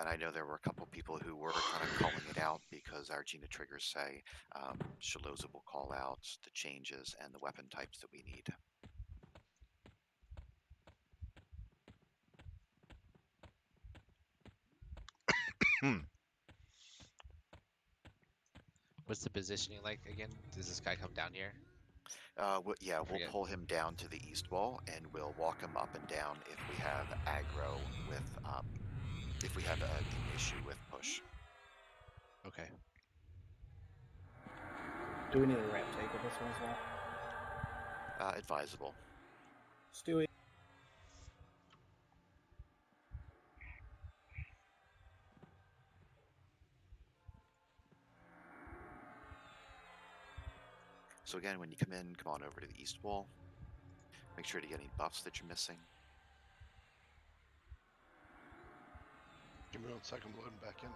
D: And I know there were a couple people who were kind of calling it out because our Gina triggers say Shaloza will call out the changes and the weapon types that we need.
T: What's the positioning like again? Does this guy come down here?
D: We'll pull him down to the east wall, and we'll walk him up and down if we have aggro with, if we have an issue with push.
T: Okay.
J: Do we need a ramp take with this one as well?
D: Advisable.
J: Stewie.
D: So again, when you come in, come on over to the east wall. Make sure to get any buffs that you're missing.
E: Give me 1 second, loading back in.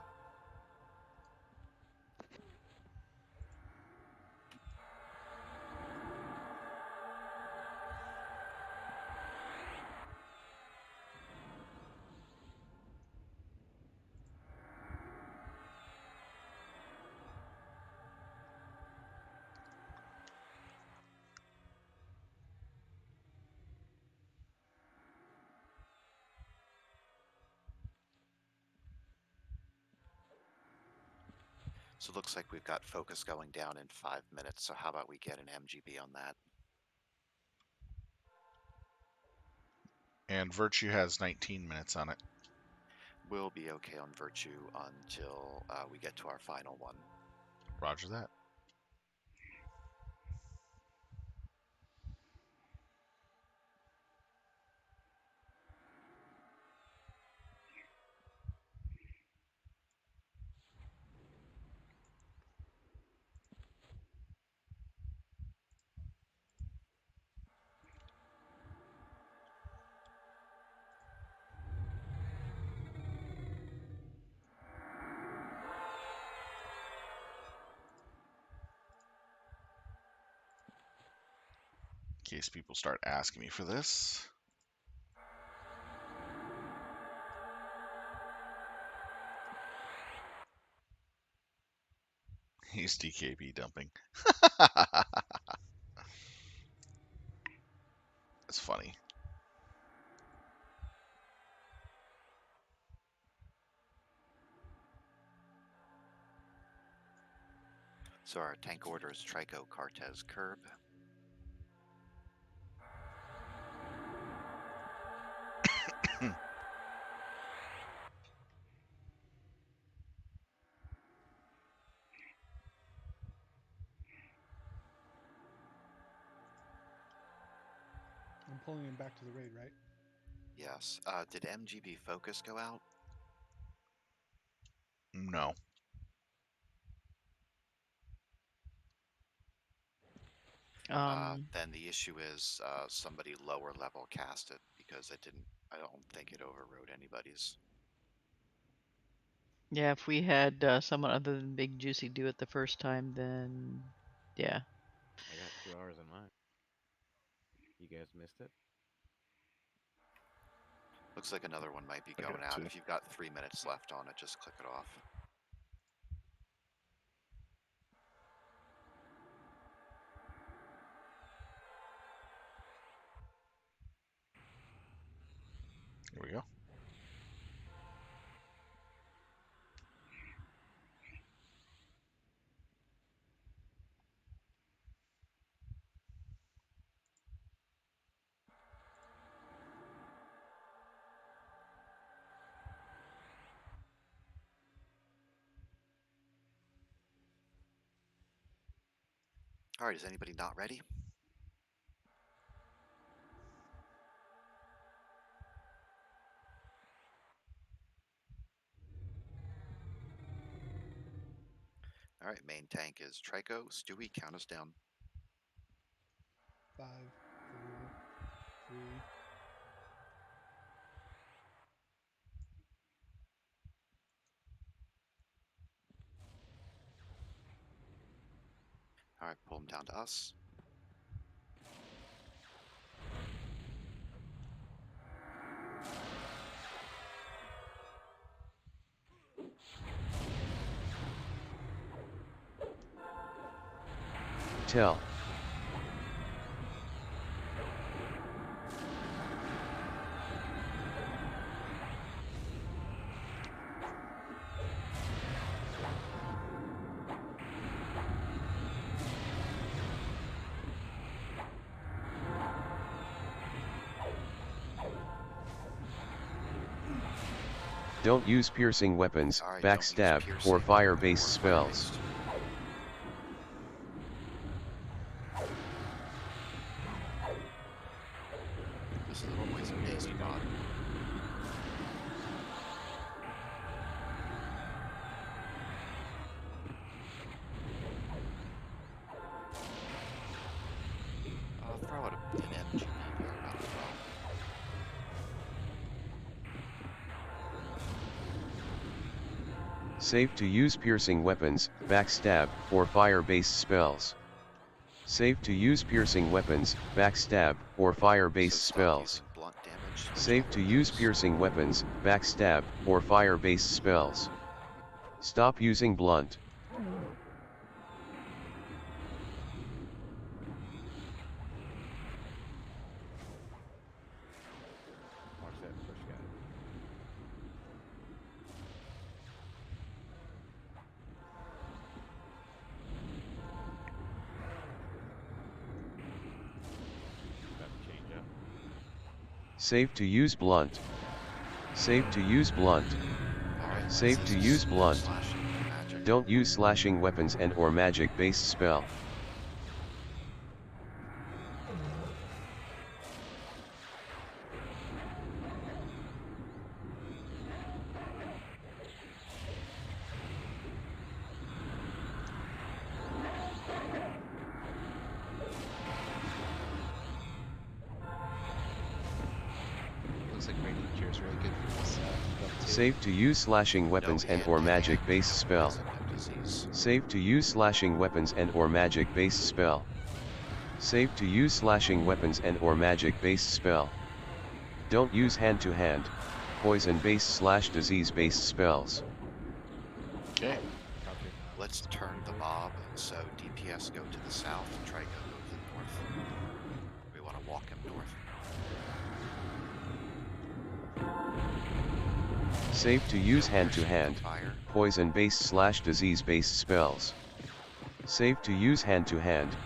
D: So it looks like we've got focus going down in 5 minutes, so how about we get an MGB on that?
M: And Virtue has 19 minutes on it.
D: We'll be okay on Virtue until we get to our final one.
M: Roger that.
A: case people start asking me for this. He's DKB dumping. That's funny.
D: So our tank order is Trico, Cartez, Curb.
G: I'm pulling him back to the raid, right?
D: Yes. Did MGB Focus go out?
A: No.
D: Then the issue is somebody lower level cast it because it didn't. I don't think it overrode anybody's.
S: Yeah, if we had someone other than Big Juicy do it the first time, then yeah.
B: I got 2 hours on mine. You guys missed it?
D: Looks like another one might be
R: I got
D: going out.
R: two.
D: If you've got 3 minutes left on it, just click it off.
A: Here we go.
D: All right, is anybody not ready? All right, main tank is Trico. Stewie, count us down.
G: 5, 4, 3.
D: All right, pull them down to us.
H: Tell. Don't use piercing weapons, backstab, or fire-based spells.
D: This is always a busy bot. Throw out an MPG here, might as well.
H: Safe to use piercing weapons, backstab, or fire-based spells. Safe to use piercing weapons, backstab, or fire-based spells. Safe to use piercing weapons, backstab, or fire-based spells. Stop using blunt.
B: Watch that first guy. About to change up.
H: Safe to use blunt. Safe to use blunt. Safe to use blunt. Don't use slashing weapons and or magic-based spell.
T: Looks like Radiant Cure is really good for this level 2.
H: Safe to use slashing weapons and or magic-based spell. Safe to use slashing weapons and or magic-based spell. Save to use slashing weapons and or magic-based spell. Don't use hand-to-hand, poison-based / disease-based spells.
M: Okay.
D: Let's turn the mob, so DPS go to the south, Trico go to the north. We want to walk him north.
H: Save to use hand-to-hand, poison-based / disease-based spells. Save to use hand-to-hand,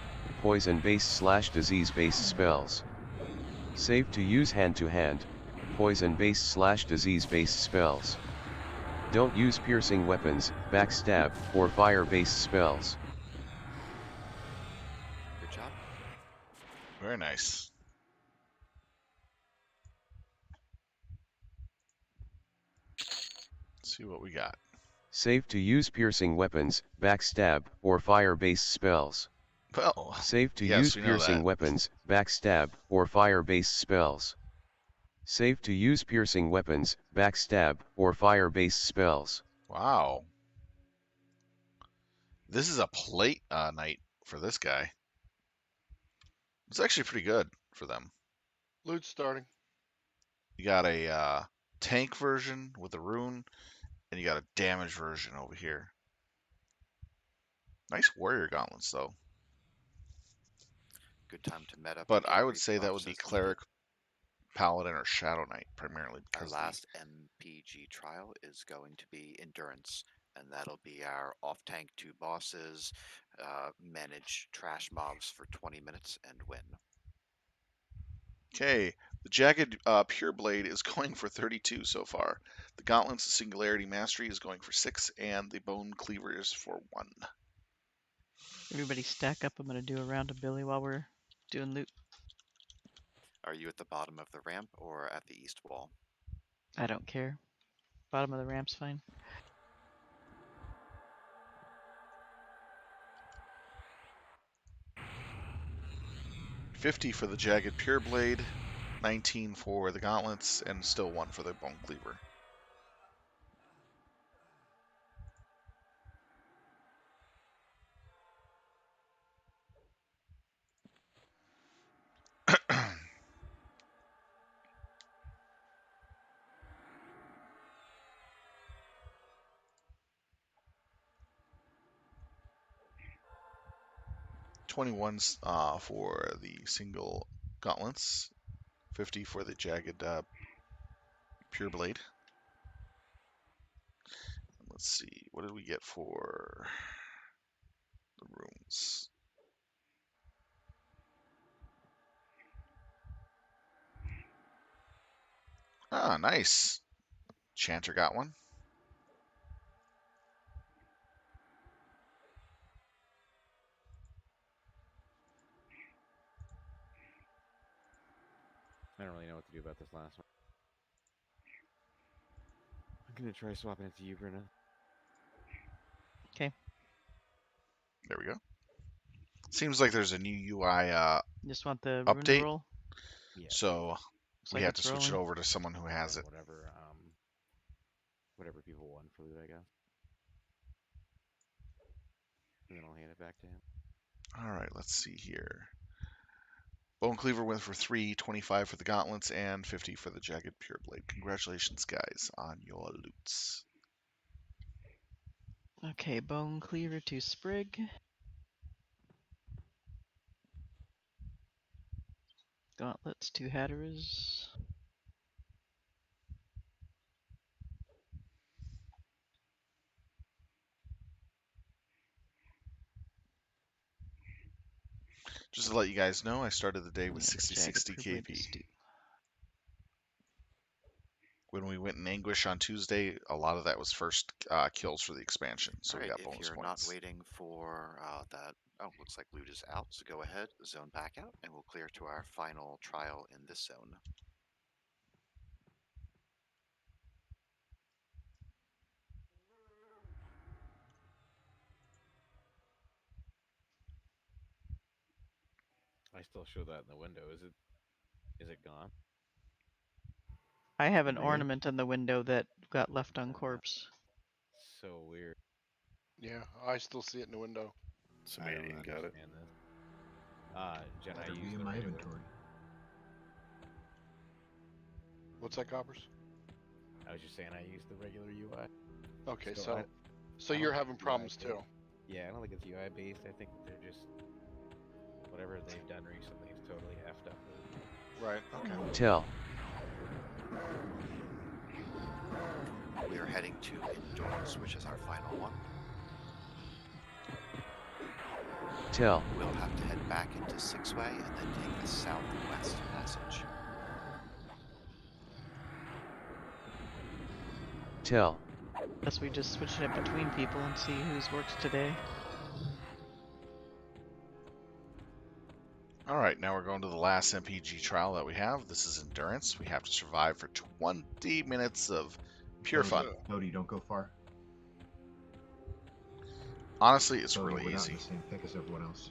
H: poison-based / disease-based spells. Save to use hand-to-hand, poison-based / disease-based spells. Don't use piercing weapons, backstab, or fire-based spells.
D: Good job.
M: Very nice. Let's see what we got.
H: Save to use piercing weapons, backstab, or fire-based spells.
M: Well,
H: save to
M: yes,
H: use
M: we know
H: piercing
M: that.
H: weapons, backstab, or fire-based spells. Save to use piercing weapons, backstab, or fire-based spells.
M: Wow. This is a plate night for this guy. It's actually pretty good for them.
E: Loot starting.
M: You got a tank version with a rune, and you got a damage version over here. Nice warrior gauntlets, though.
D: Good time to met up.
M: But
D: and get
M: I would
D: raid
M: say that
D: buffs
M: would be
D: as needed.
M: cleric, paladin, or shadow knight primarily.
D: Our
M: Because
D: last MPG trial is going to be endurance, and that'll be our off-tank 2 bosses, manage trash mobs for 20 minutes, and win.
M: Okay, the jagged pure blade is going for 32 so far. The gauntlets singularity mastery is going for 6, and the bone cleaver is for 1.
S: Everybody stack up. I'm going to do a round of Billy while we're doing loot.
D: Are you at the bottom of the ramp or at the east wall?
S: I don't care. Bottom of the ramp's fine.
M: $50 for the jagged pure blade, 19 for the gauntlets, and still 1 for the bone cleaver. $21 for the single gauntlets, 50 for the jagged pure blade. Let's see, what did we get for the runes? Ah, nice. Chanter got one.
B: I don't really know what to do about this last one. I'm gonna try swapping it to you, Bruna.
S: Okay.
M: There we go. Seems like there's a new UI
S: Just want the rune
M: update.
S: roll.
B: Yeah,
M: So we
S: like
M: have
S: it's
M: to switch it
S: rolling.
M: over to someone who has it.
B: Whatever people want for loot, I guess. And then I'll hand it back to him.
M: All right, let's see here. Bone Cleaver went for 3, 25 for the gauntlets, and 50 for the jagged pure blade. Congratulations, guys, on your loots.
S: Okay, bone cleaver to sprig. Gauntlets to hatterers.
M: Just to let you guys know, I started the day with
S: Yeah,
M: 60
S: jagged pure blade to
M: KP.
S: stew.
M: When we went in Anguish on Tuesday, a lot of that was first kills for the expansion, so
D: All
M: we
D: right,
M: got
D: if
M: bonus
D: you're
M: points.
D: not waiting for that, oh, looks like loot is out, so go ahead, zone back out, and we'll clear to our final trial in this zone.
B: I still show that in the window. Is it gone?
S: I have an
B: Weird.
S: ornament in the window that got left on corpse.
B: So weird.
E: Yeah, I still see it in the window.
R: Somebody got it.
B: This. Jen, I
N: Better be
B: use
N: in
B: the
N: my
B: regular.
N: inventory.
E: What's that, Coppers?
B: I was just saying I use the regular UI.
E: Okay,
B: So
E: so
B: I
E: so
B: don't
E: you're
B: think
E: having
B: it's
E: problems
B: UI
E: too.
B: Yeah, I don't think it's UI based. I think they're just whatever they've done recently is totally effed up.
E: Right. Okay.
H: Tell.
D: We are heading to Indoors, which is our final one.
H: Tell.
D: We'll have to head back into Six-Way and then take the southwest passage.
H: Tell.
S: Guess we just switch it between people and see whose works today.
A: All right, now we're going to the last MPG trial that we have. This is Endurance. We have to survive for 20 minutes of pure fun.
N: Cody, don't go far.
A: Honestly, it's
N: Cody,
A: really
N: we're not
A: easy.
N: in the same pick as everyone else.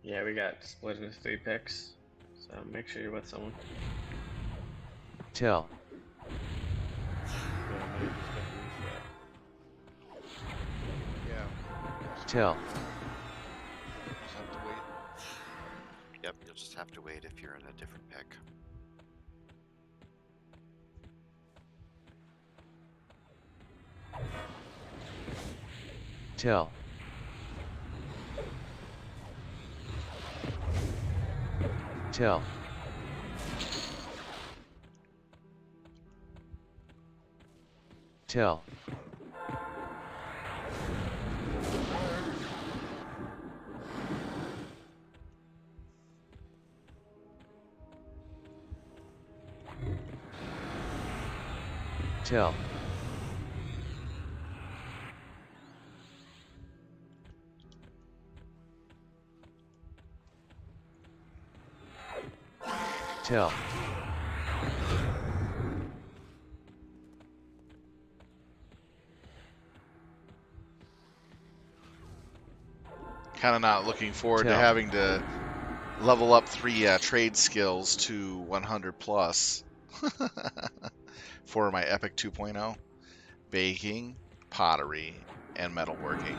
L: Yeah, we got split into 3 picks, so make sure you're with someone.
H: Tell.
E: Yeah.
H: Tell.
E: Just have to wait.
D: Yep, you'll just have to wait if you're in a different pick.
H: Tell. Tell. Tell. Tell. Tell.
A: Kind of not looking forward to
H: Tell.
A: having to level up 3 trade skills to 100 plus for my Epic 2.0. Baking, pottery, and metalworking.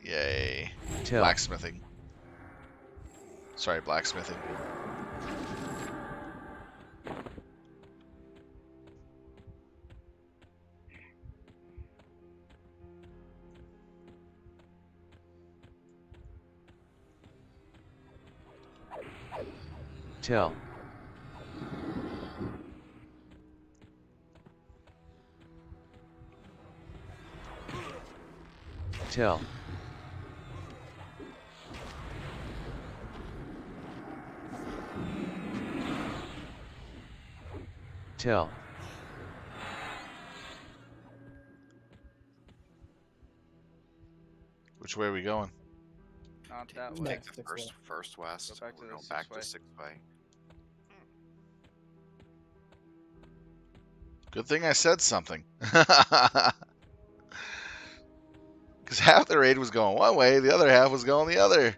A: Yay.
H: Tell.
A: Blacksmithing. Sorry, blacksmithing.
H: Tell. Tell. Tell.
A: Which way are we going?
P: Not that
D: Take
P: way.
D: the first west.
P: Go back to
D: We're
P: the
D: going back to
P: Six-Way.
D: Six-Way.
A: Good thing I said something. Because half the raid was going one way, the other half was going the other.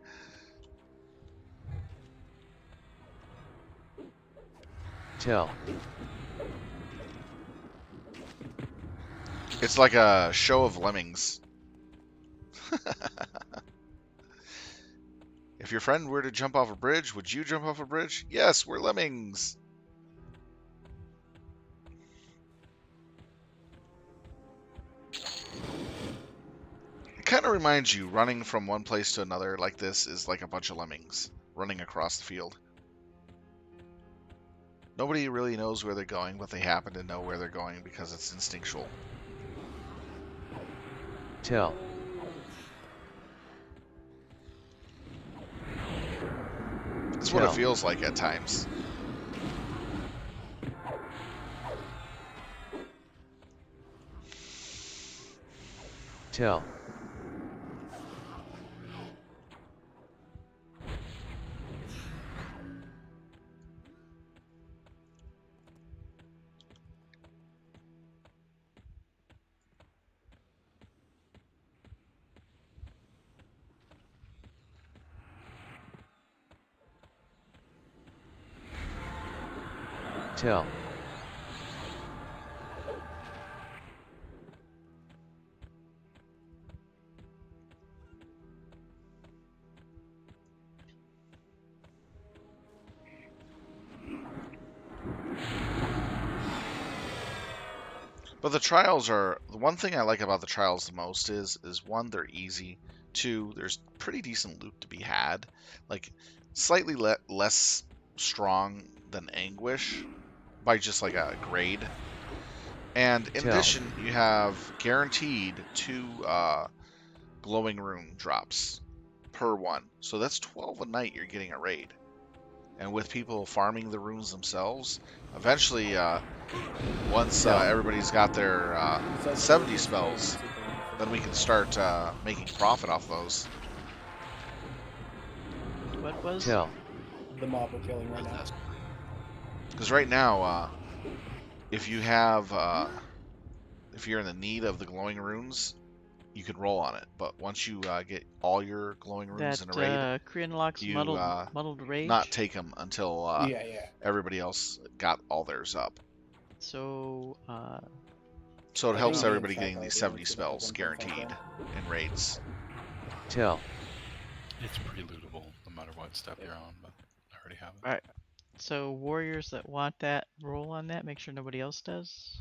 H: Tell.
A: It's like a show of lemmings. If your friend were to jump off a bridge, would you jump off a bridge? Yes, we're lemmings. It kind of reminds you, running from one place to another like this is like a bunch of lemmings running across the field. Nobody really knows where they're going, but they happen to know where they're going because it's instinctual.
H: Tell.
A: That's what it feels like at times.
H: Tell. Tell.
A: But the trials are the one thing I like about the trials the most is one, they're easy. Two, there's pretty decent loot to be had, like slightly less strong than Anguish by just like a grade. And in addition, you have guaranteed 2 glowing rune drops per one, so that's 12 a night you're getting a raid. And with people farming the runes themselves, eventually, once everybody's got their 70 spells, then we can start making profit off those.
S: What was
J: the mob we're killing right now?
A: Because right now, if you have, if you're in the need of the glowing runes, you could roll on it. But once you get all your glowing runes in a raid,
S: Korean Locks
A: you
S: muddled rage.
A: not take them until
J: Yeah.
A: everybody else got all theirs up.
S: So
A: So it
J: I
A: helps
J: think me and
A: everybody
J: Chuck
A: getting
J: are
A: these
J: the
A: 70
J: ones with
A: spells
J: the 1.5
A: guaranteed in raids.
V: It's pretty lootable no matter what step you're on, but I already have it.
S: Alright. So warriors that want that, roll on that, make sure nobody else does.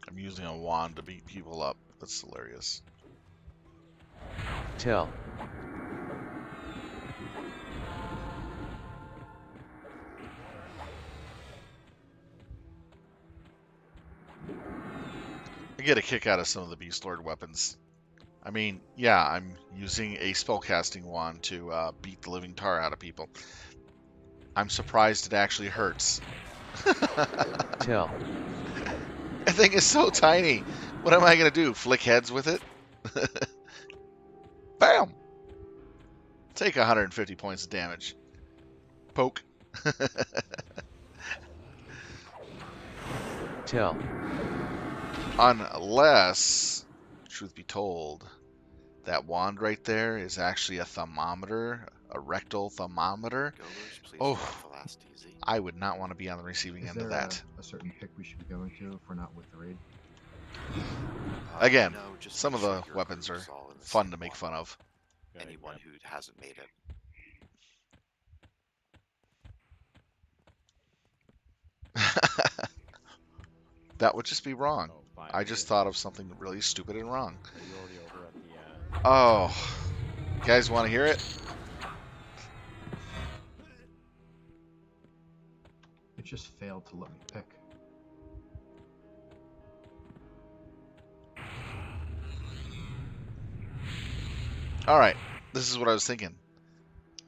A: I'm using a wand to beat people up. That's hilarious. I get a kick out of some of the Beastlord weapons. I mean, yeah, I'm using a spellcasting wand to beat the living tar out of people. I'm surprised it actually hurts. That thing is so tiny. What am I going to do? Flick heads with it? Bam! Take 150 points of damage. Poke. Unless, truth be told, that wand right there is actually a thermometer, a rectal thermometer. Oh, I would not want to be on the receiving end of that.
N: A certain pick we should be going to if we're not with the raid?
A: Again,
D: no, just
A: some
D: make
A: of
D: sure
A: the
D: your
A: weapons
D: group
A: are
D: is all in the
A: fun
D: same
A: to make
D: one.
A: fun of.
D: Anyone who hasn't made it.
A: That would just be wrong.
B: Oh, fine.
A: I just thought of something really stupid and wrong.
B: Are you already over at the?
A: Oh, you guys want to hear it?
N: It just failed to let me pick.
A: All right, this is what I was thinking.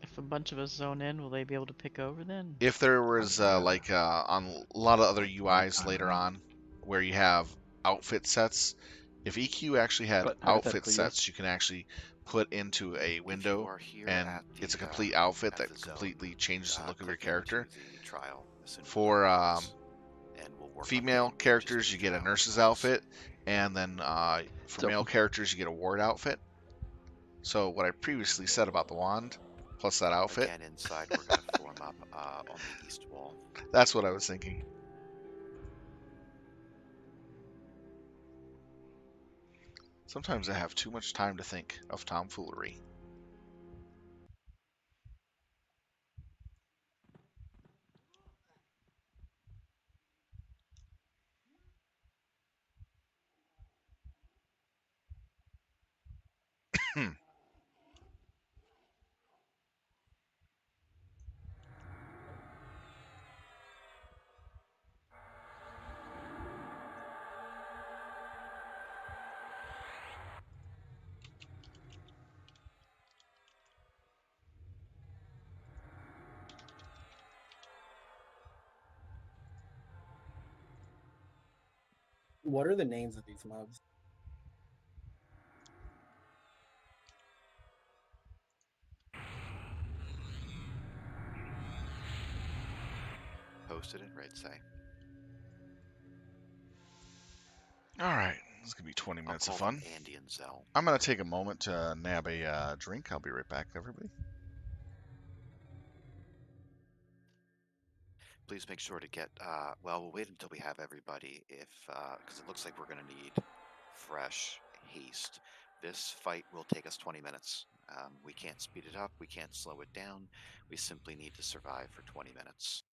S: If a bunch of us zone in, will they be able to pick over then?
A: If there was like on a lot of other UIs later on, where you have outfit sets, if EQ actually had
U: But
A: outfit
U: hypothetically, yes.
A: sets, you can actually put into a window, and it's a complete outfit that completely changes the look of your character. For female characters, you get a nurse's outfit, and then for male characters, you get a ward outfit. So what I previously said about the wand, plus that outfit.
D: Again, inside we're going to form up on the east wall.
A: That's what I was thinking. Sometimes I have too much time to think of tomfoolery.
J: What are the names of these mobs?
D: Posted in raid say.
A: All right,
M: It's gonna be 20
D: I'll
M: minutes of
D: call from
M: fun.
D: Andy and Zell.
M: I'm gonna take a moment to nab a drink. I'll be right back, everybody.
D: Please make sure to get. Well, we'll wait until we have everybody, if because it looks like we're going to need fresh haste. This fight will take us 20 minutes. We can't speed it up. We can't slow it down. We simply need to survive for 20 minutes.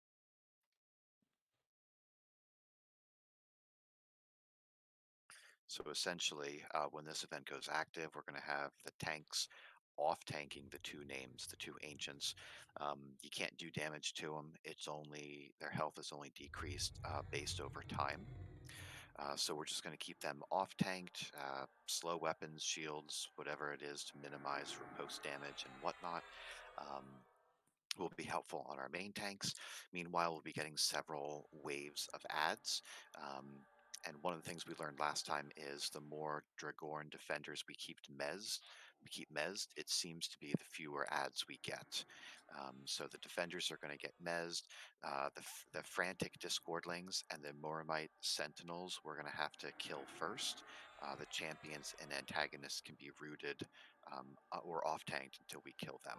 D: So essentially, when this event goes active, we're going to have the tanks off-tanking the two names, the two ancients. You can't do damage to them. It's only their health is only decreased based over time. So we're just going to keep them off-tanked, slow weapons, shields, whatever it is to minimize riposte damage and whatnot. Will be helpful on our main tanks. Meanwhile, we'll be getting several waves of adds. And one of the things we learned last time is the more Dragorn defenders we keep mezzed, it seems to be the fewer adds we get. So the defenders are going to get mezzed. The frantic Discordlings and the Moramite Sentinels we're going to have to kill first. The champions and antagonists can be rooted or off-tanked until we kill them.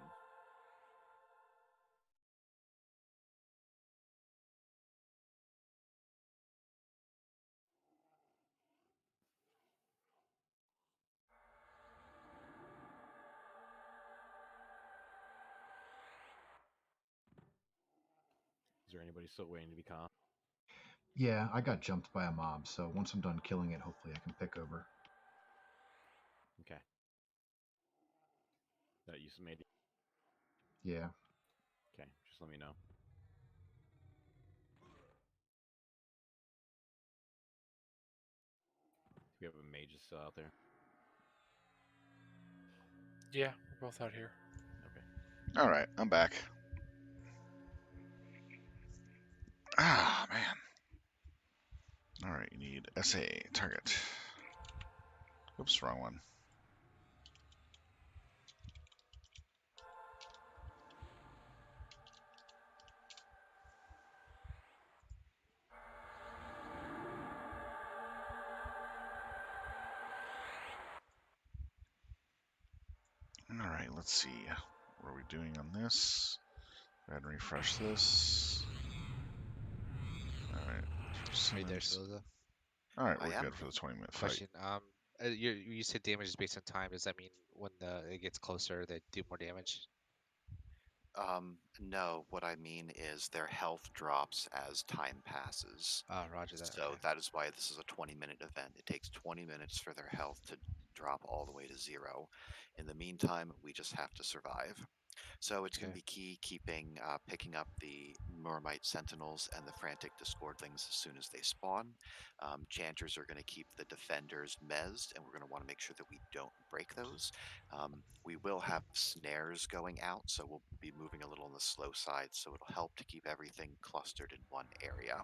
B: Is there anybody still waiting to be calm?
N: Yeah, I got jumped by a mob, so once I'm done killing it, hopefully I can pick over.
B: Okay. That you made.
N: Yeah.
B: Okay, just let me know. We have a mage still out there.
F: Yeah, we're both out here.
B: Okay.
M: All right, I'm back. Ah, man. All right, you need SA target. Oops, wrong one. All right, let's see. What are we doing on this? Go ahead and refresh this. All right.
T: Are you there, Siliza?
M: All right, we're good for the 20-minute fight.
T: Question. You said damage is based on time. Does that mean when it gets closer, they do more damage?
D: No, what I mean is their health drops as time passes.
T: Roger that.
D: So
T: okay.
D: that is why this is a 20-minute event. It takes 20 minutes for their health to drop all the way to 0. In the meantime, we just have to survive. So it's going to be key picking up the Moramite Sentinels and the Frantic Discordlings as soon as they spawn. Chanters are going to keep the defenders mezzed, and we're going to want to make sure that we don't break those. We will have snares going out, so we'll be moving a little on the slow side, so it'll help to keep everything clustered in one area.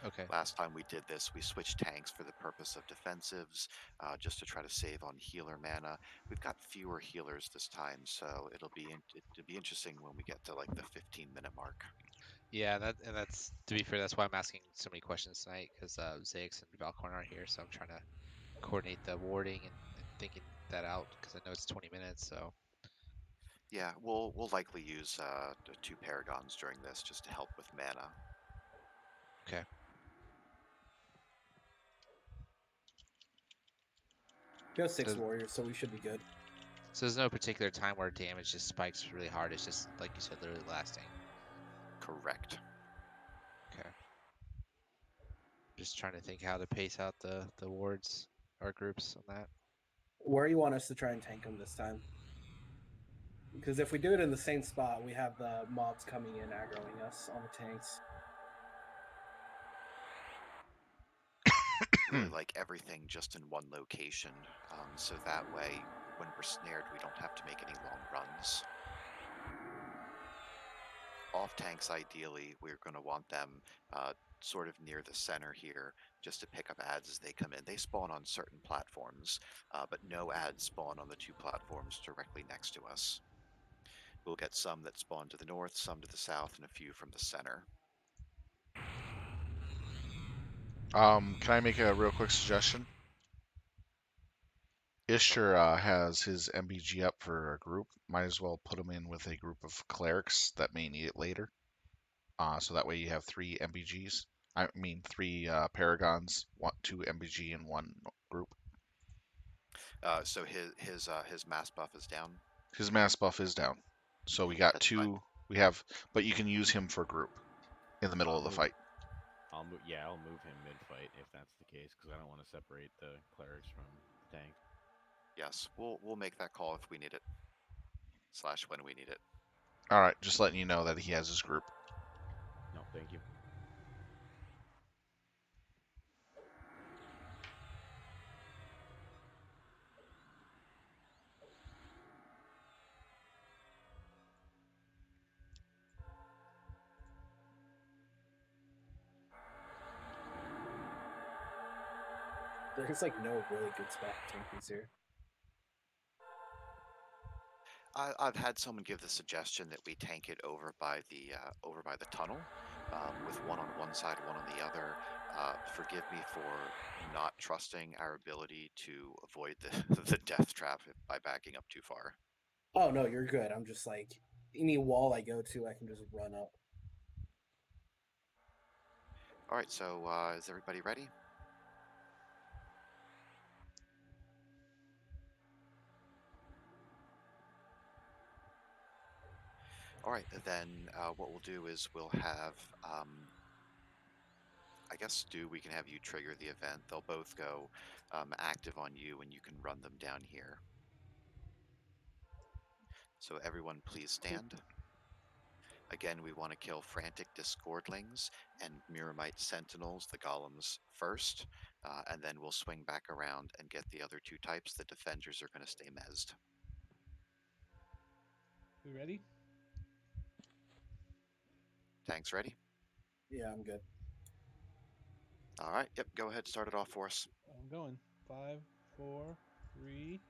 T: Okay.
D: Last time we did this, we switched tanks for the purpose of defensives, just to try to save on healer mana. We've got fewer healers this time, so it'll be interesting when we get to like the 15-minute mark.
T: Yeah, that's to be fair. That's why I'm asking so many questions tonight, because Ziggs and Valkorn aren't here, so I'm trying to coordinate the warding and thinking that out because I know it's 20 minutes. So
D: yeah, we'll likely use 2 Paragons during this just to help with mana.
T: Okay.
J: We have 6 warriors, so we should be good.
T: So there's no particular time where damage just spikes really hard. It's just like you said, literally lasting.
D: Correct.
T: Okay. Just trying to think how to pace out the wards or groups on that.
J: Where you want us to try and tank them this time? Because if we do it in the same spot, we have the mobs coming in aggroing us on the tanks.
D: Really like everything just in one location, so that way when we're snared we don't have to make any long runs. Off tanks, ideally, we're going to want them sort of near the center here just to pick up adds as they come in. They spawn on certain platforms, but no adds spawn on the 2 platforms directly next to us. We'll get some that spawn to the north, some to the south, and a few from the center.
M: Can I make a real quick suggestion? Ishtar has his MPG up for a group. Might as well put him in with a group of clerics that may need it later. So that way you have 3 MPGs. I mean 3 paragons, 2 MPG in one group.
D: So his mass buff is down.
M: His mass buff is down. So we got
D: That's
M: 2.
D: fine.
M: We have, but you can use him for group in the middle of the fight.
B: I'll move him mid-fight if that's the case, because I don't want to separate the clerics from the tanks.
D: Yes, we'll make that call if we need it. / when we need it.
M: All right, just letting you know that he has his group.
B: No, thank you.
J: There's like no really good spot to tank these here.
D: I've had someone give the suggestion that we tank it over by the tunnel, with one on one side, one on the other. Forgive me for not trusting our ability to avoid the death trap by backing up too far.
J: Oh no, you're good. I'm just like any wall I go to, I can just run up.
D: All right, so is everybody ready? All right, then what we'll do is we'll have, I guess, Stu, we can have you trigger the event. They'll both go active on you, and you can run them down here. So everyone please stand. Again, we want to kill Frantic Discordlings and Miramite Sentinels, the Golems, first, and then we'll swing back around and get the other 2 types. The Defenders are going to stay mezzed.
G: We ready?
D: Tanks ready?
J: Yeah, I'm good.
D: All right, yep, go ahead, start it off for us.
G: I'm going. 5, 4, 3.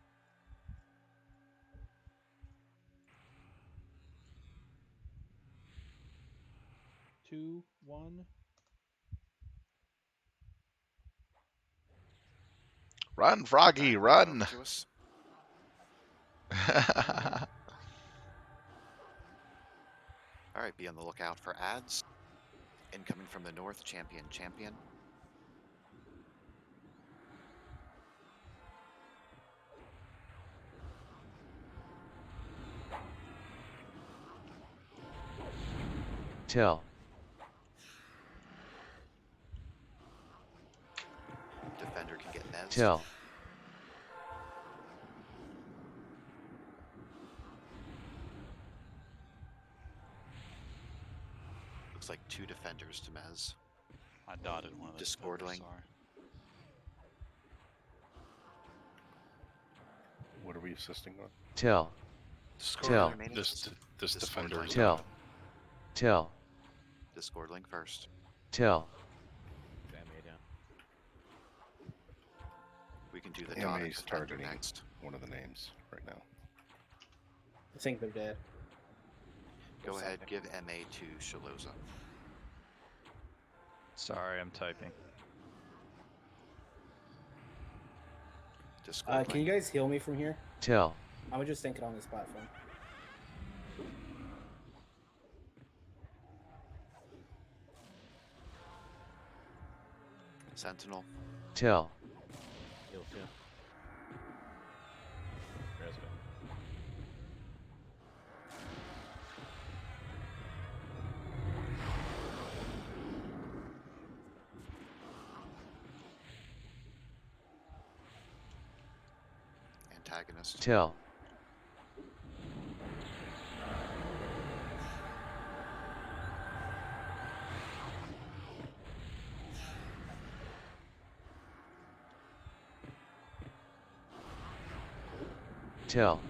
G: Two, 1.
M: Run, Froggy, run!
D: To us. All right, be on the lookout for ads. Incoming from the north, champion.
H: Tell.
D: Defender can get mezzed.
H: Tell.
D: Looks like 2 defenders to mezz.
C: I dotted one of the
D: Discordling.
C: Sorry.
R: What are we assisting on?
H: Tell. Tell.
V: This defender is
H: Tell. Tell.
D: Discordling first.
H: Tell.
D: We can do the
R: MA's
D: dotted defender
R: targeting
D: next.
R: one of the names right now.
J: I think they're dead.
D: Go ahead, give MA to Shaloza.
O: Sorry, I'm typing.
J: Can you guys heal me from here?
H: Tell.
J: I would just tank it on this platform.
D: Sentinel.
H: Tell.
B: Resident.
D: Antagonist.
H: Tell. Tell.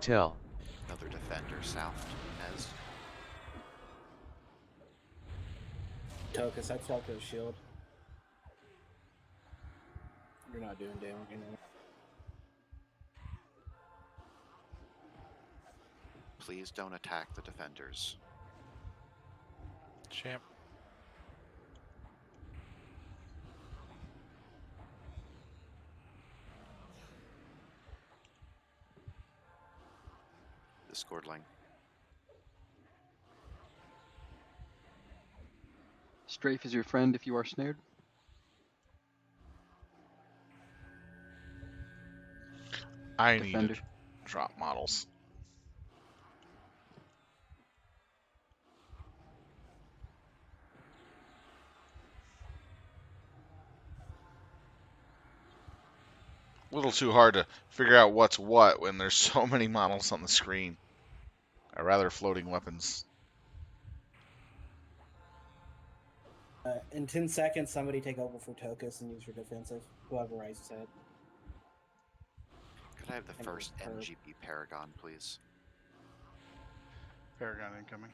H: Tell.
D: Another defender south to mezz.
J: Tokus, I swapped to a shield. You're not doing damage anymore.
D: Please don't attack the defenders.
V: Champ.
D: Discordling.
U: Strafe is your friend if you are snared.
M: I
U: Defender.
M: need to drop models. A little too hard to figure out what's what when there's so many models on the screen. Or rather, floating weapons.
J: In 10 seconds, somebody take over for Tokus and use your defensive. Whoever raises it.
D: Could I have the first MGB Paragon, please?
E: Paragon incoming.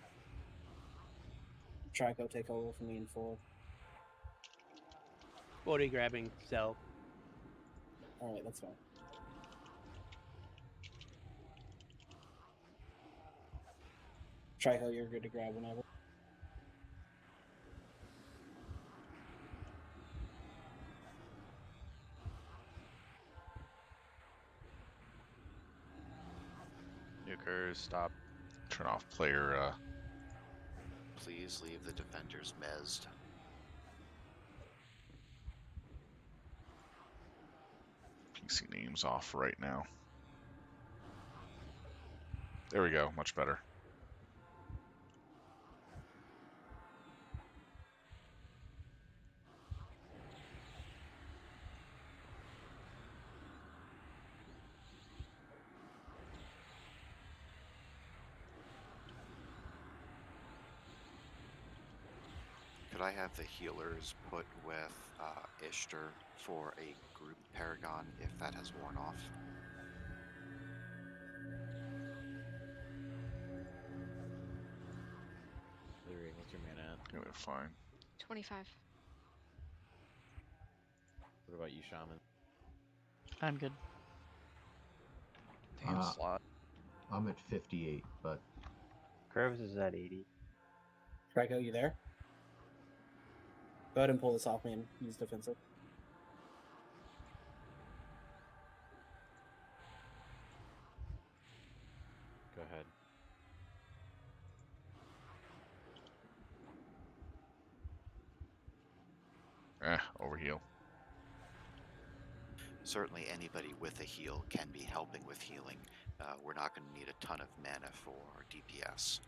J: Trico take over for me in 4.
K: Body grabbing, cell.
J: Alright, that's fine. Trico, you're good to grab whenever.
B: Nukers, stop.
M: Turn off player.
D: Please leave the defenders mezzed.
M: PC names off right now. There we go, much better.
D: Could I have the healers put with Ishtar for a group Paragon if that has worn off?
B: Larry, what's your mana at?
M: Yeah, fine.
O: 25.
B: What about you, Shaman?
S: I'm good.
N: Damn slot. I'm at 58, but
I: Curves is at 80.
J: Trico, you there? Go ahead and pull this off me and use defensive.
B: Go ahead.
M: Overheal.
D: Certainly anybody with a heal can be helping with healing. We're not going to need a ton of mana for DPS.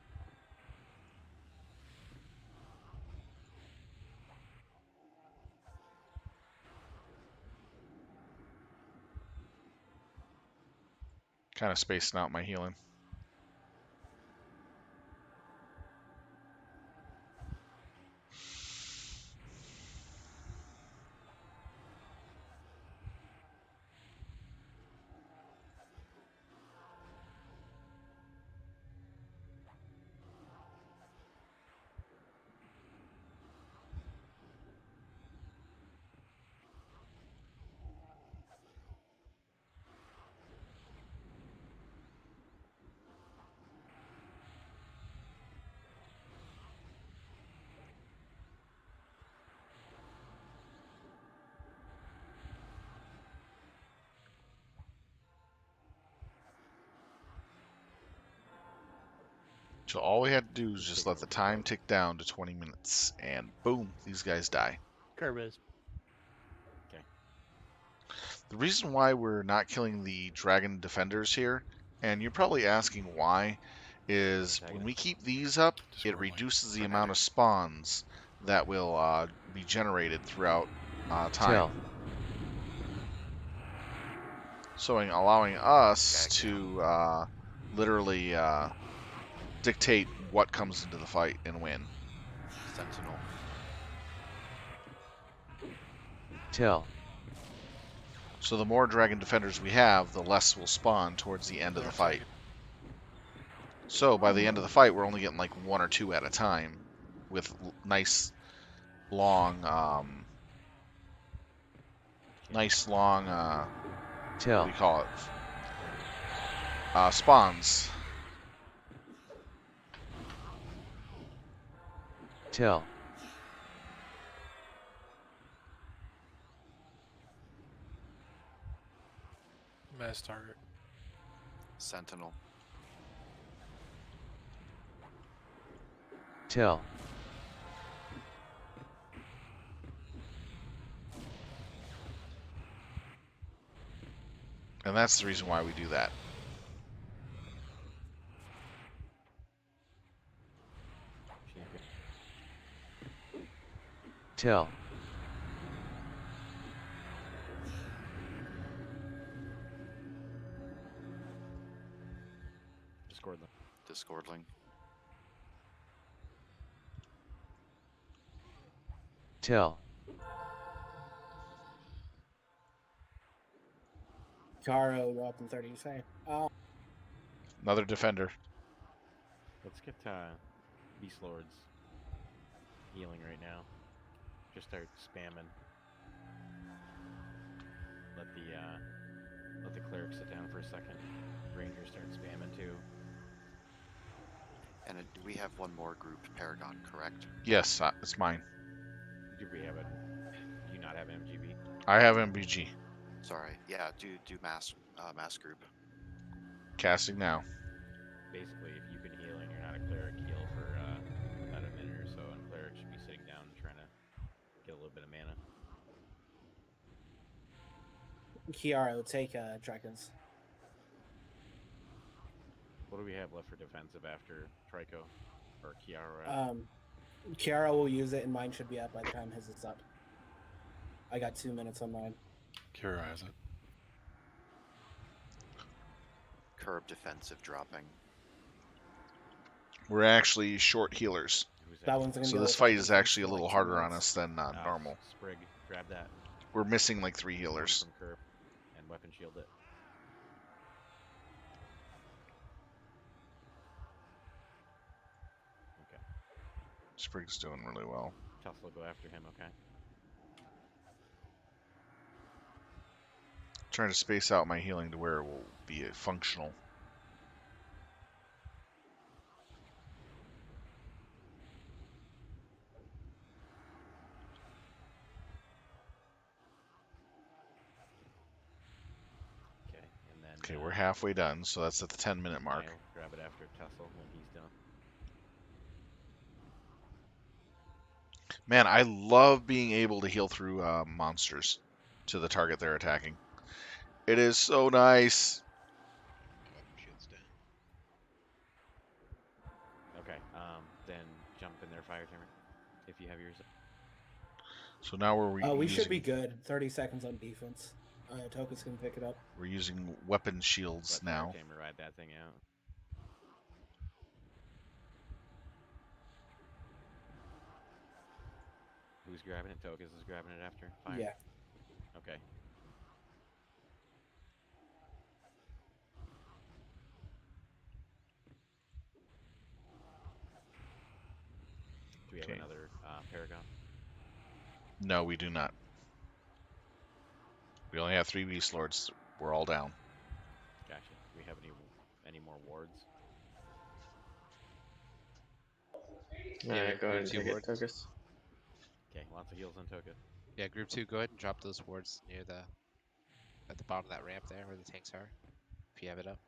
M: Kind of spacing out my healing. So all we had to do was just let the time tick down to 20 minutes, and boom, these guys die.
K: Kerberos.
B: Okay.
M: The reason why we're not killing the dragon defenders here, and you're probably asking why, is when we keep these up, it reduces the amount of spawns that will be generated throughout time. So allowing us to literally dictate what comes into the fight and when.
D: Sentinel.
H: Tell.
M: So the more dragon defenders we have, the less will spawn towards the end of the fight. So by the end of the fight, we're only getting like 1 or 2 at a time, with nice long, what do you call it? Spawns.
H: Tell.
F: Mass target.
D: Sentinel.
H: Tell.
M: And that's the reason why we do that.
H: Tell.
B: Discordling.
D: Discordling.
H: Tell.
J: Caro go up in 30 seconds.
M: Another defender.
B: Let's get Beastlord's healing right now. Just start spamming. Let the cleric sit down for a second. Rangers start spamming too.
D: And we have one more group, Paragon, correct?
M: Yes, it's mine.
B: Do we have do you not have MGB?
M: I have MPG.
D: Sorry. Yeah, do mass group.
M: Casting now.
B: Basically, if you can heal and you're not a cleric, heal for about a minute or so, and cleric should be sitting down and trying to get a little bit of mana.
J: Kiara, take dragons.
B: What do we have left for defensive after Trico or Kiara?
J: Kiara will use it, and mine should be up by the time his is up. I got 2 minutes on mine.
V: Kiara has it.
D: Curb defensive dropping.
M: We're actually short healers.
J: That one's gonna
M: So
J: go
M: this
J: with
M: fight
J: us
M: is
J: for
M: actually a
J: like
M: little
J: 2
M: harder on
J: minutes.
M: us than normal.
B: Sprig, grab that.
M: We're missing like 3 healers.
B: From curb and weapon shield it. Okay.
M: Sprig's doing really well.
B: Tussle will go after him, okay?
M: Trying to space out my healing to where it will be functional.
B: Okay, and then.
M: Okay, we're halfway done, so that's at the 10-minute mark.
B: Niall, grab it after Tussle when he's done.
M: Man, I love being able to heal through monsters to the target they're attacking. It is so nice.
B: Okay, then jump in their fire timer if you have yours.
M: So now
J: we should be good. 30 seconds on defense. Tokus can pick it up.
M: We're using weapon shields
B: Let
M: now.
B: Fire timer ride that thing out. Who's grabbing it? Tokus is grabbing it after fire?
J: Yeah.
B: Okay. Do we have another Paragon?
M: No, we do not. We only have 3 Beastlords. We're all down.
B: Gotcha. Do we have any more wards?
L: Yeah, go ahead and
T: Group
L: take
T: two
L: it,
T: wards.
L: Tokus.
B: Okay, lots of heals on Tokus.
T: Yeah, group 2, go ahead and drop those wards near at the bottom of that ramp there where the tanks are, if you have it up.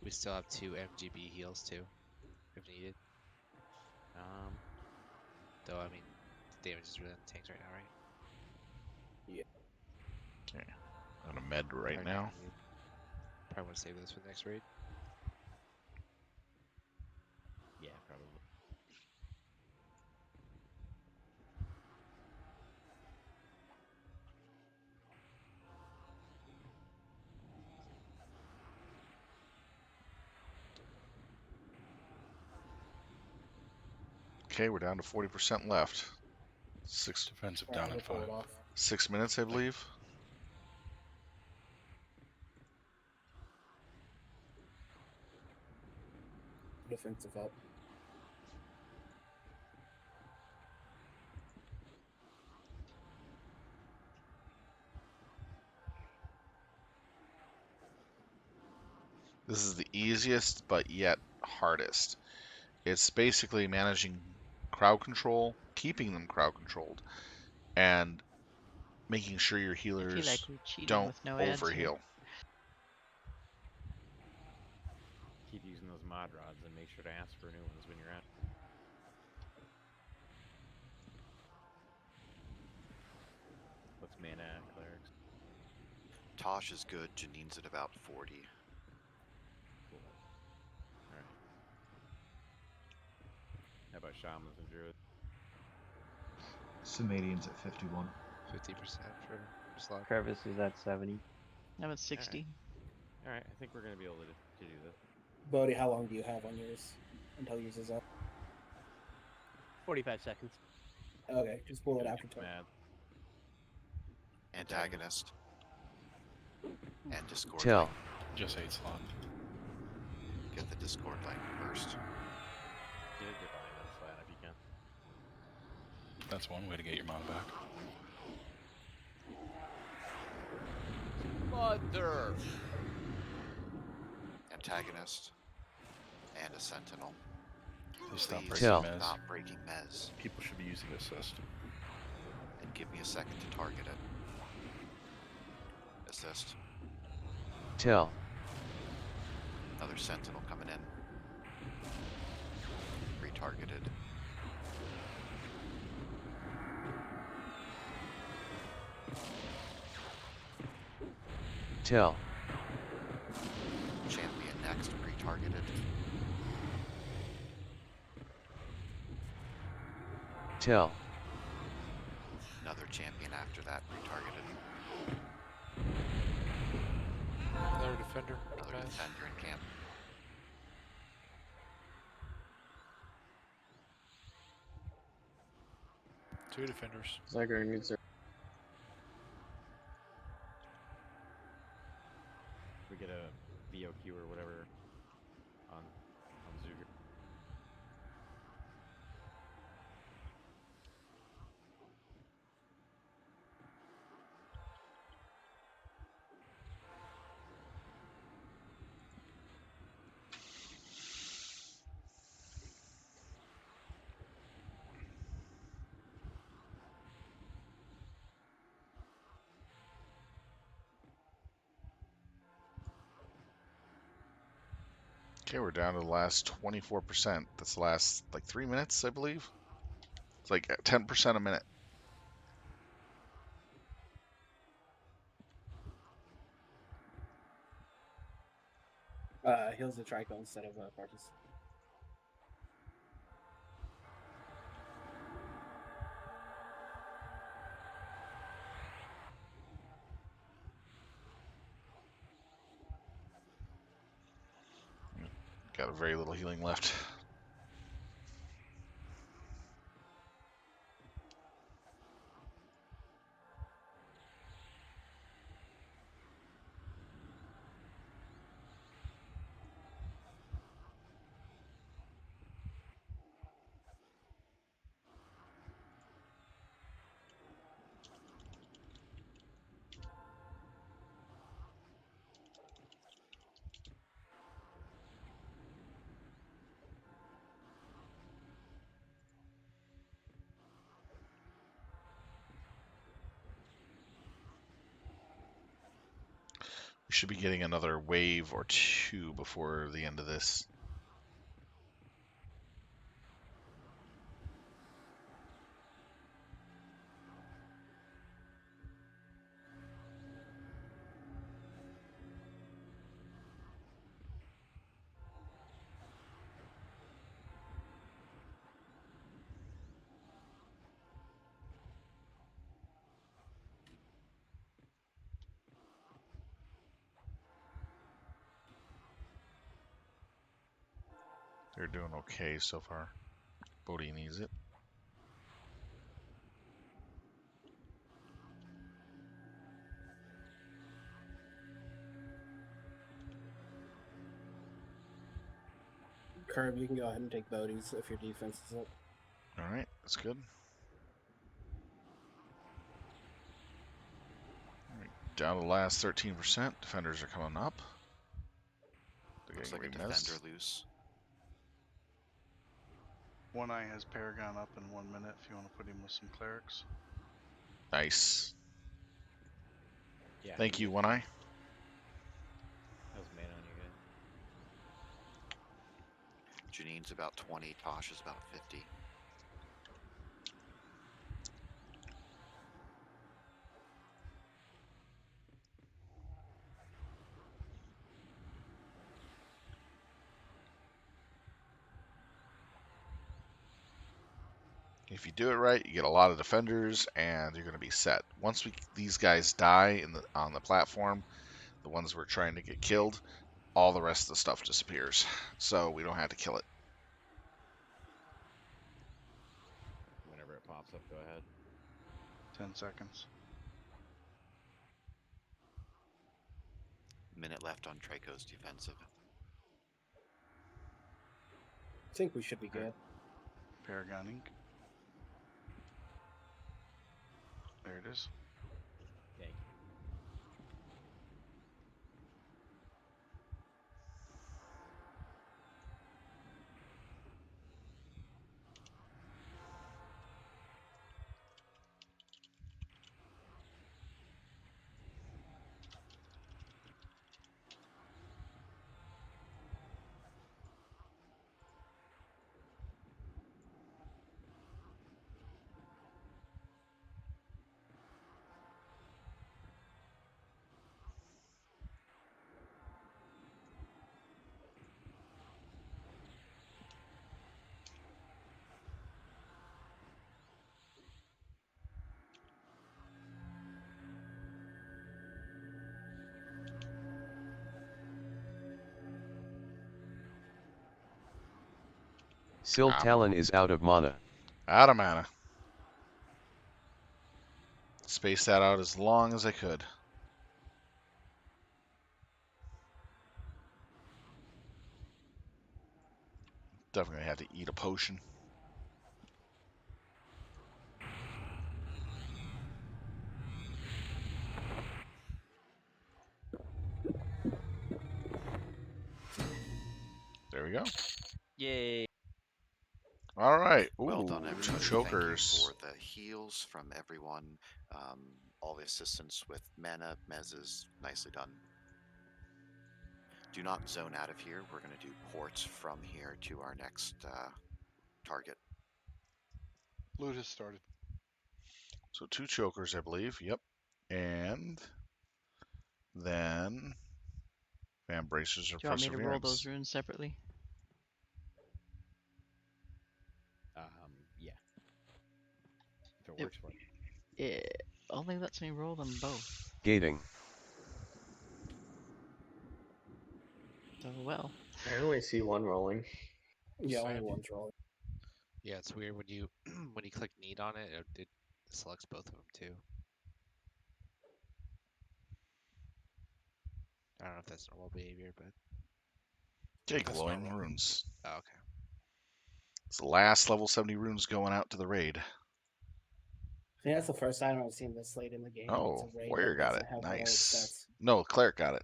T: We still have 2 MGB heals too, if needed. Though I mean, the damage is really on the tanks right now, right?
J: Yeah.
M: Okay. On a med right now.
T: Probably want to save this for the next raid.
B: Yeah, probably.
M: Okay, we're down to 40% left.
V: Defensive down at 5.
M: 6 minutes, I believe.
J: Defensive up.
M: This is the easiest, but yet hardest. It's basically managing crowd control, keeping them crowd controlled, and making sure your healers
S: like we're cheating
M: don't
S: with no ads here.
M: overheal.
B: mod rods, and make sure to ask for new ones when you're at. What's mana at clerics?
D: Tosh is good. Janine's at about 40.
B: Cool. All right. How about shamans and druids?
N: Sumerians at 51.
T: 50% for slot.
K: Crevice is at 70.
S: I'm at 60.
B: All right, I think we're gonna be able to do this.
J: Bodhi, how long do you have on yours until yours is up?
K: 45 seconds.
J: Okay, just pull it after time.
B: Mad.
D: Antagonist. And Discord.
H: Tell.
D: Light.
V: Just 8 slot.
D: Get the Discord light first.
B: Get a divine on slat if you can.
V: That's one way to get your mana back.
B: Mother!
D: Antagonist. And a Sentinel.
V: Please stop
D: Please
V: breaking
H: Tell.
V: mez.
D: stop breaking mez.
R: People should be using assist.
D: And give me a second to target it. Assist.
H: Tell.
D: Another Sentinel coming in. Retargeted.
H: Tell.
D: Champion next. Retargeted.
H: Tell.
D: Another champion after that. Retargeted.
F: Another defender.
D: Another
F: Mez.
D: defender in camp.
F: Two defenders.
L: Zyger needs a
B: We get a VOQ or whatever on Zuger.
A: Okay, we're down to the last 24%. That's the last, like, 3 minutes, I believe. It's like 10% a minute.
J: Heals the Trico instead of Partis.
A: Got very little healing left. We should be getting another wave or two before the end of this. They're doing okay so far. Bodhi needs it.
J: Curb, you can go ahead and take Bodhi's if your defense is up.
A: Alright, that's good. Alright, down to the last 13%. Defenders are coming up. They're
D: Looks like a
A: getting remessed.
D: defender loose.
O: One Eye has Paragon up in 1 minute if you want to put him with some clerics.
A: Nice.
B: Yeah.
A: Thank you, One Eye.
B: How's mana on you guys?
D: Janine's about 20. Tosh is about 50.
A: If you do it right, you get a lot of defenders, and you're going to be set. Once these guys die on the platform, the ones we're trying to get killed, all the rest of the stuff disappears. So we don't have to kill it.
B: Whenever it pops up, go ahead.
O: 10 seconds.
D: Minute left on Traco's defensive.
J: I think we should be good.
O: Paragon Ink. There it is.
B: Yank.
H: Syl Talon is out of mana.
A: Out of mana. Space that out as long as I could. Definitely had to eat a potion. There we go.
I: Yay.
A: All right. Ooh,
D: Well done,
A: 2
D: everybody.
A: chokers.
D: Thank you for the heals from everyone. All the assistance with mana, mezzes, nicely done. Do not zone out of here. We're going to do ports from here to our next target.
O: Loot has started.
A: So 2 chokers, I believe. Yep. And then Van Bracers or
S: Do you want me to roll
A: Perseverance.
S: those runes separately?
B: Yeah. If it works for you.
S: It only lets me roll them both.
H: Gating.
S: So, well.
L: I only see one rolling.
J: Yeah, only
F: Same.
J: one's rolling.
T: Yeah, it's weird when you when you click need on it, it selects both of them too. I don't know if that's normal behavior, but
A: Okay,
F: That's
A: glowing
F: normal.
A: runes.
T: oh, okay.
A: It's the last level 70 runes going out to the raid.
J: I think that's the first time I've seen this late in the game. It's
A: Oh,
J: a raid
A: Warrior
J: that
A: got it.
J: doesn't have heroic
A: Nice.
J: stats.
A: No, Cleric got it.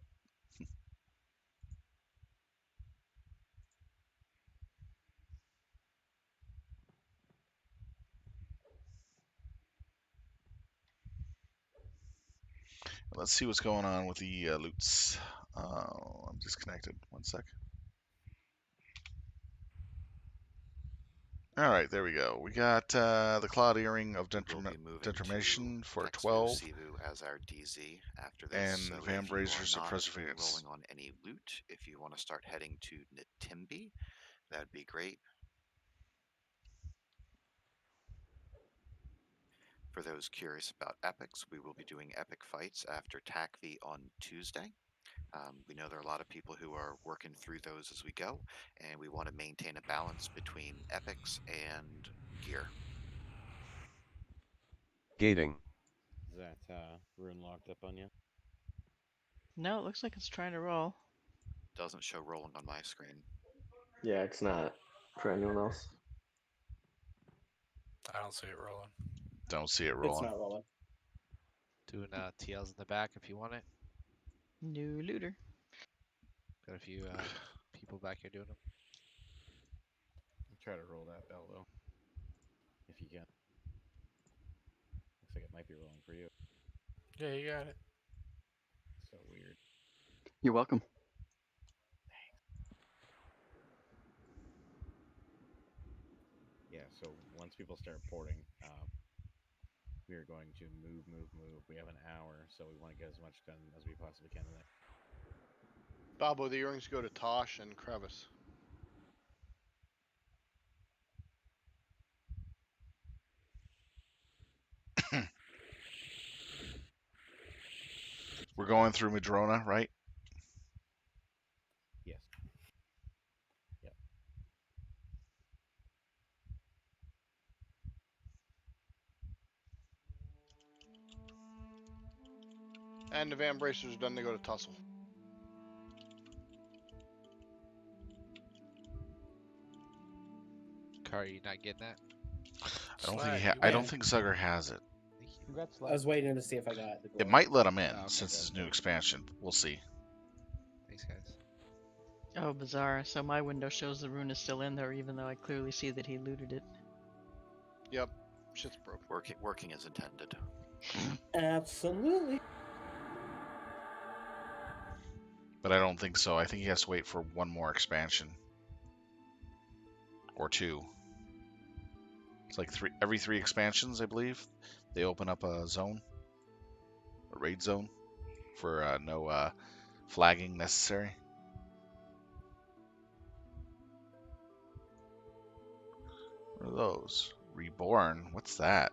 A: Let's see what's going on with the loots. I'm disconnected. 1 sec. All right, there we go. We got the Cloud Earring of
D: We'll be moving
A: Detrimation
D: to
A: for
D: Texvu
A: 12.
D: Sivu as our DZ after this.
A: And
D: so
A: Van
D: if you are
A: Bracers of
D: not
A: Perseverance.
D: rolling on any loot, if you want to start heading to Natimbi, that'd be great. For those curious about epics, we will be doing epic fights after TACV on Tuesday. We know there are a lot of people who are working through those as we go, and we want to maintain a balance between epics and gear.
H: Gating.
B: Is that rune locked up on you?
S: No, it looks like it's trying to roll.
D: Doesn't show rolling on my screen.
L: Yeah, it's not for anyone else.
F: I don't see it rolling.
A: Don't see it
J: It's
A: rolling.
J: not rolling.
T: Doing TLs in the back if you want it.
S: New looter.
T: Got a few people back here doing them.
B: Try to roll that bell though, if you can. Looks like it might be rolling for you.
F: Yeah, you got it.
B: So weird.
U: You're welcome.
B: once people start porting, we are going to move. We have an hour, so we want to get as much done as we possibly can tonight.
E: Balbo, the earrings go to Tosh and Crevice.
M: We're going through Madrona, right?
B: Yes. Yep.
E: And the Van Bracers are done, they go to Tussle.
T: Car, you not getting that?
M: I don't think Zugger has it.
J: Congrats, I was waiting to see if I got the
M: It
J: glow.
M: might let him in
T: Oh, okay.
M: since it's a new expansion. We'll see.
T: Thanks, guys.
S: Oh, bizarre. So my window shows the rune is still in there, even though I clearly see that he looted it.
E: Yep, shit's broken.
D: Working as intended.
J: Absolutely.
M: But I don't think so. I think he has to wait for one more expansion. Or two. It's like every 3 expansions, I believe. They open up a zone. A raid zone. For no flagging necessary. What are those? Reborn? What's that?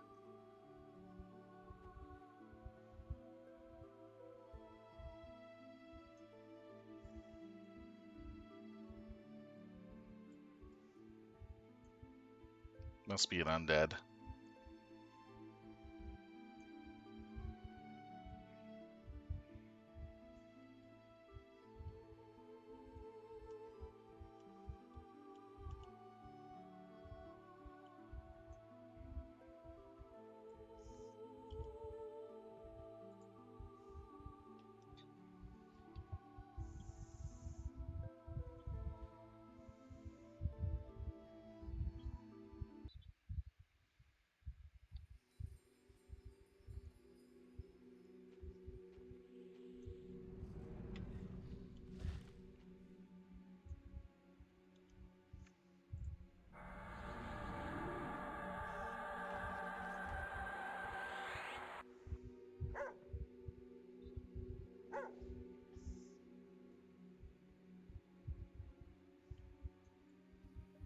M: Must be an undead.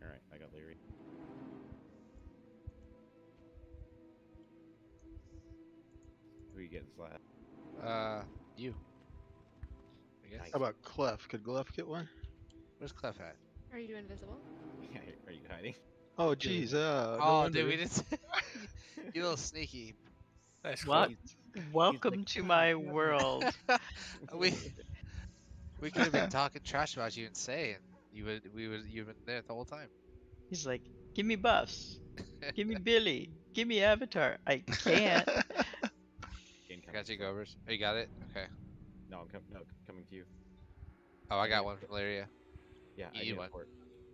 B: Alright, I got Leary. Who you getting, Slash?
T: You. I guess.
R: How about Clef? Could Clef get one?
T: Where's Clef at?
P: Are you invisible?
B: Are you hiding?
R: Oh, jeez. No
T: Oh,
R: wonder.
T: dude, we didn't. You little sneaky.
R: Nice.
S: What?
R: Clef.
S: Welcome to my world.
T: we could have been talking trash about you and saying you've been there the whole time.
S: He's like, give me buffs. Give me Billy. Give me Avatar. I can't.
T: I got you, Govers. Oh, you got it? Okay.
B: No, coming to you.
T: Oh, I got one from Lyria.
B: Yeah,
T: You
B: I
T: need
B: need
T: one.
B: a port.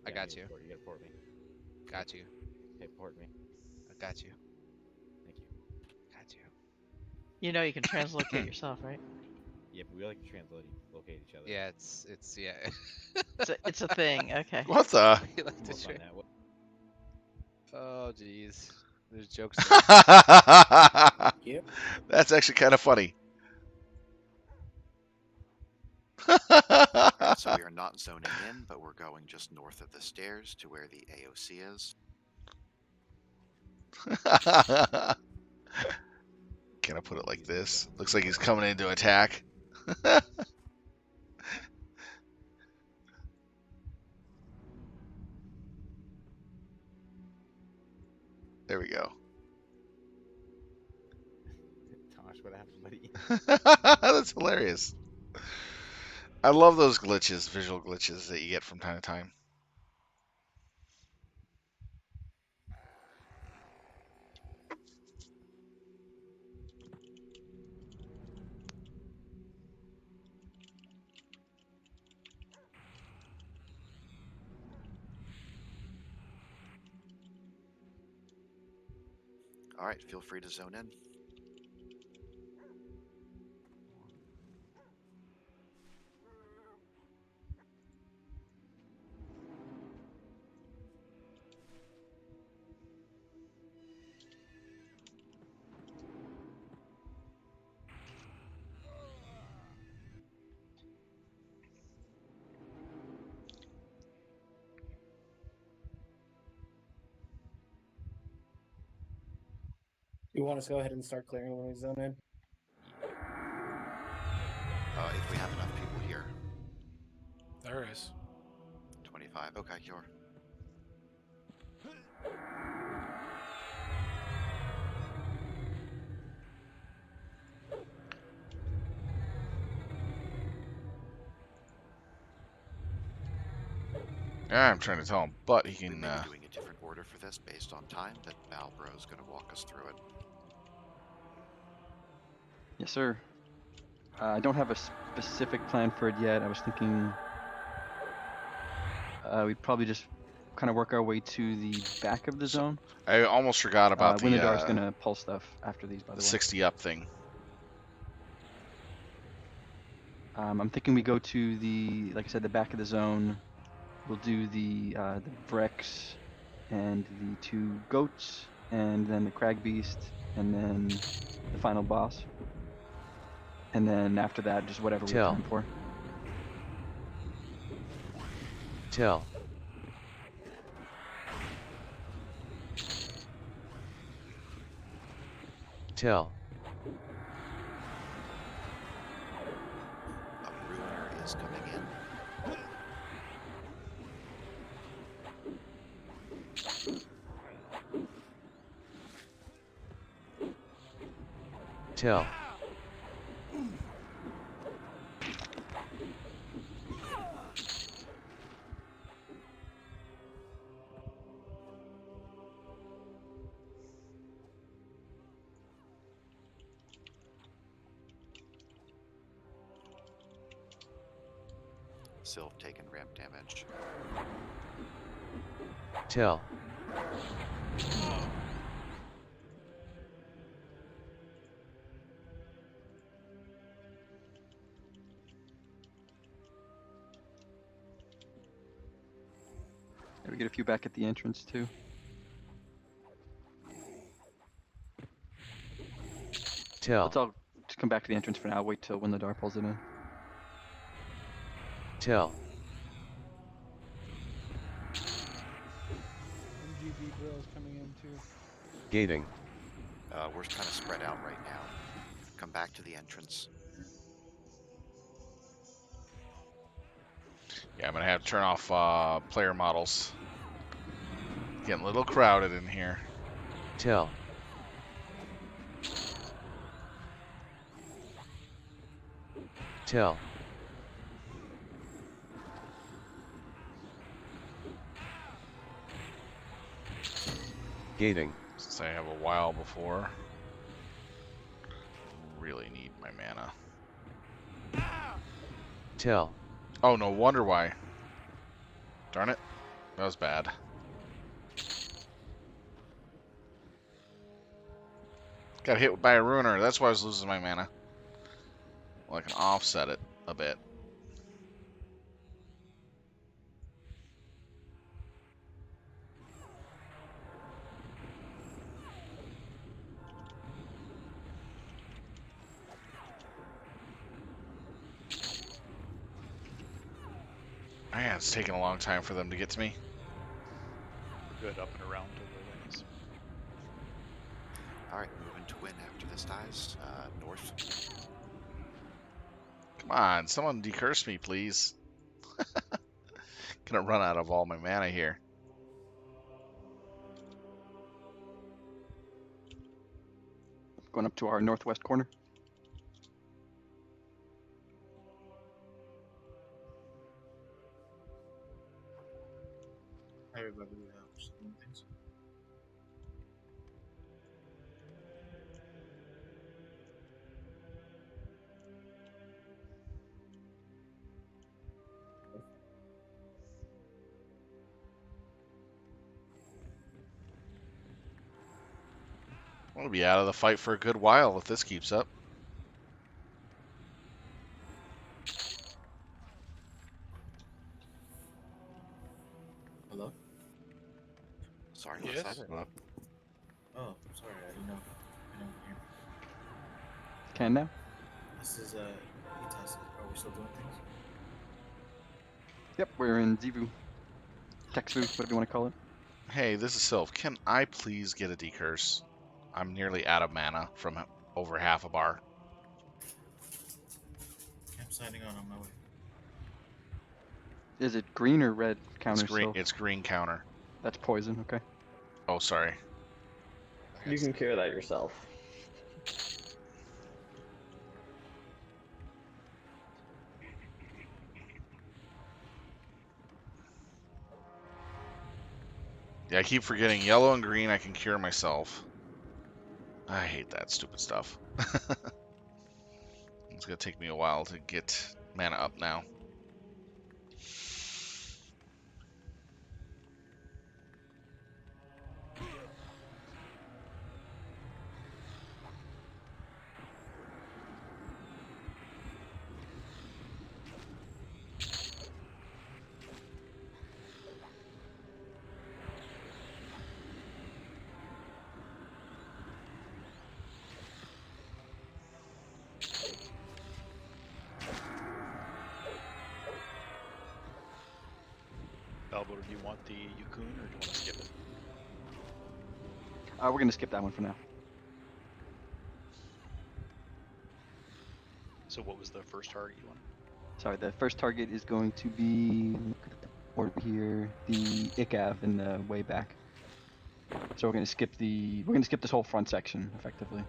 T: I
B: Yeah,
T: got
B: need
T: you.
B: a port. You gotta port me.
T: Got you.
B: Hey, port me.
T: I got you.
B: Thank you.
T: Got you.
S: You know you can translocate yourself, right?
B: Yeah, but we like to translocate each other.
T: Yeah, it's yeah.
S: It's a thing. Okay.
M: What the?
T: We like to
B: We'll find that.
T: Oh, jeez. There's jokes.
J: Yep.
M: That's actually kind of funny.
D: Alright, so we are not zoning in, but we're going just north of the stairs to where the AOC is.
M: Can I put it like this? Looks like he's coming in to attack. There we go.
B: Tosh, what happened, buddy?
M: That's hilarious. I love those glitches, visual glitches that you get from time to time.
D: Alright, feel free to zone in.
J: You want us to go ahead and start clearing when we zone in?
D: If we have enough people here.
F: There is.
D: 25. Okay, sure.
M: I'm trying to tell him, but he
D: We
M: can.
D: may be doing a different order for this based on time, but Balbro is going to walk us through it.
U: Yes, sir. I don't have a specific plan for it yet. I was thinking we'd probably just kind of work our way to the back of the zone.
M: I almost forgot about the
U: Winadar's gonna pull stuff after these, by the way.
M: 60 up thing.
U: I'm thinking we go to the, like I said, the back of the zone. We'll do the Brex and the 2 goats, and then the Crag Beast, and then the final boss. And then after that, just whatever we have time for.
H: Tell. Tell.
D: A ruiner is coming in.
H: Tell.
D: Sylph taking ramp damage.
H: Tell.
U: Yeah, we get a few back at the entrance too.
H: Tell.
U: Let's all just come back to the entrance for now. Wait till when the Windadar pulls it in.
H: Tell.
G: MGB drills coming in too.
H: Gating.
D: We're kind of spread out right now. Come back to the entrance.
M: Yeah, I'm gonna have to turn off player models. Getting a little crowded in here.
H: Tell. Tell. Gating.
M: Since I have a while before. Really need my mana.
H: Tell.
M: Oh, no wonder why. Darn it. That was bad. Got hit by a ruiner. That's why I was losing my mana. Well, I can offset it a bit. Man, it's taking a long time for them to get to me.
O: We're good up and around to the lanes.
D: Alright, moving to win after this dies. North.
M: Come on, someone decurse me, please. Gonna run out of all my mana here.
U: Going up to our northwest corner.
P: Everybody doing things.
M: We'll be out of the fight for a good while if this keeps up.
P: Hello?
D: Sorry,
P: Yes?
D: what's that?
P: Oh, sorry, I didn't know. I didn't hear.
U: Can now?
P: This is Itas. Are we still doing things?
U: Yep, we're in Zivu. Texvu, whatever you want to call it.
M: Hey, this is Sylph. Can I please get a decurse? I'm nearly out of mana from over half a bar.
P: I'm signing on my way.
U: Is it green or red counter?
M: It's green.
U: Sylph?
M: It's green counter.
U: That's poison. Okay.
M: Oh, sorry.
L: You can cure that yourself.
M: Yeah, I keep forgetting yellow and green I can cure myself. I hate that stupid stuff. It's gonna take me a while to get mana up now.
B: Balbo, do you want the Yukun or do you want to skip it?
U: We're gonna skip that one for now.
B: So what was the first target you wanted?
U: Sorry, the first target is going to be over here, the Ikav in the way back. So we're gonna skip this whole front section effectively,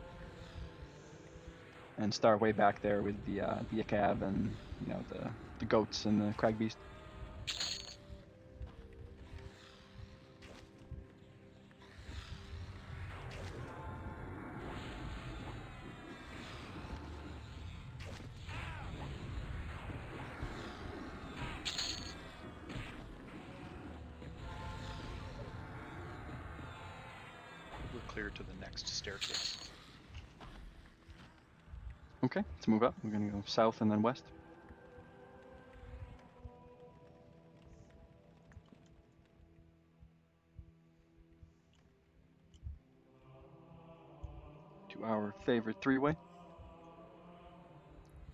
U: and start way back there with the Ikav and the goats and the crag beast.
B: We're clear to the next staircase.
U: Okay, let's move up. We're gonna go south and then west. To our favorite three-way.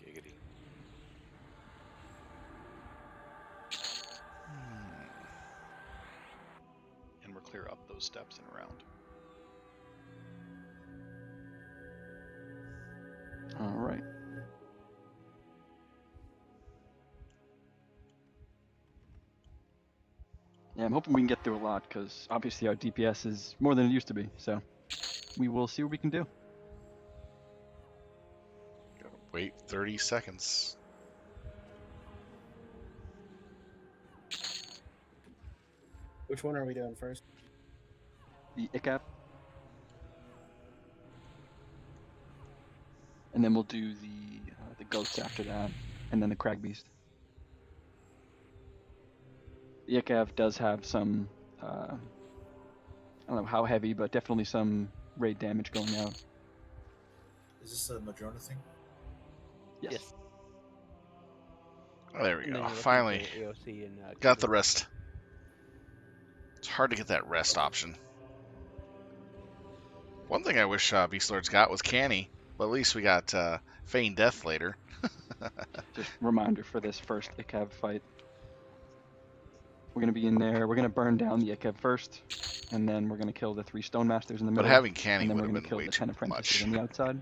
B: Giggity. And we're clear up those steps and around.
U: All right. Yeah, I'm hoping we can get through a lot, because obviously our DPS is more than it used to be, so we will see what we can do.
M: Gotta wait 30 seconds.
J: Which one are we doing first?
U: The Ikav. And then we'll do the goats after that, and then the crag beast. The Ikav does have some, I don't know how heavy, but definitely some raid damage going out.
P: Is this a Madrona thing?
U: Yes.
M: Oh, there we
K: And then
M: go.
K: you're looking
M: Finally
K: for AOC and
M: got the
K: Cougar.
M: rest. It's hard to get that rest option. One thing I wish Beastlord's got was Canny, but at least we got Feign Death later.
U: Just reminder for this first Ikav fight. We're going to be in there. We're going to burn down the Ikav first, and then we're going to kill the 3 Stone Masters in the middle.
M: But having Canny
U: and then
M: would
U: we're
M: have
U: going to
M: been
U: kill
M: way
U: the
M: too
U: 10 apprentices
M: much.
U: on the outside.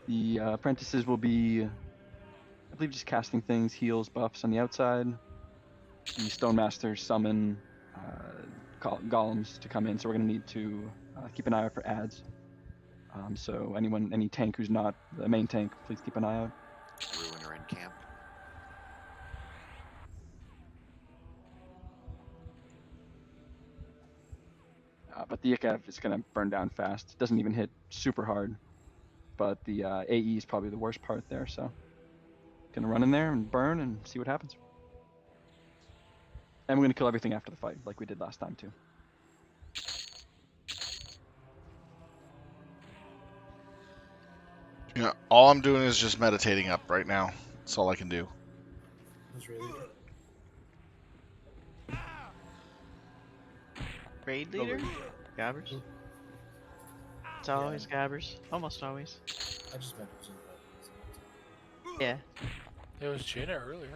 U: The apprentices will be, I believe, just casting things, heals, buffs on the outside. The Stone Masters summon golems to come in, so we're going to need to keep an eye out for ads. So any tank who's not the main tank, please keep an eye out.
D: Ruiner in camp.
U: But the Ikav is going to burn down fast. It doesn't even hit super hard. But the AE is probably the worst part there, so going to run in there and burn and see what happens. And we're going to kill everything after the fight, like we did last time too.
M: Yeah, all I'm doing is just meditating up right now. That's all I can do.
P: That's really good.
S: Raid leader? Gabbers? It's always Gabbers. Almost always.
P: I just meant it was
S: Yeah.
F: It was Jaina earlier.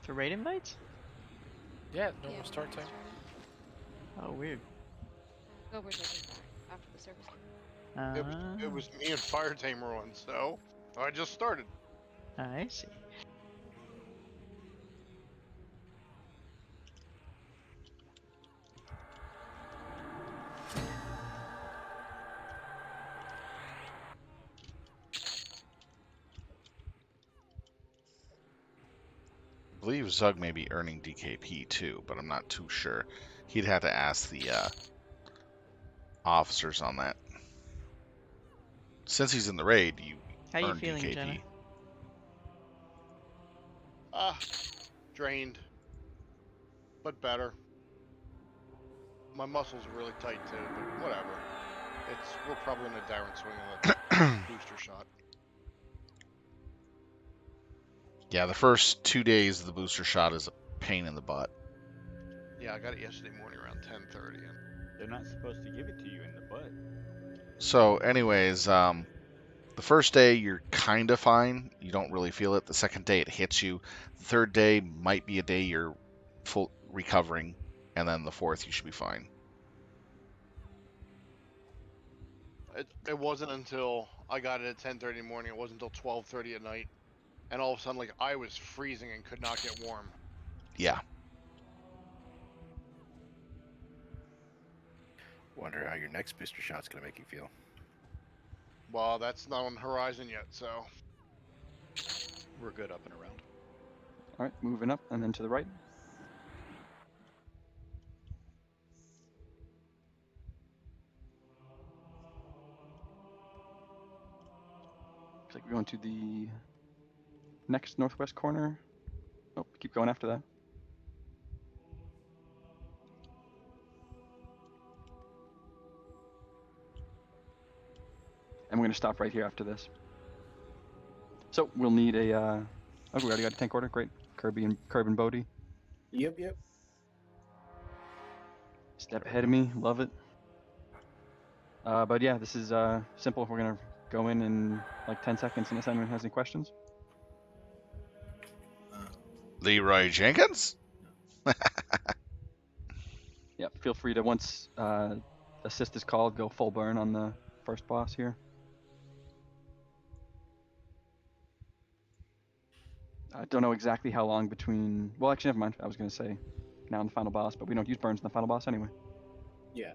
S: For raid invites?
F: Yeah, normal start time.
S: Oh, weird.
C: Go where they after the service.
E: It was me and Fire Tamer one, so I just started.
S: I see.
A: I believe Zug may be earning DKP too, but I'm not too sure. He'd have to ask the officers on that. Since he's in the raid, you
S: How you
A: earn
S: feeling,
A: DKP.
S: Jenna?
E: Drained, but better. My muscles are really tight too, but whatever. We're probably in a Darren swing on the booster shot.
A: Yeah, the first 2 days of the booster shot is a pain in the butt.
E: Yeah, I got it yesterday morning around 10:30. And
B: They're not supposed to give it to you in the butt.
A: So, anyways, the first day you're kind of fine. You don't really feel it. The second day it hits you. The third day might be a day you're full recovering, and then the fourth you should be fine.
E: it wasn't until I got it at 10:30 in the morning. It wasn't until 12:30 at night, and all of a sudden, like, I was freezing and could not get warm.
A: Yeah.
R: Wonder how your next booster shot's gonna make you feel.
E: Well, that's not on the horizon yet, so
Q: we're good up and around.
U: All right, moving up and then to the right. Looks like we're going to the next northwest corner. Oh, keep going after that. And we're going to stop right here after this. So we'll need a. Oh, we already got a tank order. Great. Kirby and Bodie.
J: Yep.
U: Step ahead of me. Love it. But yeah, this is simple. We're going to go in like 10 seconds unless anyone has any questions.
A: Leroy Jenkins?
U: Yeah, feel free to, once assist is called, go full burn on the first boss here. I don't know exactly how long between... Well, actually, never mind. I was going to say now in the final boss, but we don't use burns in the final boss anyway.
J: Yeah.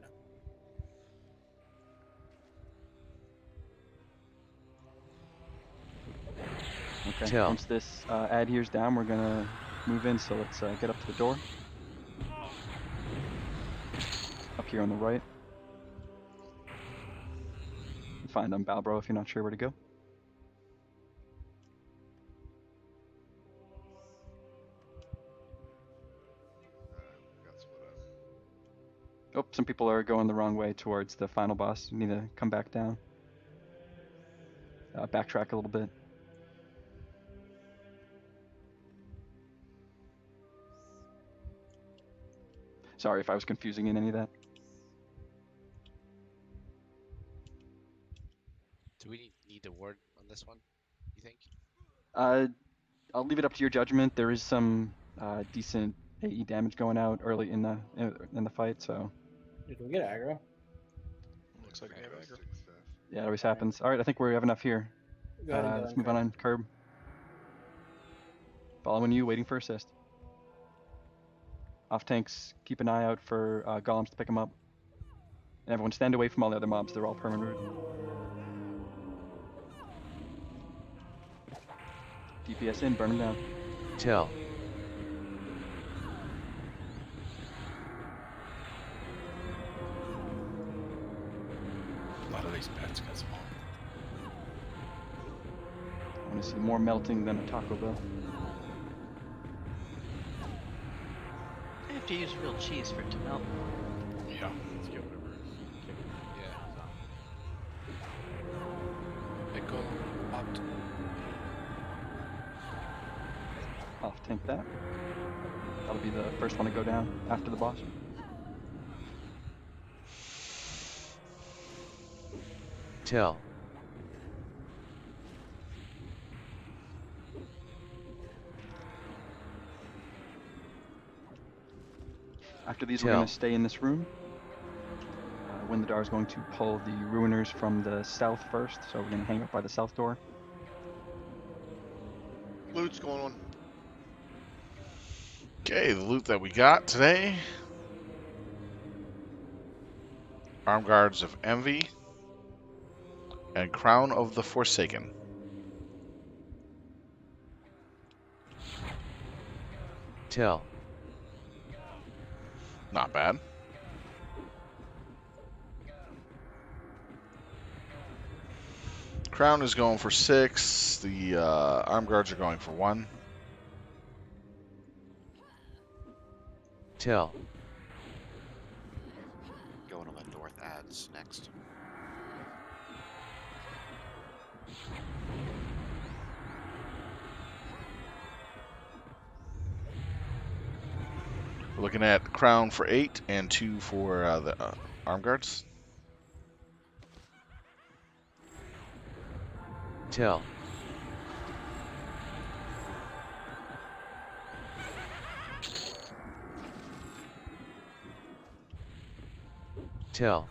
U: Okay, once this ad here's down, we're going to move in, so let's get up to the door. Up here on the right. Find Balbro if you're not sure where to go. Oh, some people are going the wrong way towards the final boss. You need to come back down. Backtrack a little bit. Sorry if I was confusing in any of that.
T: Do we need a ward on this one, you think?
U: I'll leave it up to your judgment. There is some decent AE damage going out early in the fight, so.
J: Did we get aggro?
Q: Looks like we have aggro.
U: Yeah, it always happens. All right, I think we have enough here.
J: Go ahead and
U: Let's move on Curb. Following you, waiting for assist. Off tanks, keep an eye out for golems to pick them up. And everyone stand away from all the other mobs. They're all permanent. DPS in, burn them down.
H: Tell.
V: A lot of these pets got small.
U: I want to see more melting than a Taco Bell.
S: I have to use real cheese for it to melt.
V: Yeah.
B: Let's get whatever is kicking.
V: Yeah. It go opt.
U: Off tank that. That'll be the first one to go down after the boss.
H: Tell.
U: After these, we're going to stay in this room. Windadar is going to pull the Ruiners from the south first, so we're going to hang up by the south door.
E: Loot's going on.
A: Okay, the loot that we got today. Arm Guards of Envy. And Crown of the Forsaken.
H: Tell.
A: Not bad. Crown is going for 6. The Arm Guards are going for 1.
H: Tell.
D: Going on the north ads next.
A: We're looking at Crown for 8 and 2 for the Arm Guards.
H: Tell. Tell.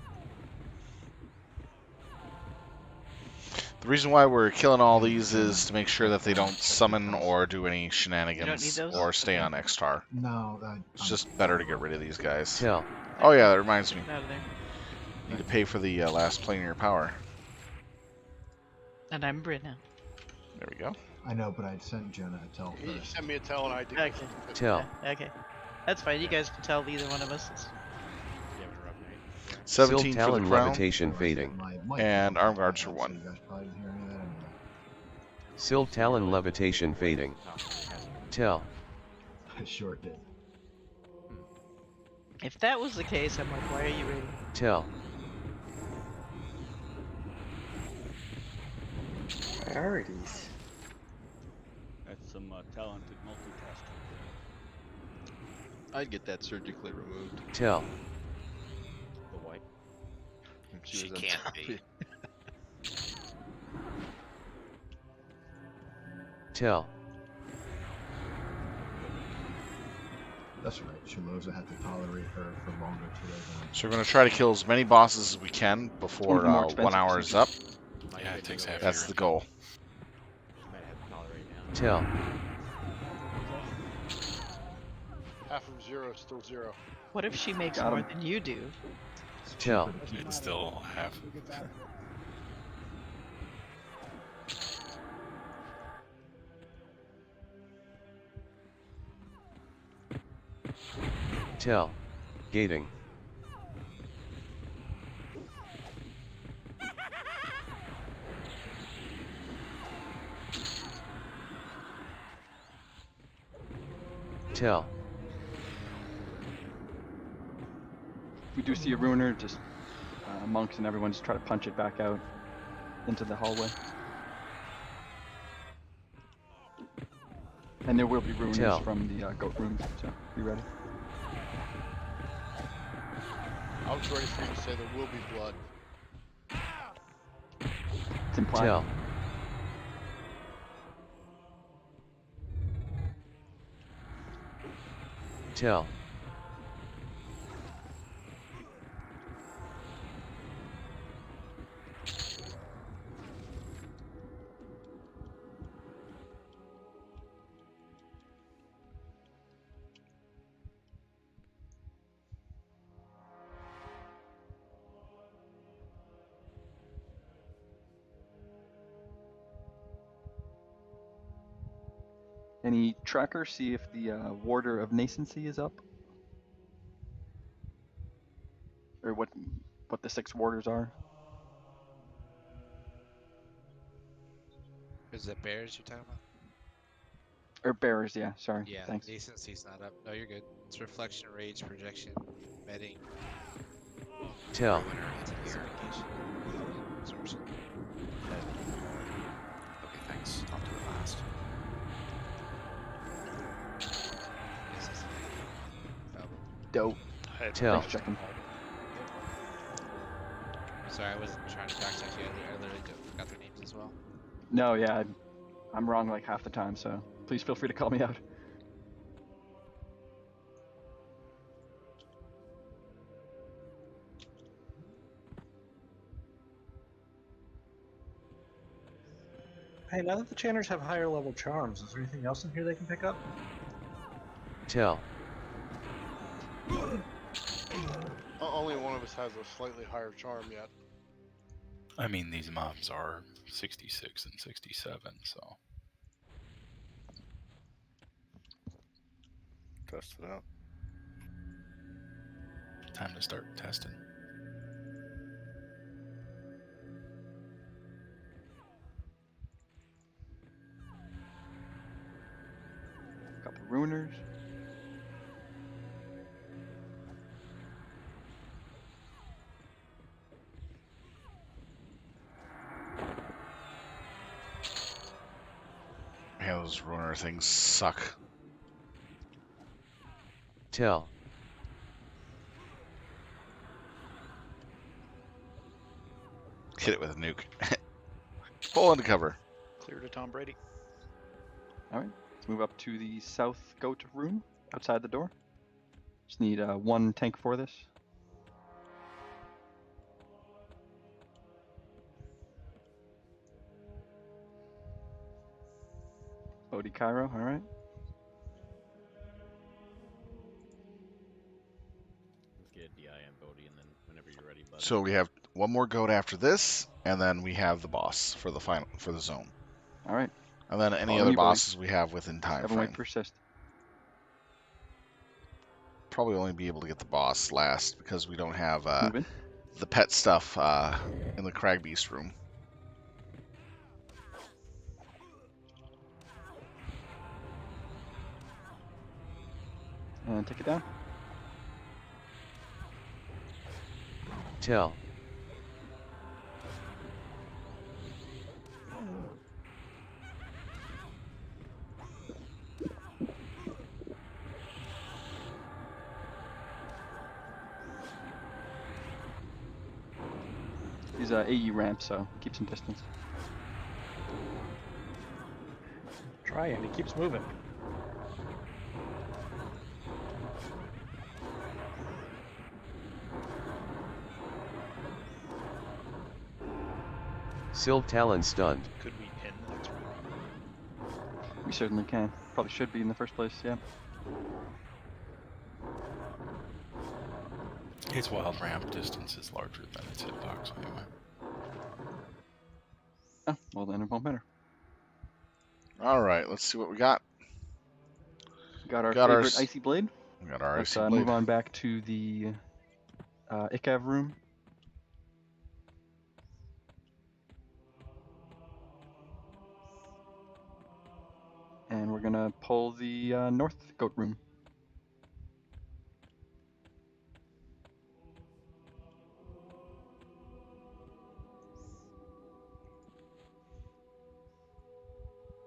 A: The reason why we're killing all these is to make sure that they don't summon or do any shenanigans
S: those?
A: or stay on X-Tar.
C: No,
A: It's just better to get rid of these guys.
H: Tell.
A: Oh yeah, that reminds me.
S: Get out of there.
A: Need to pay for the last planar power.
S: And I'm Brit now.
A: There we go.
C: I know, but I sent Jenna a tell
E: He
C: first.
E: sent me a tell and I did.
S: Okay.
H: Tell.
S: Okay. That's fine. You guys can tell either one of us. It's...
B: You having a rough night?
A: 17 for the
H: Talon
A: Crown.
H: Levitation Fading.
A: And Arm Guards for 1.
C: You guys probably didn't hear any of that anyway.
H: Sil Talon Levitation Fading. Tell.
C: I sure did.
S: If that was the case, I'm like, why are you raiding?
H: Tell.
L: Priorities.
Q: That's some talented multitasking. I'd get that surgically removed.
H: Tell.
B: The white.
Q: If
D: She
Q: was on
D: can't
Q: top
D: be.
Q: of you.
H: Tell.
C: That's right. Shimoza had to tolerate her for longer today than
A: So we're going to try to kill as many bosses as we can before
U: One more
A: 1
U: expensive
A: hour is up.
V: Yeah, it takes half
A: That's
V: your
A: the goal.
B: Might have to tolerate now.
H: Tell.
E: Half of 0 is still 0.
S: What if she makes
U: Got
S: more
U: him.
S: than you do?
H: Tell.
V: It's still half.
H: Tell. Gating. Tell.
U: If we do see a Ruiner, just monks and everyone just try to punch it back out into the hallway. And there will be Ruiners
H: Tell.
U: from the goat rooms, so be ready.
E: I was ready for you to say there will be blood.
U: It's implied.
H: Tell. Tell.
U: Any tracker, see if the Warder of Nascency is up? Or what the 6 warders are?
T: Is it bears you're talking about?
U: Or bearers, yeah, sorry.
T: Yeah,
U: Thanks.
T: decency's not up. No, you're good. It's reflection, rage, projection, medding,
H: Tell.
T: intensification, absorption.
D: Okay, thanks. I'll do it last.
U: Dope.
H: Tell.
U: Thanks, checking.
T: Sorry, I wasn't trying to backtrack you. I literally forgot their names as well.
U: No, yeah, I'm wrong like half the time, so please feel free to call me out.
C: Hey, now that the Channers have higher level charms, is there anything else in here they can pick up?
H: Tell.
E: Only one of us has a slightly higher charm yet.
V: I mean, these mobs are 66 and 67, so.
O: Test it out.
V: Time to start testing.
U: Couple ruiners.
A: Yeah, those ruiner things suck.
H: Tell.
A: Hit it with a nuke. Pull into cover.
I: Clear to Tom Brady.
U: Alright, let's move up to the south goat room outside the door. Just need one tank for this. Bodhi Cairo, alright.
B: Let's get DI and Bodhi, and then whenever you're ready, bud.
A: So we have one more goat after this, and then we have the boss for the zone.
U: Alright.
A: And then any other bosses we have within time frame.
U: Persist.
A: Probably only be able to get the boss last because we don't have the pet stuff in the Crag Beast room.
U: And take it down.
H: Tell.
U: He's AE ramp, so keep some distance.
I: Try and he keeps moving.
H: Sylve Talon stunned.
I: Could we pin the next round?
U: We certainly can. Probably should be in the first place, yeah.
V: Its wild ramp distance is larger than its hitbox anyway.
U: Oh, well then it won't matter.
A: Alright, let's see what we got.
U: Got our favorite Icy Blade.
A: We got our
U: Let's
A: Icy Blade.
U: move on back to the ICAV room. And we're gonna pull the north goat room.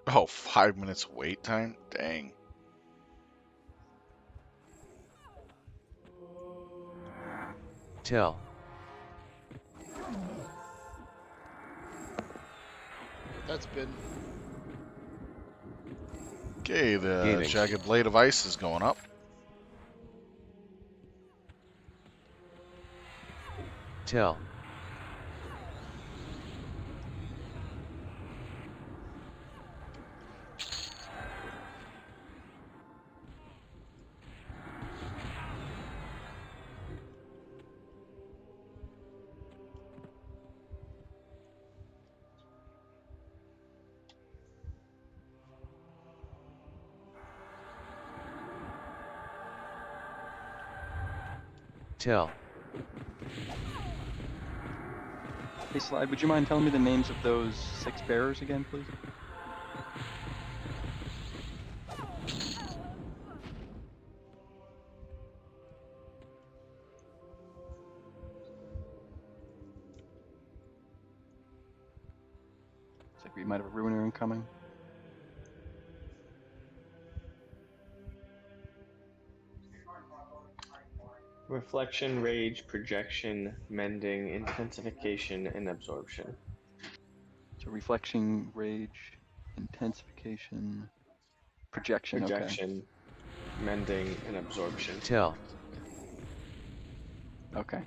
A: Oh, 5 minutes wait time? Dang.
H: Tell.
E: That's been.
A: Okay, the
H: Gaining.
A: Jagged Blade of Ice is going up.
H: Tell. Tell.
U: Hey Slide, would you mind telling me the names of those 6 bearers again, please? Looks like we might have a Ruiner incoming.
L: Reflection, Rage, Projection, Mending, Intensification, and Absorption.
U: So Reflection, Rage, Intensification, Projection,
L: Projection, Mending, and Absorption.
H: Tell.
U: Okay.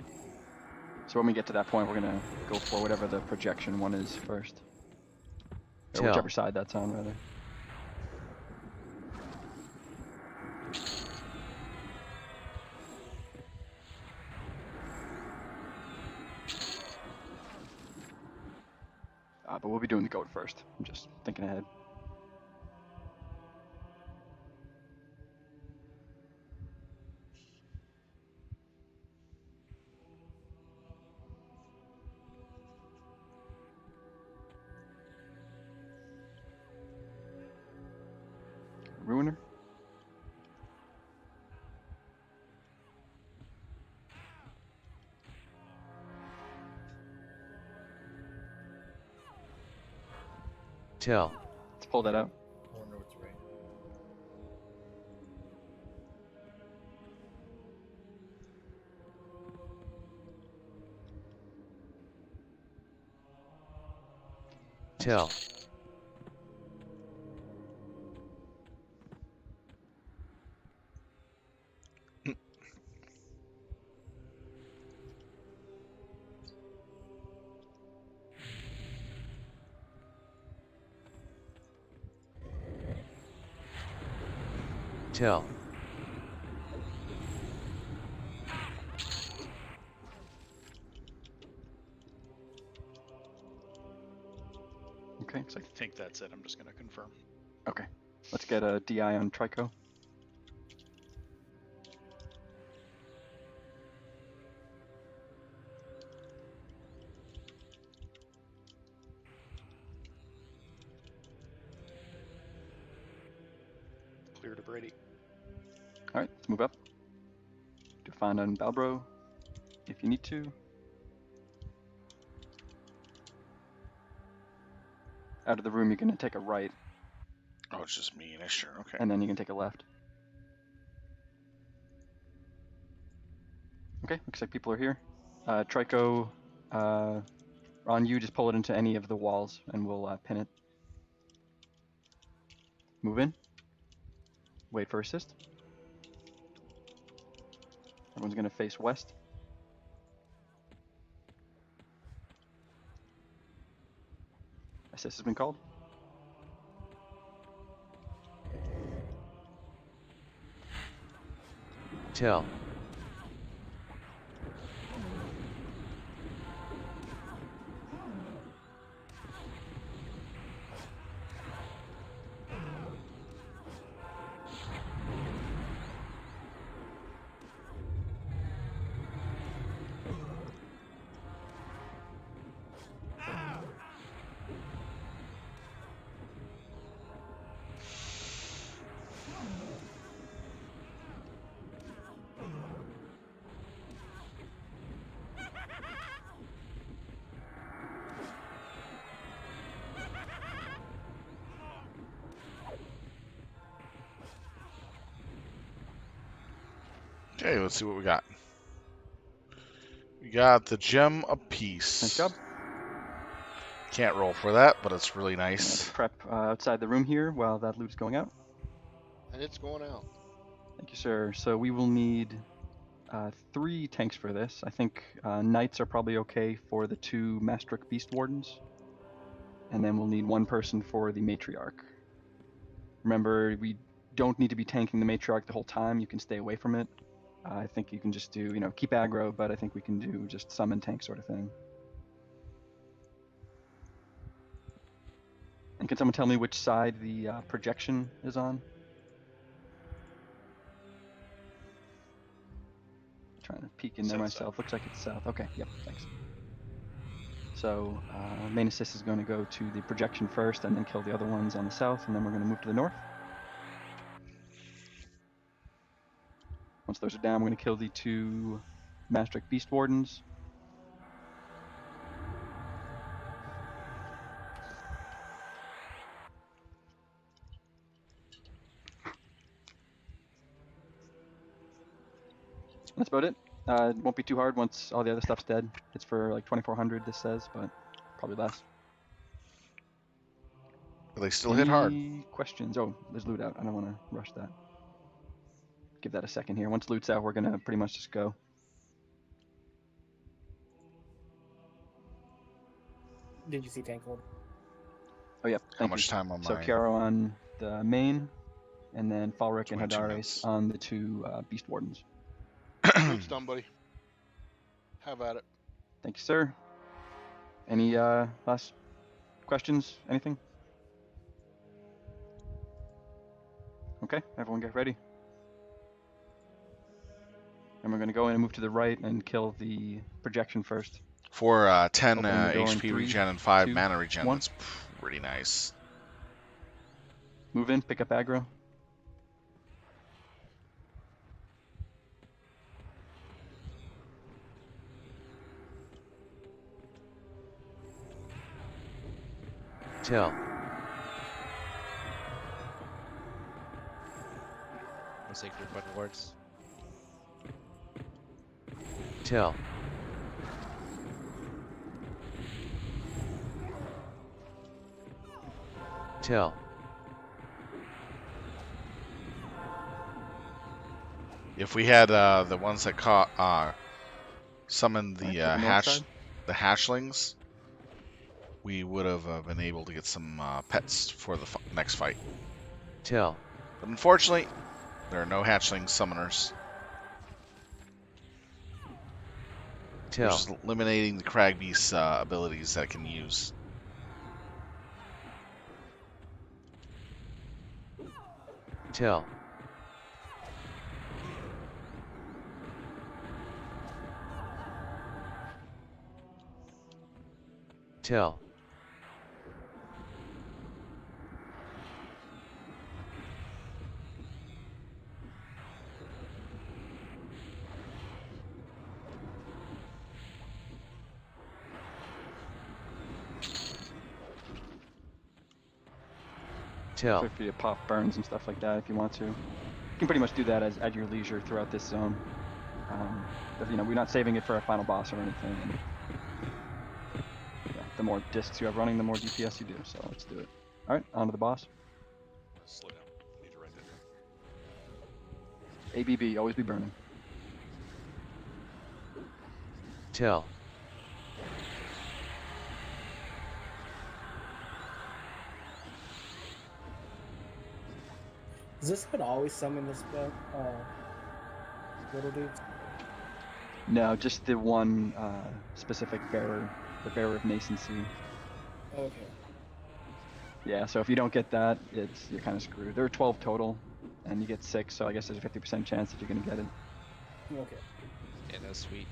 U: So when we get to that point, we're gonna go for whatever the projection one is first. Or
H: Tell.
U: whichever side that's on, rather. But we'll be doing the goat first. I'm just thinking ahead. Ruiner.
H: Tell.
U: Let's pull that out.
P: I wonder what's right.
H: Tell. Tell.
U: Okay, so
I: I think that's it. I'm just going to confirm.
U: okay. Let's get a DI on Trico.
I: Clear to Brady.
U: All right, let's move up. Do find on Balbro if you need to. Out of the room, you're going to take a right,
M: Oh, it's just me. Sure. Okay.
U: and then you can take a left. Okay, looks like people are here. Trico, on you, just pull it into any of the walls, and we'll pin it. Move in. Wait for assist. Everyone's going to face west. Assist has been called.
H: Tell.
M: Okay, let's see what we got. We got the gem apiece.
U: Nice job.
M: Can't roll for that, but it's really nice.
U: Let's prep outside the room here while that loot is going out.
E: And it's going out.
U: Thank you, sir. So we will need 3 tanks for this. I think knights are probably okay for the 2 Maastricht Beast Wardens. And then we'll need 1 person for the Matriarch. Remember, we don't need to be tanking the Matriarch the whole time. You can stay away from it. I think you can just do, keep aggro, but I think we can do just summon tank sort of thing. And can someone tell me which side the projection is on? Trying to peek in there
I: South
U: myself. Looks like it's south. Okay, yep, thanks. So main assist is going to go to the projection first and then kill the other ones on the south, and then we're going to move to the north. Once those are down, we're going to kill the 2 Maastricht Beast Wardens. That's about it. It won't be too hard once all the other stuff's dead. It's for like 2400, this says, but probably less.
M: They still hit hard.
U: Any questions? Oh, there's loot out. I don't want to rush that. Give that a second here. Once loot's out, we're going to pretty much just go.
J: Did you see tank hold?
U: Oh yeah,
M: How
U: thank
M: much
U: you.
M: time on
U: So
M: mine?
U: Kiara on the main, and then Falric and
M: 22
U: Hadares
M: minutes.
U: on the two Beast Wardens.
E: Lute's done, buddy. Have at it.
U: Thank you, sir. Any last questions? Anything? Okay, everyone get ready. And we're going to go in and move to the right and kill the projection first.
M: For 10
U: Opening the door in
M: HP
U: 3,
M: regen and 5
U: 2,
M: mana regen,
U: 1.
M: that's pretty nice.
U: Move in, pick up aggro.
H: Tell.
T: What's that group on wards?
H: Tell. Tell.
M: If we had the ones that caught summoned the
U: north
M: the hatchlings, we would have been able to get some pets for the next fight.
H: Tell.
M: But unfortunately, there are no hatchling summoners.
H: Tell.
M: Which is eliminating the Crag Beast's abilities that it can use.
H: Tell. Tell. Tell.
U: Feel free to pop burns and stuff like that if you want to. You can pretty much do that at your leisure throughout this zone. But, you know, we're not saving it for a final boss or anything. And, yeah, the more discs you have running, the more DPS you do. So let's do it. All right, on to the boss.
M: Slow down. I need to write that down.
U: ABB, always be burning.
H: Tell.
J: Does this one always summon this little dudes?
U: No, just the one specific bearer, the bearer of nascency.
J: Okay.
U: Yeah, so if you don't get that, you're kind of screwed. There are 12 total, and you get 6, so I guess there's a 50% chance that you're gonna get it.
J: Okay.
T: Yeah, no sweet.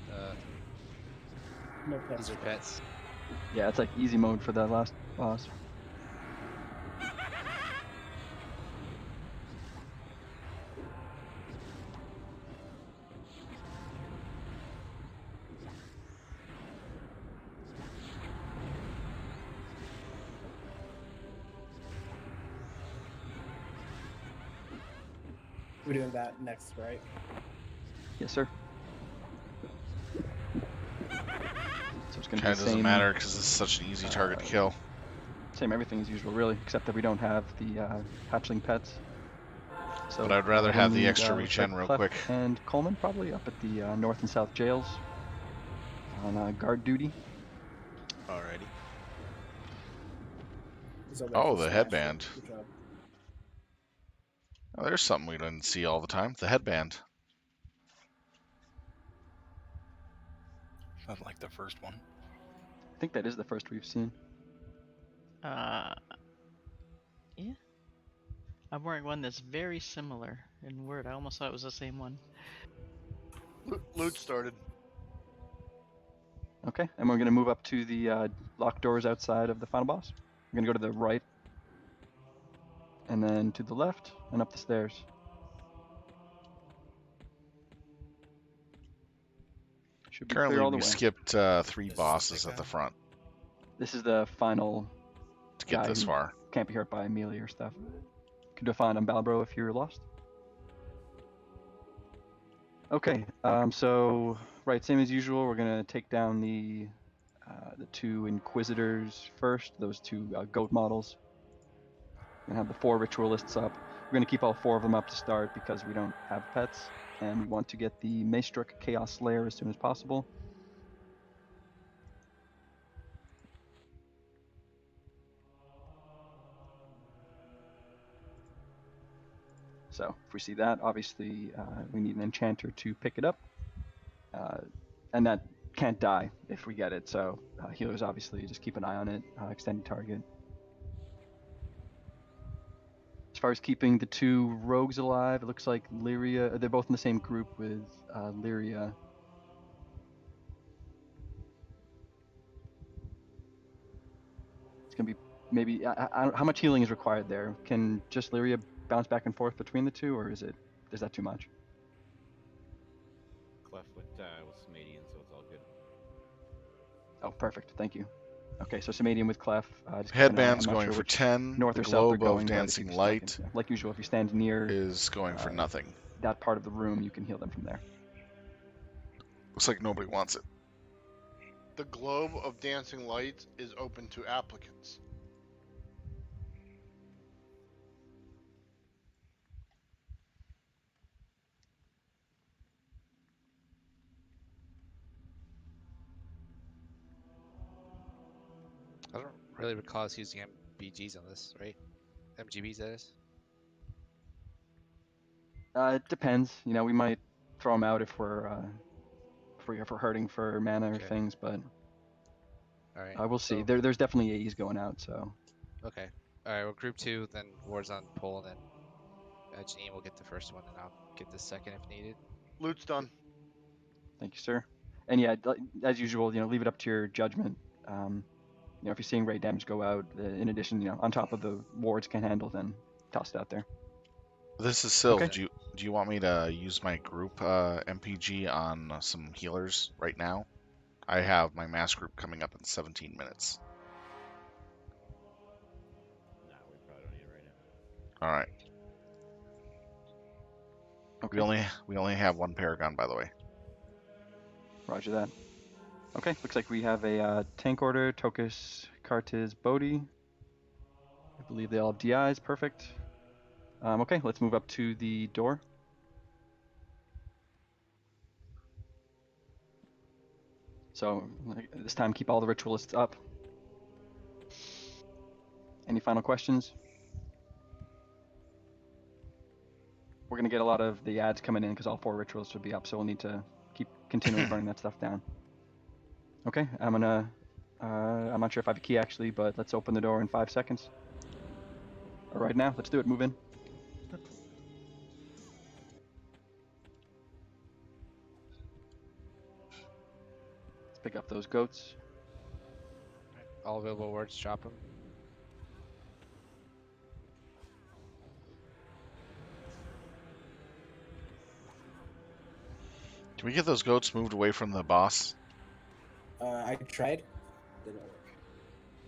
J: No pets.
T: These are pets.
U: Yeah, it's like easy mode for that last boss.
J: We're doing that next, right?
U: Yes, sir. So it's gonna
M: Kind
U: be
M: of
U: the
M: doesn't
U: same.
M: matter because it's such an easy target to kill.
U: Same everything as usual, really, except that we don't have the hatchling pets. So
M: But I'd rather
U: we'll
M: have the
U: need,
M: extra
U: looks
M: regen
U: like
M: real
U: Clef
M: quick.
U: And Coleman probably up at the north and south jails on guard duty.
M: Alrighty.
J: So
M: Oh,
J: that's
M: the
J: smash.
M: headband.
J: Good job.
M: Oh, there's something we didn't see all the time. The headband.
V: Not like the first one.
U: I think that is the first we've seen.
S: Yeah. I'm wearing one that's very similar in word. I almost thought it was the same one.
E: Loot started.
U: Okay, and we're gonna move up to the locked doors outside of the final boss. We're gonna go to the right, and then to the left, and up the stairs. Should be
M: Currently,
U: clear all the
M: we
U: way.
M: skipped 3 bosses at the front
U: This is the final
M: to get
U: guy
M: this
U: who
M: far.
U: can't be hurt by melee or stuff. Could define on Balbro if you're lost. Okay, so right, same as usual. We're gonna take down the 2 Inquisitors first. Those 2 goat models. We're gonna have the 4 Ritualists up. We're gonna keep all 4 of them up to start because we don't have pets, and we want to get the Maestruck Chaos Slayer as soon as possible. So if we see that, obviously we need an enchanter to pick it up. And that can't die if we get it, so healers obviously just keep an eye on it, extended target. As far as keeping the 2 rogues alive, it looks like Lyria, they're both in the same group with Lyria. It's going to be maybe, how much healing is required there? Can just Lyria bounce back and forth between the 2, or is that too much?
B: Clef with Samadian, so it's all good.
U: Oh, perfect, thank you. Okay, so Samadian with Clef.
M: Headband's going for 10.
U: North
M: The
U: or south they're
M: globe
U: going,
M: of
U: but if
M: dancing
U: you're stuck in-
M: light
U: like usual, if you stand near
M: is going for nothing.
U: that part of the room, you can heal them from there.
M: Looks like nobody wants it.
E: The globe of dancing lights is open to applicants.
T: I don't really recall us using MPGs on this, right? MGBs, that is.
U: It depends. You know, we might throw them out if we're hurting for mana or things, but
T: All right.
U: we'll see.
T: So,
U: There's definitely AEs going out, so.
T: okay. All right. Well, group 2, then wards on pole, and then Janine will get the first one, and I'll get the second if needed.
E: Loot's done.
U: Thank you, sir. And yeah, as usual, you know, leave it up to your judgment. You know, if you're seeing raid damage go out, in addition, you know, on top of the wards can handle, then toss it out there.
M: This is Sylv.
U: Okay.
M: Do you want me to use my group MPG on some healers right now? I have my mass group coming up in 17 minutes.
B: No, we probably don't need it right now.
M: All right.
U: Okay.
M: We only have 1 Paragon, by the way.
U: Roger that. Okay, looks like we have a tank order, Tokus, Kartiz, Bodhi. I believe they all have DIs, perfect. Okay, let's move up to the door. So this time, keep all the ritualists up. Any final questions? We're going to get a lot of the ads coming in because all 4 rituals should be up, so we'll need to keep continually burning that stuff down. Okay, I'm gonna, I'm not sure if I have a key actually, but let's open the door in 5 seconds. All right, now, let's do it, move in. Let's pick up those goats.
T: All available wards, drop them.
M: Can we get those goats moved away from the boss?
J: I tried. Didn't work.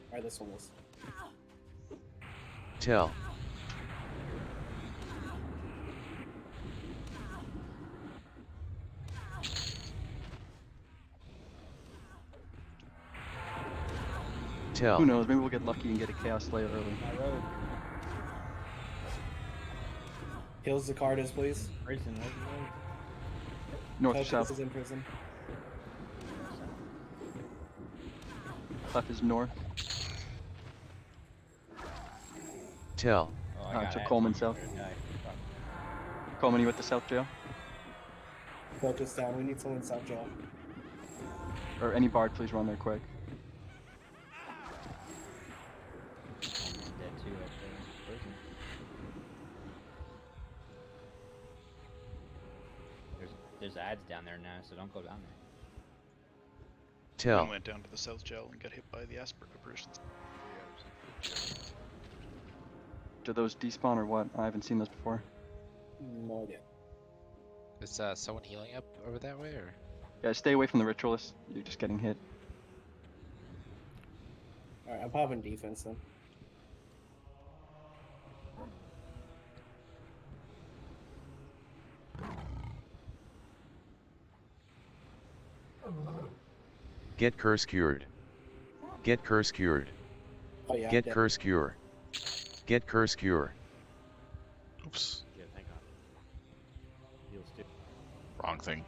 J: Alright, this one was.
H: Tell. Tell.
U: Who knows, maybe we'll get lucky and get a Chaos Slayer early.
J: My road. Heals the Cardas, please.
K: Prison,
U: North or
J: Tokus
U: south?
J: is in prison.
U: Left is north.
H: Tell.
U: So Coleman south. Coleman, you at the south jail?
J: Focus down. We need someone in South Jail.
U: Or any bard, please run there quick.
K: Dead too up there in prison. There's ads down there now, so don't go down there.
H: Tell.
I: We went down to the South Jail and got hit by the Asperger persons.
U: Do those despawn or what? I haven't seen those before.
J: No idea.
T: Is someone healing up over that way, or?
U: Yeah, stay away from the ritualists. You're just getting hit.
J: Alright, I'm popping defense then.
H: Get curse cured. Get curse cured.
J: Oh yeah.
H: Get curse cure. Get curse cure.
M: Oops.
B: Yeah, thank God. Heals too.
M: Wrong thing.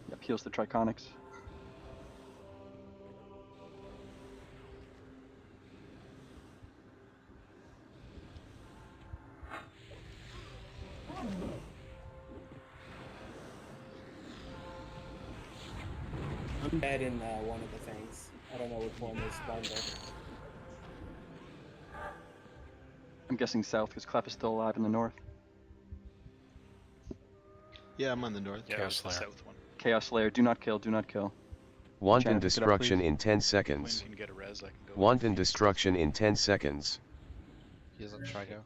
U: Yep, heals the Triconics.
J: dead in one of the things. I don't know which one they spawned there.
U: I'm guessing south because Clef is still alive in the north.
C: Yeah, I'm on the north.
I: Yeah, it was the south one.
U: Chaos Slayer, do not kill, do not kill.
H: Wanton
U: Janet, pick it up,
H: destruction
U: please.
H: in 10
I: Quinn
H: seconds.
I: can get a res. I can go.
H: Wanton destruction in 10 seconds.
T: He doesn't try go.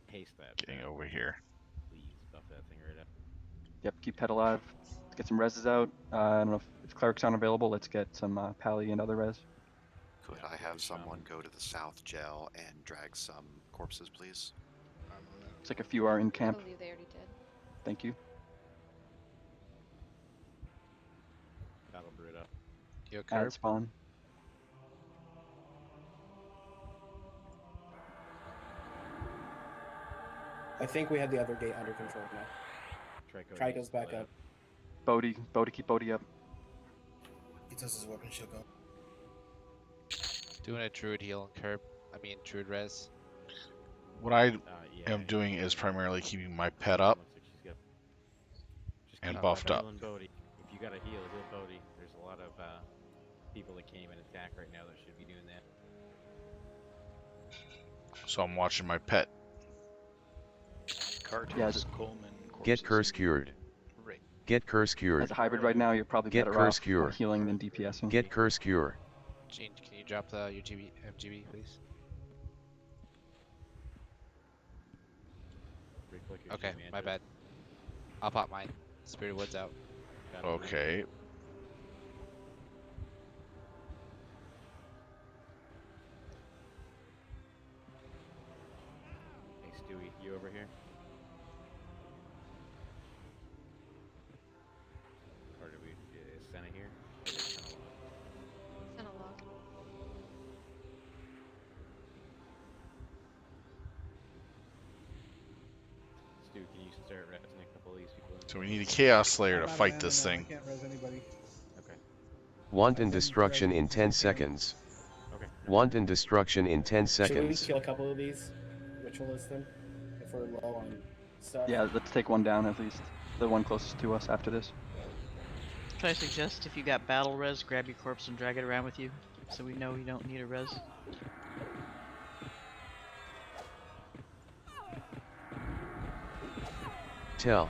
B: Haste that.
M: Getting over here.
B: Please buff that thing right up.
U: Yep, keep Pet alive. Let's get some reses out. I don't know if clerics aren't available. Let's get some pally and other res.
D: Could I have someone go to the south jail and drag some corpses, please?
U: Looks like a few are in
G: I
U: camp.
G: believe they already did.
U: Thank you.
B: That'll brew it up.
T: You
U: Add spawn.
J: I think we had the other gate under control now. Trico's back up.
U: Bodhi, keep Bodhi up.
P: He does his weapon shield go.
T: Doing a druid heal and curb. Druid res.
M: What I am doing is primarily keeping my pet up and buffed up.
B: Bodhi. If you got a heal Bodhi. There's a lot of people that can't even attack right now that should be doing that.
M: So I'm watching my pet.
I: Carters, Coleman,
H: Get curse cured. Get curse cured.
U: As a hybrid right now, you're probably
H: Get
U: better
H: curse
U: off
H: cure.
U: healing than DPSing.
H: Get curse cure.
T: Gene, can you drop your MGB, please? Okay, my bad. I'll pop mine. Spirit Wood's out.
M: Okay.
B: Hey Stewie, you over here? Or do we? Is Senna here?
G: Senna log.
B: Stu, can you start resing a couple of these people?
M: So we need a Chaos Slayer to fight this thing.
N: I can't res anybody.
B: Okay.
H: Wanton destruction in 10 seconds.
B: Okay.
H: Wanton destruction in 10
J: Should we
H: seconds.
J: kill a couple of these ritualists then? If we're low on stuff?
U: Yeah, let's take one down at least. The one closest to us after this.
S: Could I suggest if you got battle res, grab your corpse and drag it around with you, so we know you don't need a res.
H: Tell.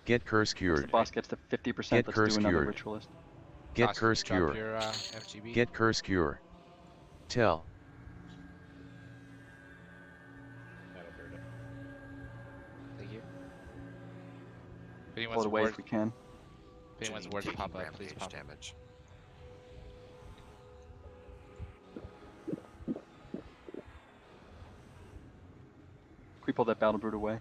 H: Get curse
U: Once the
H: cured.
U: boss gets to 50%,
H: Get
U: let's
H: curse
U: do another
H: cured.
U: ritualist.
H: Get
T: Josh,
H: curse
T: can you drop
H: cure.
T: your, FGB?
H: Get curse cure. Tell.
B: That'll burn it.
T: Thank you. If
U: Pull
T: anyone's
U: it away
T: ward,
U: if we can.
T: if anyone's ward to pop up, please pop up.
D: Damage.
U: Can we pull that battle brute away?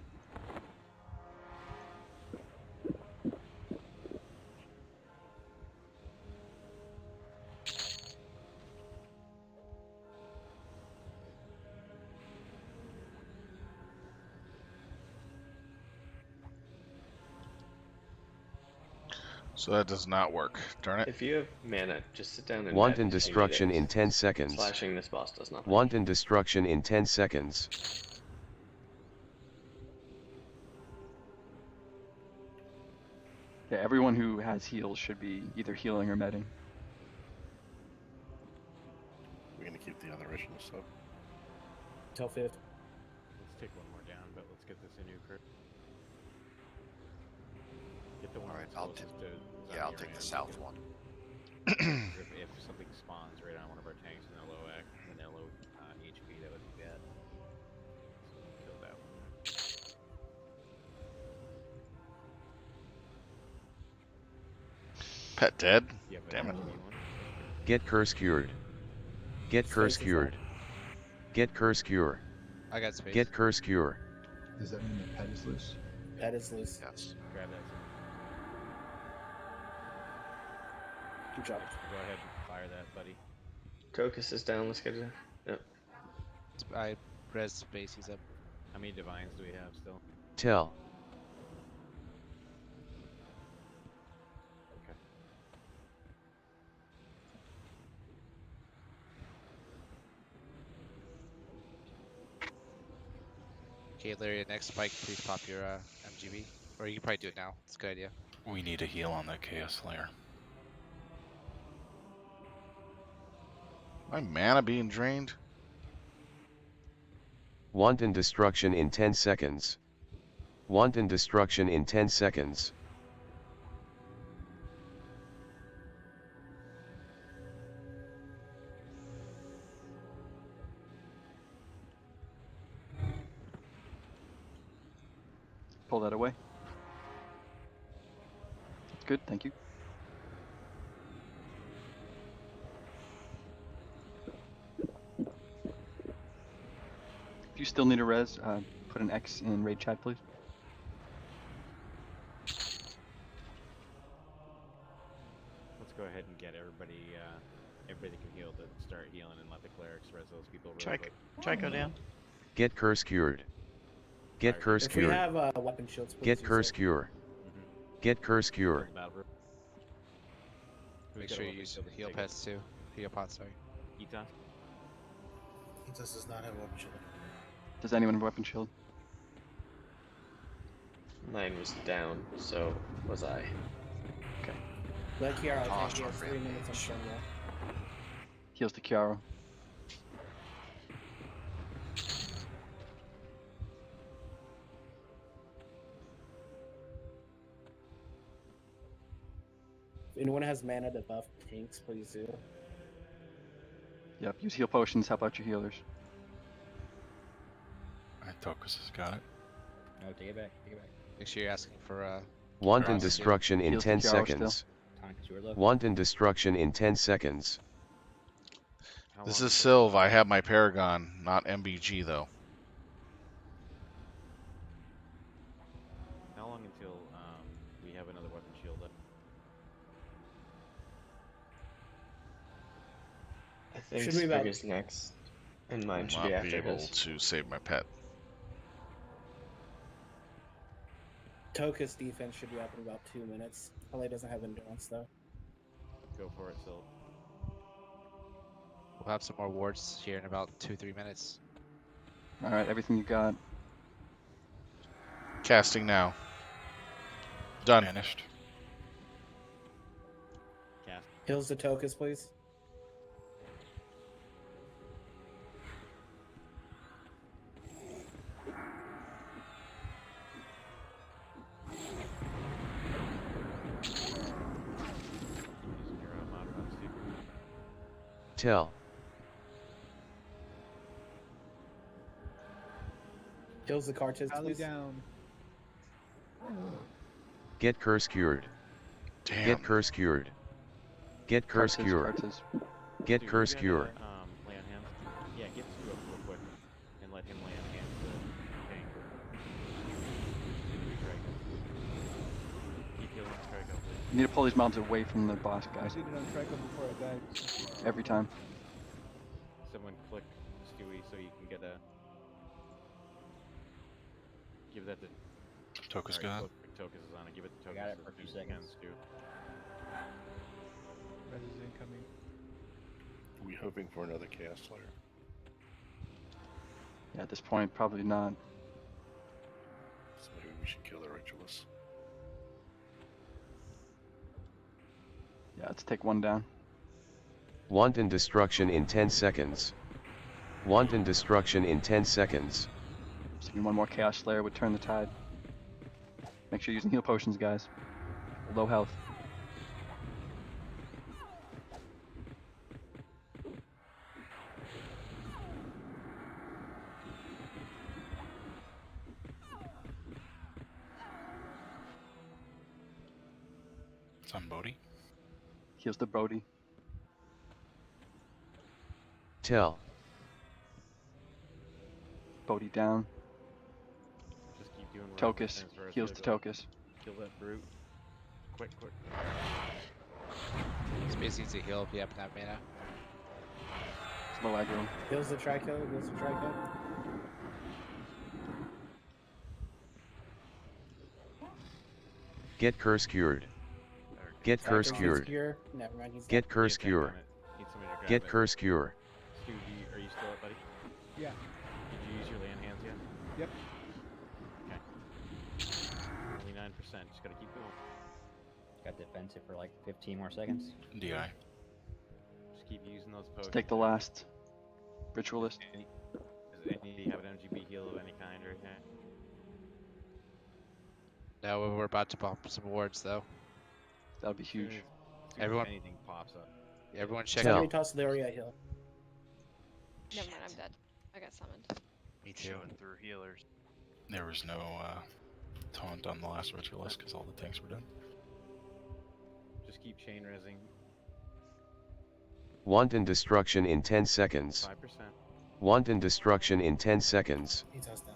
M: So that does not work. Darn it.
L: If you have mana, just sit down and
H: Wanton
L: net if you need
H: destruction
L: it.
H: in 10 seconds.
L: Slashing this boss does nothing.
H: Wanton destruction in 10 seconds.
U: Yeah, everyone who has heals should be either healing or medding.
R: We're gonna keep the other original stuff.
J: Till 5th.
B: Let's take one more down, but let's get this a new crew. Get the one
D: Alright,
B: that's
D: I'll
B: closest to
D: I'll take the south one.
B: if something spawns right on one of our tanks and they're low HP, that would be bad. So kill that one.
M: Pet dead?
B: Yeah, but
M: Damn it.
H: Get curse cured. Get curse cured. Get curse cure.
T: I got space.
H: Get curse cure.
C: Does that mean the pet is loose?
J: Pet is loose.
D: Yes.
B: Grab that.
J: Good job.
B: Go ahead and fire that, buddy.
L: Crocus is down, let's get it. Yep.
T: I res space, he's up.
B: How many divines do we have still?
H: Tell.
T: Okay, Larry, next spike, please pop your MGB. Or you can probably do it now. It's a good idea.
V: We need a heal on that Chaos Slayer.
M: My mana being drained?
H: Wanton destruction in 10 seconds. Wanton destruction in 10 seconds.
U: Pull that away. That's good, thank you. If you still need a res, put an X in raid chat, please.
B: Let's go ahead and get everybody that can heal to start healing and let the clerics res those people really quick.
S: Trico down.
H: Get curse cured. Get curse
J: If we
H: cured.
J: have weapon shields, please
H: Get
J: use
H: curse
J: it.
H: cure. Get curse cure.
T: Make sure you use heal pads too. Heal pots, sorry.
B: Etos?
P: Etos does not have a weapon shield.
U: Does anyone have a weapon shield?
L: Mine was down, so was I.
U: Okay.
J: Let Kiara
L: Toss
J: take
L: or
J: it. 3 minutes on Stonewall.
U: Heals to Kiara.
J: If anyone has mana to buff tanks, please do.
U: Yep, use heal potions, help out your healers.
V: Alright, Tokus has got it.
K: No, take it back. Take it back.
T: Make sure you're asking for
H: Wanton
T: Cross,
H: destruction in
U: Heals to
H: 10
U: Kiara
H: seconds.
K: Tonka's your low.
H: Wanton destruction in 10 seconds.
M: This is Sylv. I have my Paragon, not MPG though.
B: How long until we have another weapon shield up?
L: I think
J: Should we
L: Sprig
J: about-
L: is next, and mine
M: Will
L: should
M: not
L: be after
M: be able
L: his.
M: to save my pet.
J: Tokus defense should be up in about 2 minutes. Probably doesn't have endurance though.
B: Go for it, Sil.
T: We'll have some more wards here in about 2-3 minutes.
U: Alright, everything you got.
M: Casting now. Done.
V: Vanished.
B: Cast.
J: Heals to Tokus, please.
H: Tell.
J: Heals the Cartis,
G: Alley
J: please.
G: down.
H: Get curse cured.
M: Damn.
H: Get curse cured. Get curse
U: Cartis,
H: cured.
U: Cartis.
H: Get
B: Stu,
H: curse
B: you
H: cure.
B: gotta, lay on hands. Yeah, get Stu up real quick and let him lay on hands to tank. Keep healing Trico, please.
U: You need to pull these mobs away from the boss,
G: I
U: guys.
G: did it on Trico before I died.
U: Every time.
B: Someone click Stewie so you can get a. Give that to.
V: Tokus
B: Alright,
V: got it.
B: look, Tokus is on it. Give it to Tokus.
K: got it for
B: as
K: 2
B: soon as you can,
K: seconds.
B: Stu.
G: Red is incoming.
R: Are we hoping for another Chaos Slayer?
U: Yeah, at this point, probably not.
R: So maybe we should kill the Ritualist.
U: Yeah, let's take one down.
H: Wanton destruction in 10 seconds. Wanton destruction in 10 seconds.
U: Just give me one more Chaos Slayer would turn the tide. Make sure you're using heal potions, guys. Low health.
V: It's on Bodhi.
U: Heals to Bodhi.
H: Tell.
U: Bodhi down.
B: Just keep doing what
U: Tokus.
B: transfers
U: Heals
B: to
U: to
B: go.
U: Tokus.
B: Kill that brute. Quick.
T: Space needs to heal if you happen to have mana.
U: It's low aggro.
J: Heals the Trico. Heals the Trico.
H: Get curse cured. Get curse
J: Trico's
H: cured.
J: cure. Never mind. He's
H: Get
J: not.
H: curse cure.
B: Need somebody to grab
H: Get
B: it.
H: curse cure.
B: Stu, are you still up, buddy?
G: Yeah.
B: Did you use your land hands yet?
G: Yep.
B: Just gotta keep going.
K: Got defensive for like 15 more seconds.
V: DI.
B: Just keep using those
U: Let's
B: potions.
U: take the last ritualist.
B: Does any have an MGB heal of any kind or anything?
T: No, we're about to bump some wards though.
U: That would be huge.
B: As soon
T: Everyone,
B: as anything pops up.
T: everyone check.
J: Somebody toss the area heal.
F: Never mind, I'm dead. I got summoned.
T: Me too.
D: Showing through healers.
V: There was no taunt on the last ritualist because all the tanks were done.
B: Just keep chain resing.
H: Wanton destruction in 10 seconds.
B: 5%.
H: Wanton destruction in 10 seconds.
J: He does that.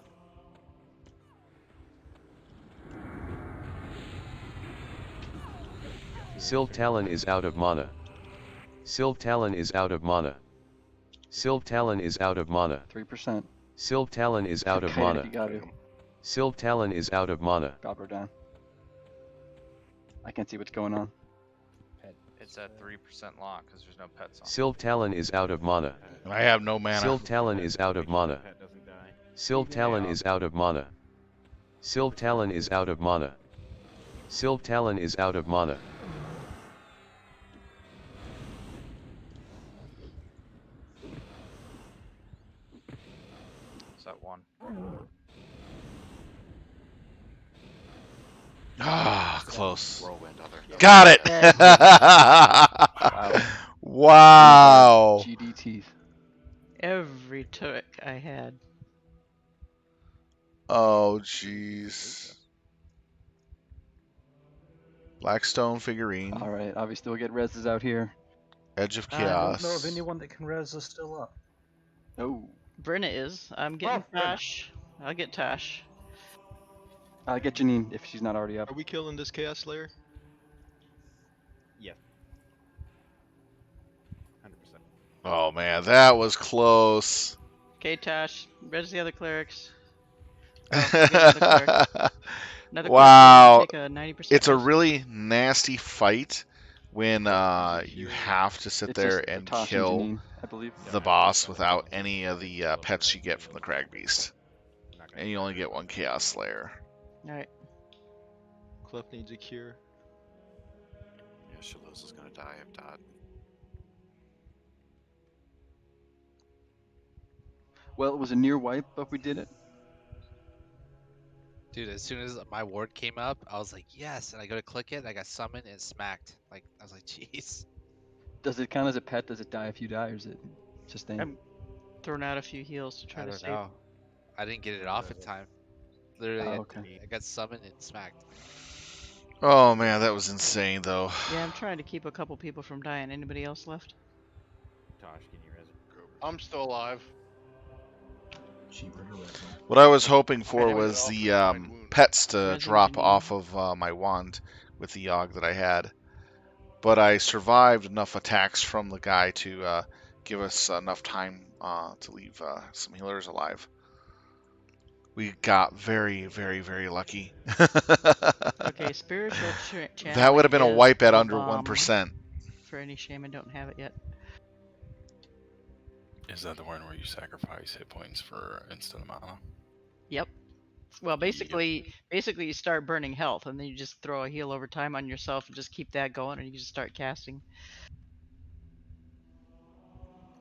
H: Sylph Talon is out of mana. Sylph Talon is out of mana. Sylph Talon is out of mana.
U: 3%.
H: Sylph Talon is out of
U: Okay,
H: mana.
U: you got to.
H: Sylph Talon is out of mana.
U: Gobbler down. I can't see what's going on.
D: It's at 3% lock because there's no pets on.
H: Sylph Talon is out of mana.
M: I have no mana.
H: Sylph Talon is out of mana.
B: Pet doesn't die.
H: Sylph Talon is out of mana. Sylph Talon is out of mana. Sylph Talon is out of mana.
D: It's at 1.
M: Ah, close.
D: Whirlwind other.
M: Got it! Wow.
U: GDTs.
S: Every trick I had.
M: Oh, jeez. Blackstone figurine.
U: All right, obviously we'll get reses out here.
M: Edge of
G: I don't
M: Chaos.
G: know of anyone that can res us still up.
U: Oh.
S: Brenna is. I'm getting
G: Brenna.
S: Tash. I'll get Tash.
U: Get Janine if she's not already up.
Q: Are we killing this Chaos Slayer?
B: Yes. 100%.
M: Oh man, that was close.
S: Okay, Tash. Res the other clerics. Oh, get another cleric. Another
M: Wow.
S: cleric will take a 90%
M: It's a
S: risk.
M: really nasty fight when you have to sit
U: It's
M: there
U: just
M: and
U: Tosh
M: kill
U: Janine, I believe.
M: the boss without any of the pets you get from the Crag Beast. And you only get one Chaos Slayer.
S: Alright.
Q: Clef needs a cure.
D: Yeah, Shalos is gonna die if Dot.
U: Well, it was a near wipe, but we did it.
T: Dude, as soon as my ward came up, I was like, yes, and I go to click it, and I got summoned and smacked. Like, I was like, jeez.
U: Does it count as a pet? Does it die if you die, or is it sustained?
S: I'm throwing out a few heals to try
T: I
S: to
T: don't
S: save.
T: know. I didn't get it off in time. Literally,
U: Oh, okay.
T: I got summoned and smacked.
M: Oh man, that was insane though.
S: Yeah, I'm trying to keep a couple people from dying. Anybody else left?
B: Tosh, can you res it?
E: I'm still alive.
C: Cheaper to res them.
M: What I was hoping
E: I
M: for
E: have
M: was
E: an
M: the
E: awfully wide wound.
M: pets to
S: Resin
M: drop
S: Janine.
M: off of my wand with the Yogg that I had. But I survived enough attacks from the guy to give us enough time to leave some healers alive. We got very, very, very lucky.
S: Okay, spiritual channel.
M: That would have been a
S: is
M: wipe at
S: the
M: under
S: bomb
M: 1%.
S: For any shaman, don't have it yet.
V: Is that the one where you sacrifice hit points for instant mana?
S: Yep. Well, basically you start burning health, and then you just throw a heal over time on yourself, and just keep that going, and you just start casting.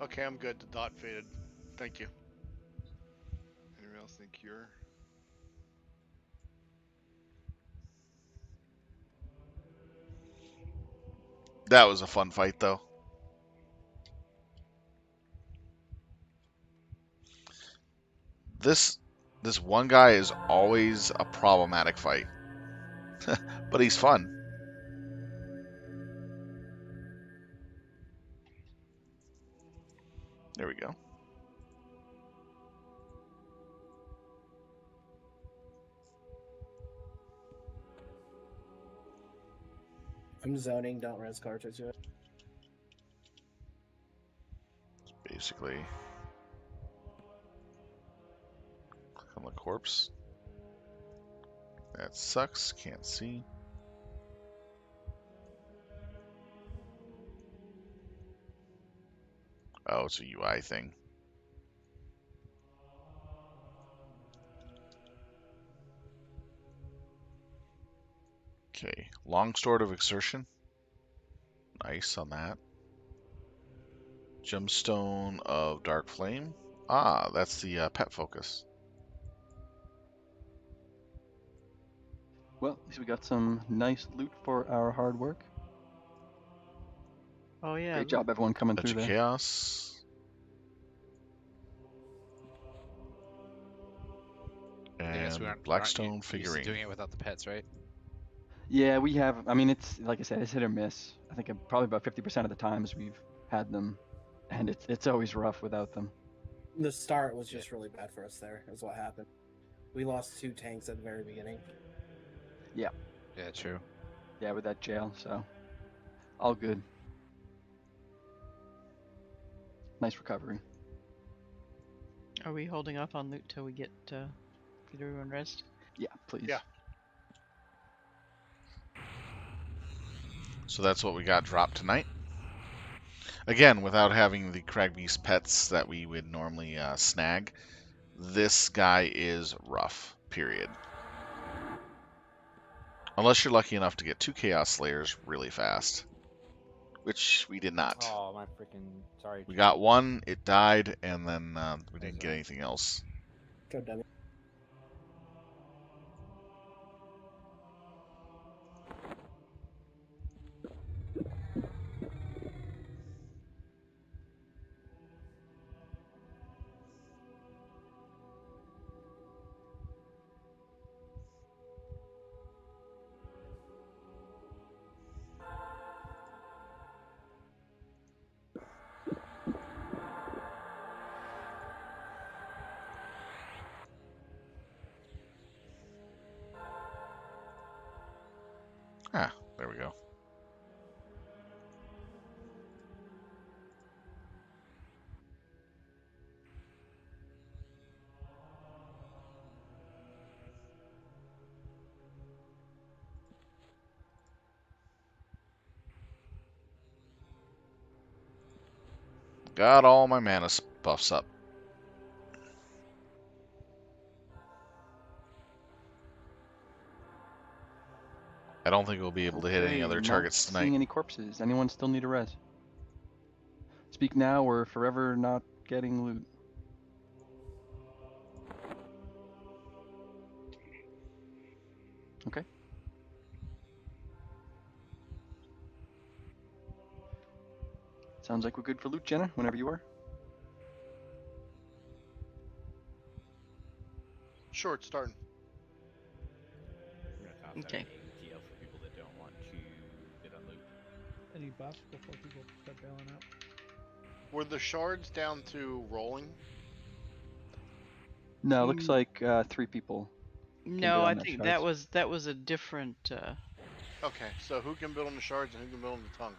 E: Okay, I'm good. The dot faded. Thank you.
Q: Anyone else think cure?
M: That was a fun fight, though. This one guy is always a problematic fight, but he's fun. There we go.
J: I'm zoning, don't res cartridge yet.
M: Basically, click on the corpse. That sucks. Can't see. Oh, it's a UI thing. Okay, Longsword of Exertion. Nice on that. Gemstone of Dark Flame. Ah, that's the pet focus.
U: Well, at least we got some nice loot for our hard work.
S: Oh yeah.
U: Great job, everyone coming
M: Edge
U: through
M: of
U: there.
M: Chaos. And
T: I guess we aren't
M: Blackstone
T: used to
M: figurine.
T: doing it without the pets, right?
U: Yeah, we have. I mean, it's like I said, it's hit or miss. I think probably about 50% of the times we've had them, and it's always rough without them.
J: The start was just really bad for us there, is what happened. We lost 2 tanks at the very beginning.
U: Yeah.
T: Yeah, true.
U: Yeah, with that jail, so all good. Nice recovery.
S: Are we holding off on loot till we get everyone rest?
U: Yeah, please.
E: Yeah.
M: So that's what we got dropped tonight. Again, without having the Cragbeast pets that we would normally snag, this guy is rough, period. Unless you're lucky enough to get 2 Chaos Slayers really fast, which we did not.
K: Oh, my freaking sorry.
M: We got one, it died, and then we didn't get anything else.
J: Go dummy.
M: Ah, there we go. Got all my mana buffs up. I don't think we'll be able to hit any
U: Okay,
M: other
U: not
M: targets
U: seeing
M: tonight.
U: any corpses. Anyone still need a res? Speak now or forever not getting loot. Okay. Sounds like we're good for loot, Jenna, whenever you are.
E: Sure, it's starting.
B: I'm gonna toss
S: Okay.
B: out an ATL for people that don't want to bid on loot.
N: Any buffs before people start bailing out?
E: Were the shards down to rolling?
U: No, looks like 3 people.
S: No, I
U: that
S: think
U: shards.
S: that was a different.
E: Okay, so who can build on the shards and who can build on the tongue?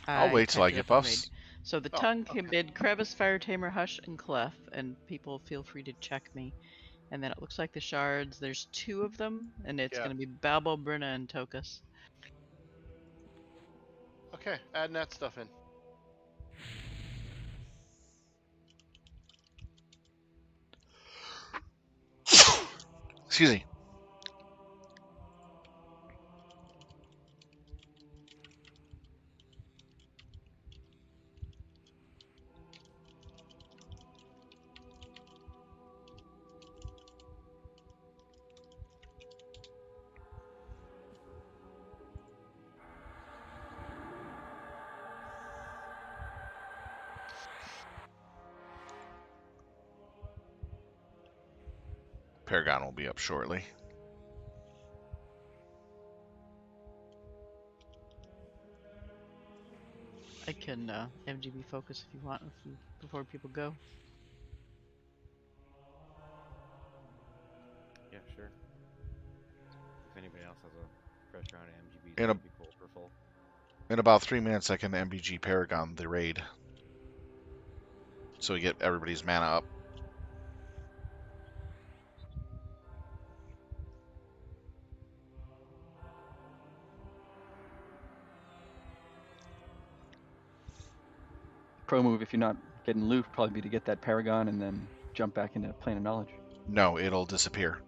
M: I'll wait till I get buffs.
S: So the
E: Oh,
S: tongue can bid Crevice, Fire Tamer, Hush, and Clef, and people feel free to check me. And then it looks like the shards, there's 2 of them, and it's
E: Yeah.
S: going to be Balbo, Bruna, and Tokus.
E: Okay, adding that stuff in.
M: Excuse me. Paragon will be up shortly.
S: I can MGB focus if you want before people go.
B: Yeah, sure. If anybody else has a fresh round of MGBs,
M: In,
B: that'd be cool for full.
M: in about 3 minutes, I can MPG Paragon the raid. So we get everybody's mana up.
U: Pro move if you're not getting loot would probably be to get that Paragon and then jump back into Plane of Knowledge.
M: No, it'll disappear.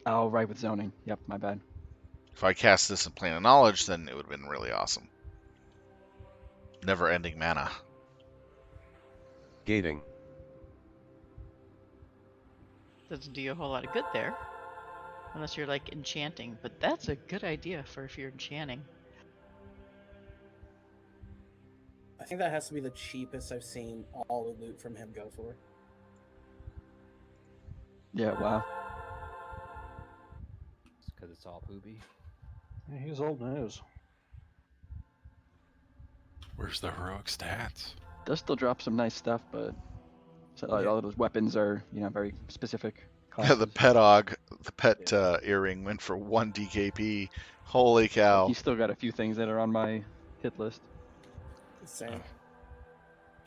U: Oh, right, with zoning. Yep, my bad.
M: If I cast this in Plane of Knowledge, then it would have been really awesome. Never-ending mana.
H: Gating.
S: Doesn't do you a whole lot of good there. Unless you're like enchanting, but that's a good idea for if you're enchanting.
J: I think that has to be the cheapest I've seen all the loot from him go for.
U: Yeah, wow.
K: It's because it's all poopy.
G: Yeah, he's old news.
V: Where's the heroic stats?
U: Does still drop some nice stuff, but so, all of those weapons are, you know, very specific
M: Yeah,
U: classes.
M: the pet earring went for 1 DKP. Holy cow.
U: He's still got a few things that are on my hit list.
J: Same.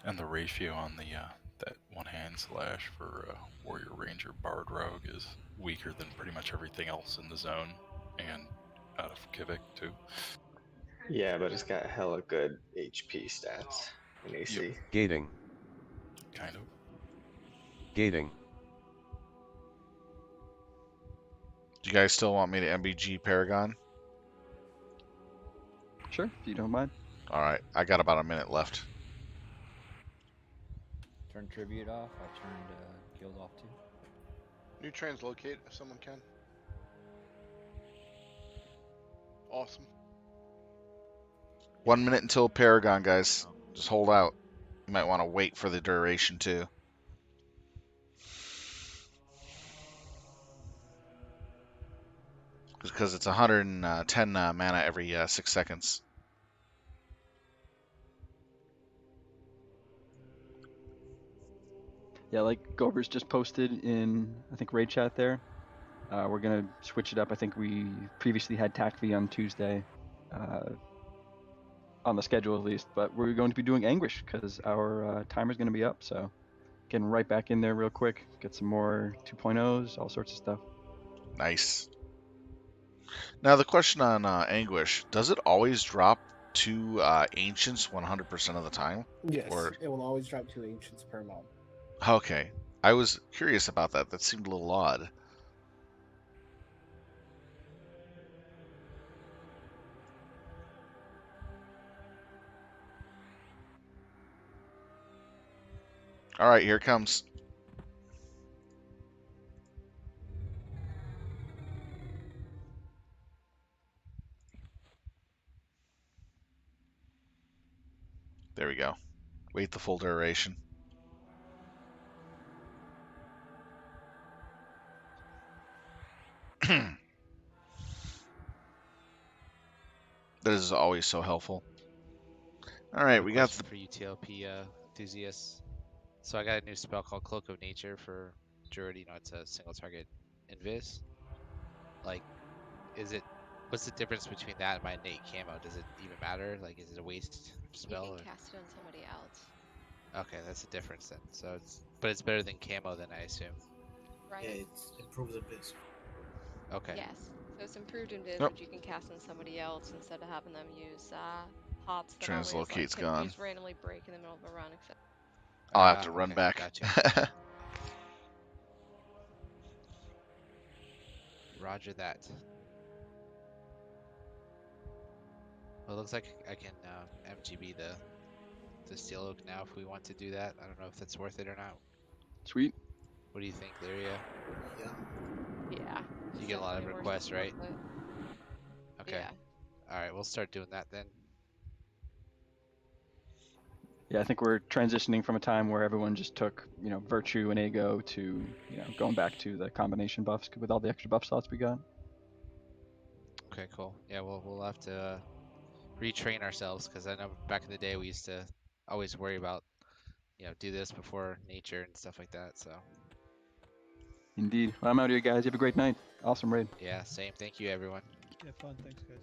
V: And the ratio on the that one-hand slash for Warrior Ranger Bard Rogue is weaker than pretty much everything else in the zone, and out of Kivik too.
L: Yeah, but it's got hella good HP stats and AC.
V: Yep.
H: Gating.
V: Kind of.
H: Gating.
M: Do you guys still want me to MPG Paragon?
U: Sure, if you don't mind.
M: Alright, I got about a minute left.
K: Turn tribute off. I turned guild off too.
E: New translocate if someone can. Awesome.
M: 1 minute until Paragon, guys. Just hold out. You might want to wait for the duration too. Because it's 110 mana every 6 seconds.
U: Yeah, like Gover's just posted in, I think, raid chat there. We're going to switch it up. I think we previously had TACV on Tuesday, on the schedule at least, but we're going to be doing Anguish because our timer's going to be up, so getting right back in there real quick, get some more 2.0s, all sorts of stuff.
M: Nice. Now the question on Anguish, does it always drop to Ancients 100% of the time?
J: Yes,
M: Or...
J: it will always drop 2 Ancients per mob.
M: Okay. I was curious about that. That seemed a little odd. Alright, here it comes. There we go. Wait the full duration. That is always so helpful. Alright, we got
T: the... for you TLP enthusiasts. So I got a new spell called Cloak of Nature for Druid. You know, it's a single target invis. Like, what's the difference between that and my innate camo? Does it even matter? Like, is it a waste spell?
F: You can cast it on somebody else.
T: Okay, that's the difference then. So but it's better than camo then, I assume.
F: Right.
P: Yeah, it improves a bit.
T: Okay.
F: Yes. So it's improved in Viz,
M: Yep.
F: but you can cast on somebody else instead of having them use hots that
M: Translocate's
F: always, like,
M: gone.
F: just randomly break in the middle of a run, etc.
M: I'll have to run
T: okay,
M: back.
T: Gotcha. Roger that. Well, it looks like I can MGB the Steel Oak now if we want to do that. I don't know if that's worth it or not.
U: Sweet.
T: What do you think, Lyria?
P: Yeah.
F: Yeah.
T: You get a lot of requests, right? Okay.
F: Yeah.
T: Alright, we'll start doing that then.
U: Yeah, I think we're transitioning from a time where everyone just took, you know, Virtue and Ego to, you know, going back to the combination buffs with all the extra buff slots we got.
T: Okay, cool. Yeah, we'll have to retrain ourselves because I know back in the day we used to always worry about, you know, do this before nature and stuff like that. So.
U: Indeed. Well, I'm out here, guys. You have a great night. Awesome raid.
T: Yeah, same. Thank you, everyone.
N: Yeah, fun. Thanks, guys.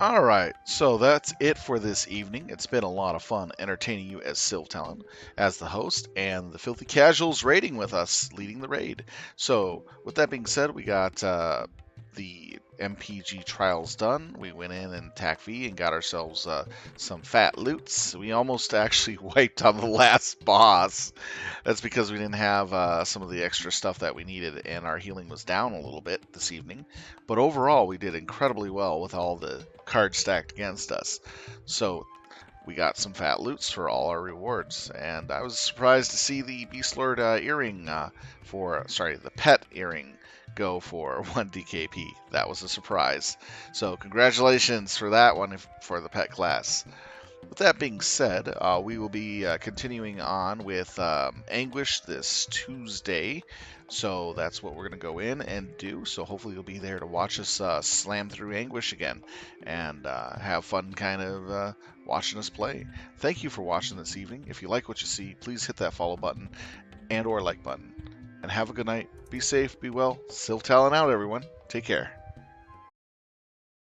M: Alright, so that's it for this evening. It's been a lot of fun entertaining you as Sylvtalon, as the host, and the Filthy Casuals raiding with us, leading the raid. So, with that being said, we got the MPG trials done. We went in and attacked V and got ourselves some fat loots. We almost actually wiped on the last boss. That's because we didn't have some of the extra stuff that we needed, and our healing was down a little bit this evening. But overall, we did incredibly well with all the cards stacked against us. So we got some fat loots for all our rewards, and I was surprised to see the Beastlord earring the pet earring go for 1 DKP. That was a surprise. So congratulations for that one for the pet class. With that being said, we will be continuing on with Anguish this Tuesday. So that's what we're going to go in and do. So hopefully you'll be there to watch us slam through Anguish again and have fun kind of watching us play. Thank you for watching this evening. If you like what you see, please hit that follow button and or like button. And have a good night. Be safe, be well. Sylph Talon out, everyone. Take care.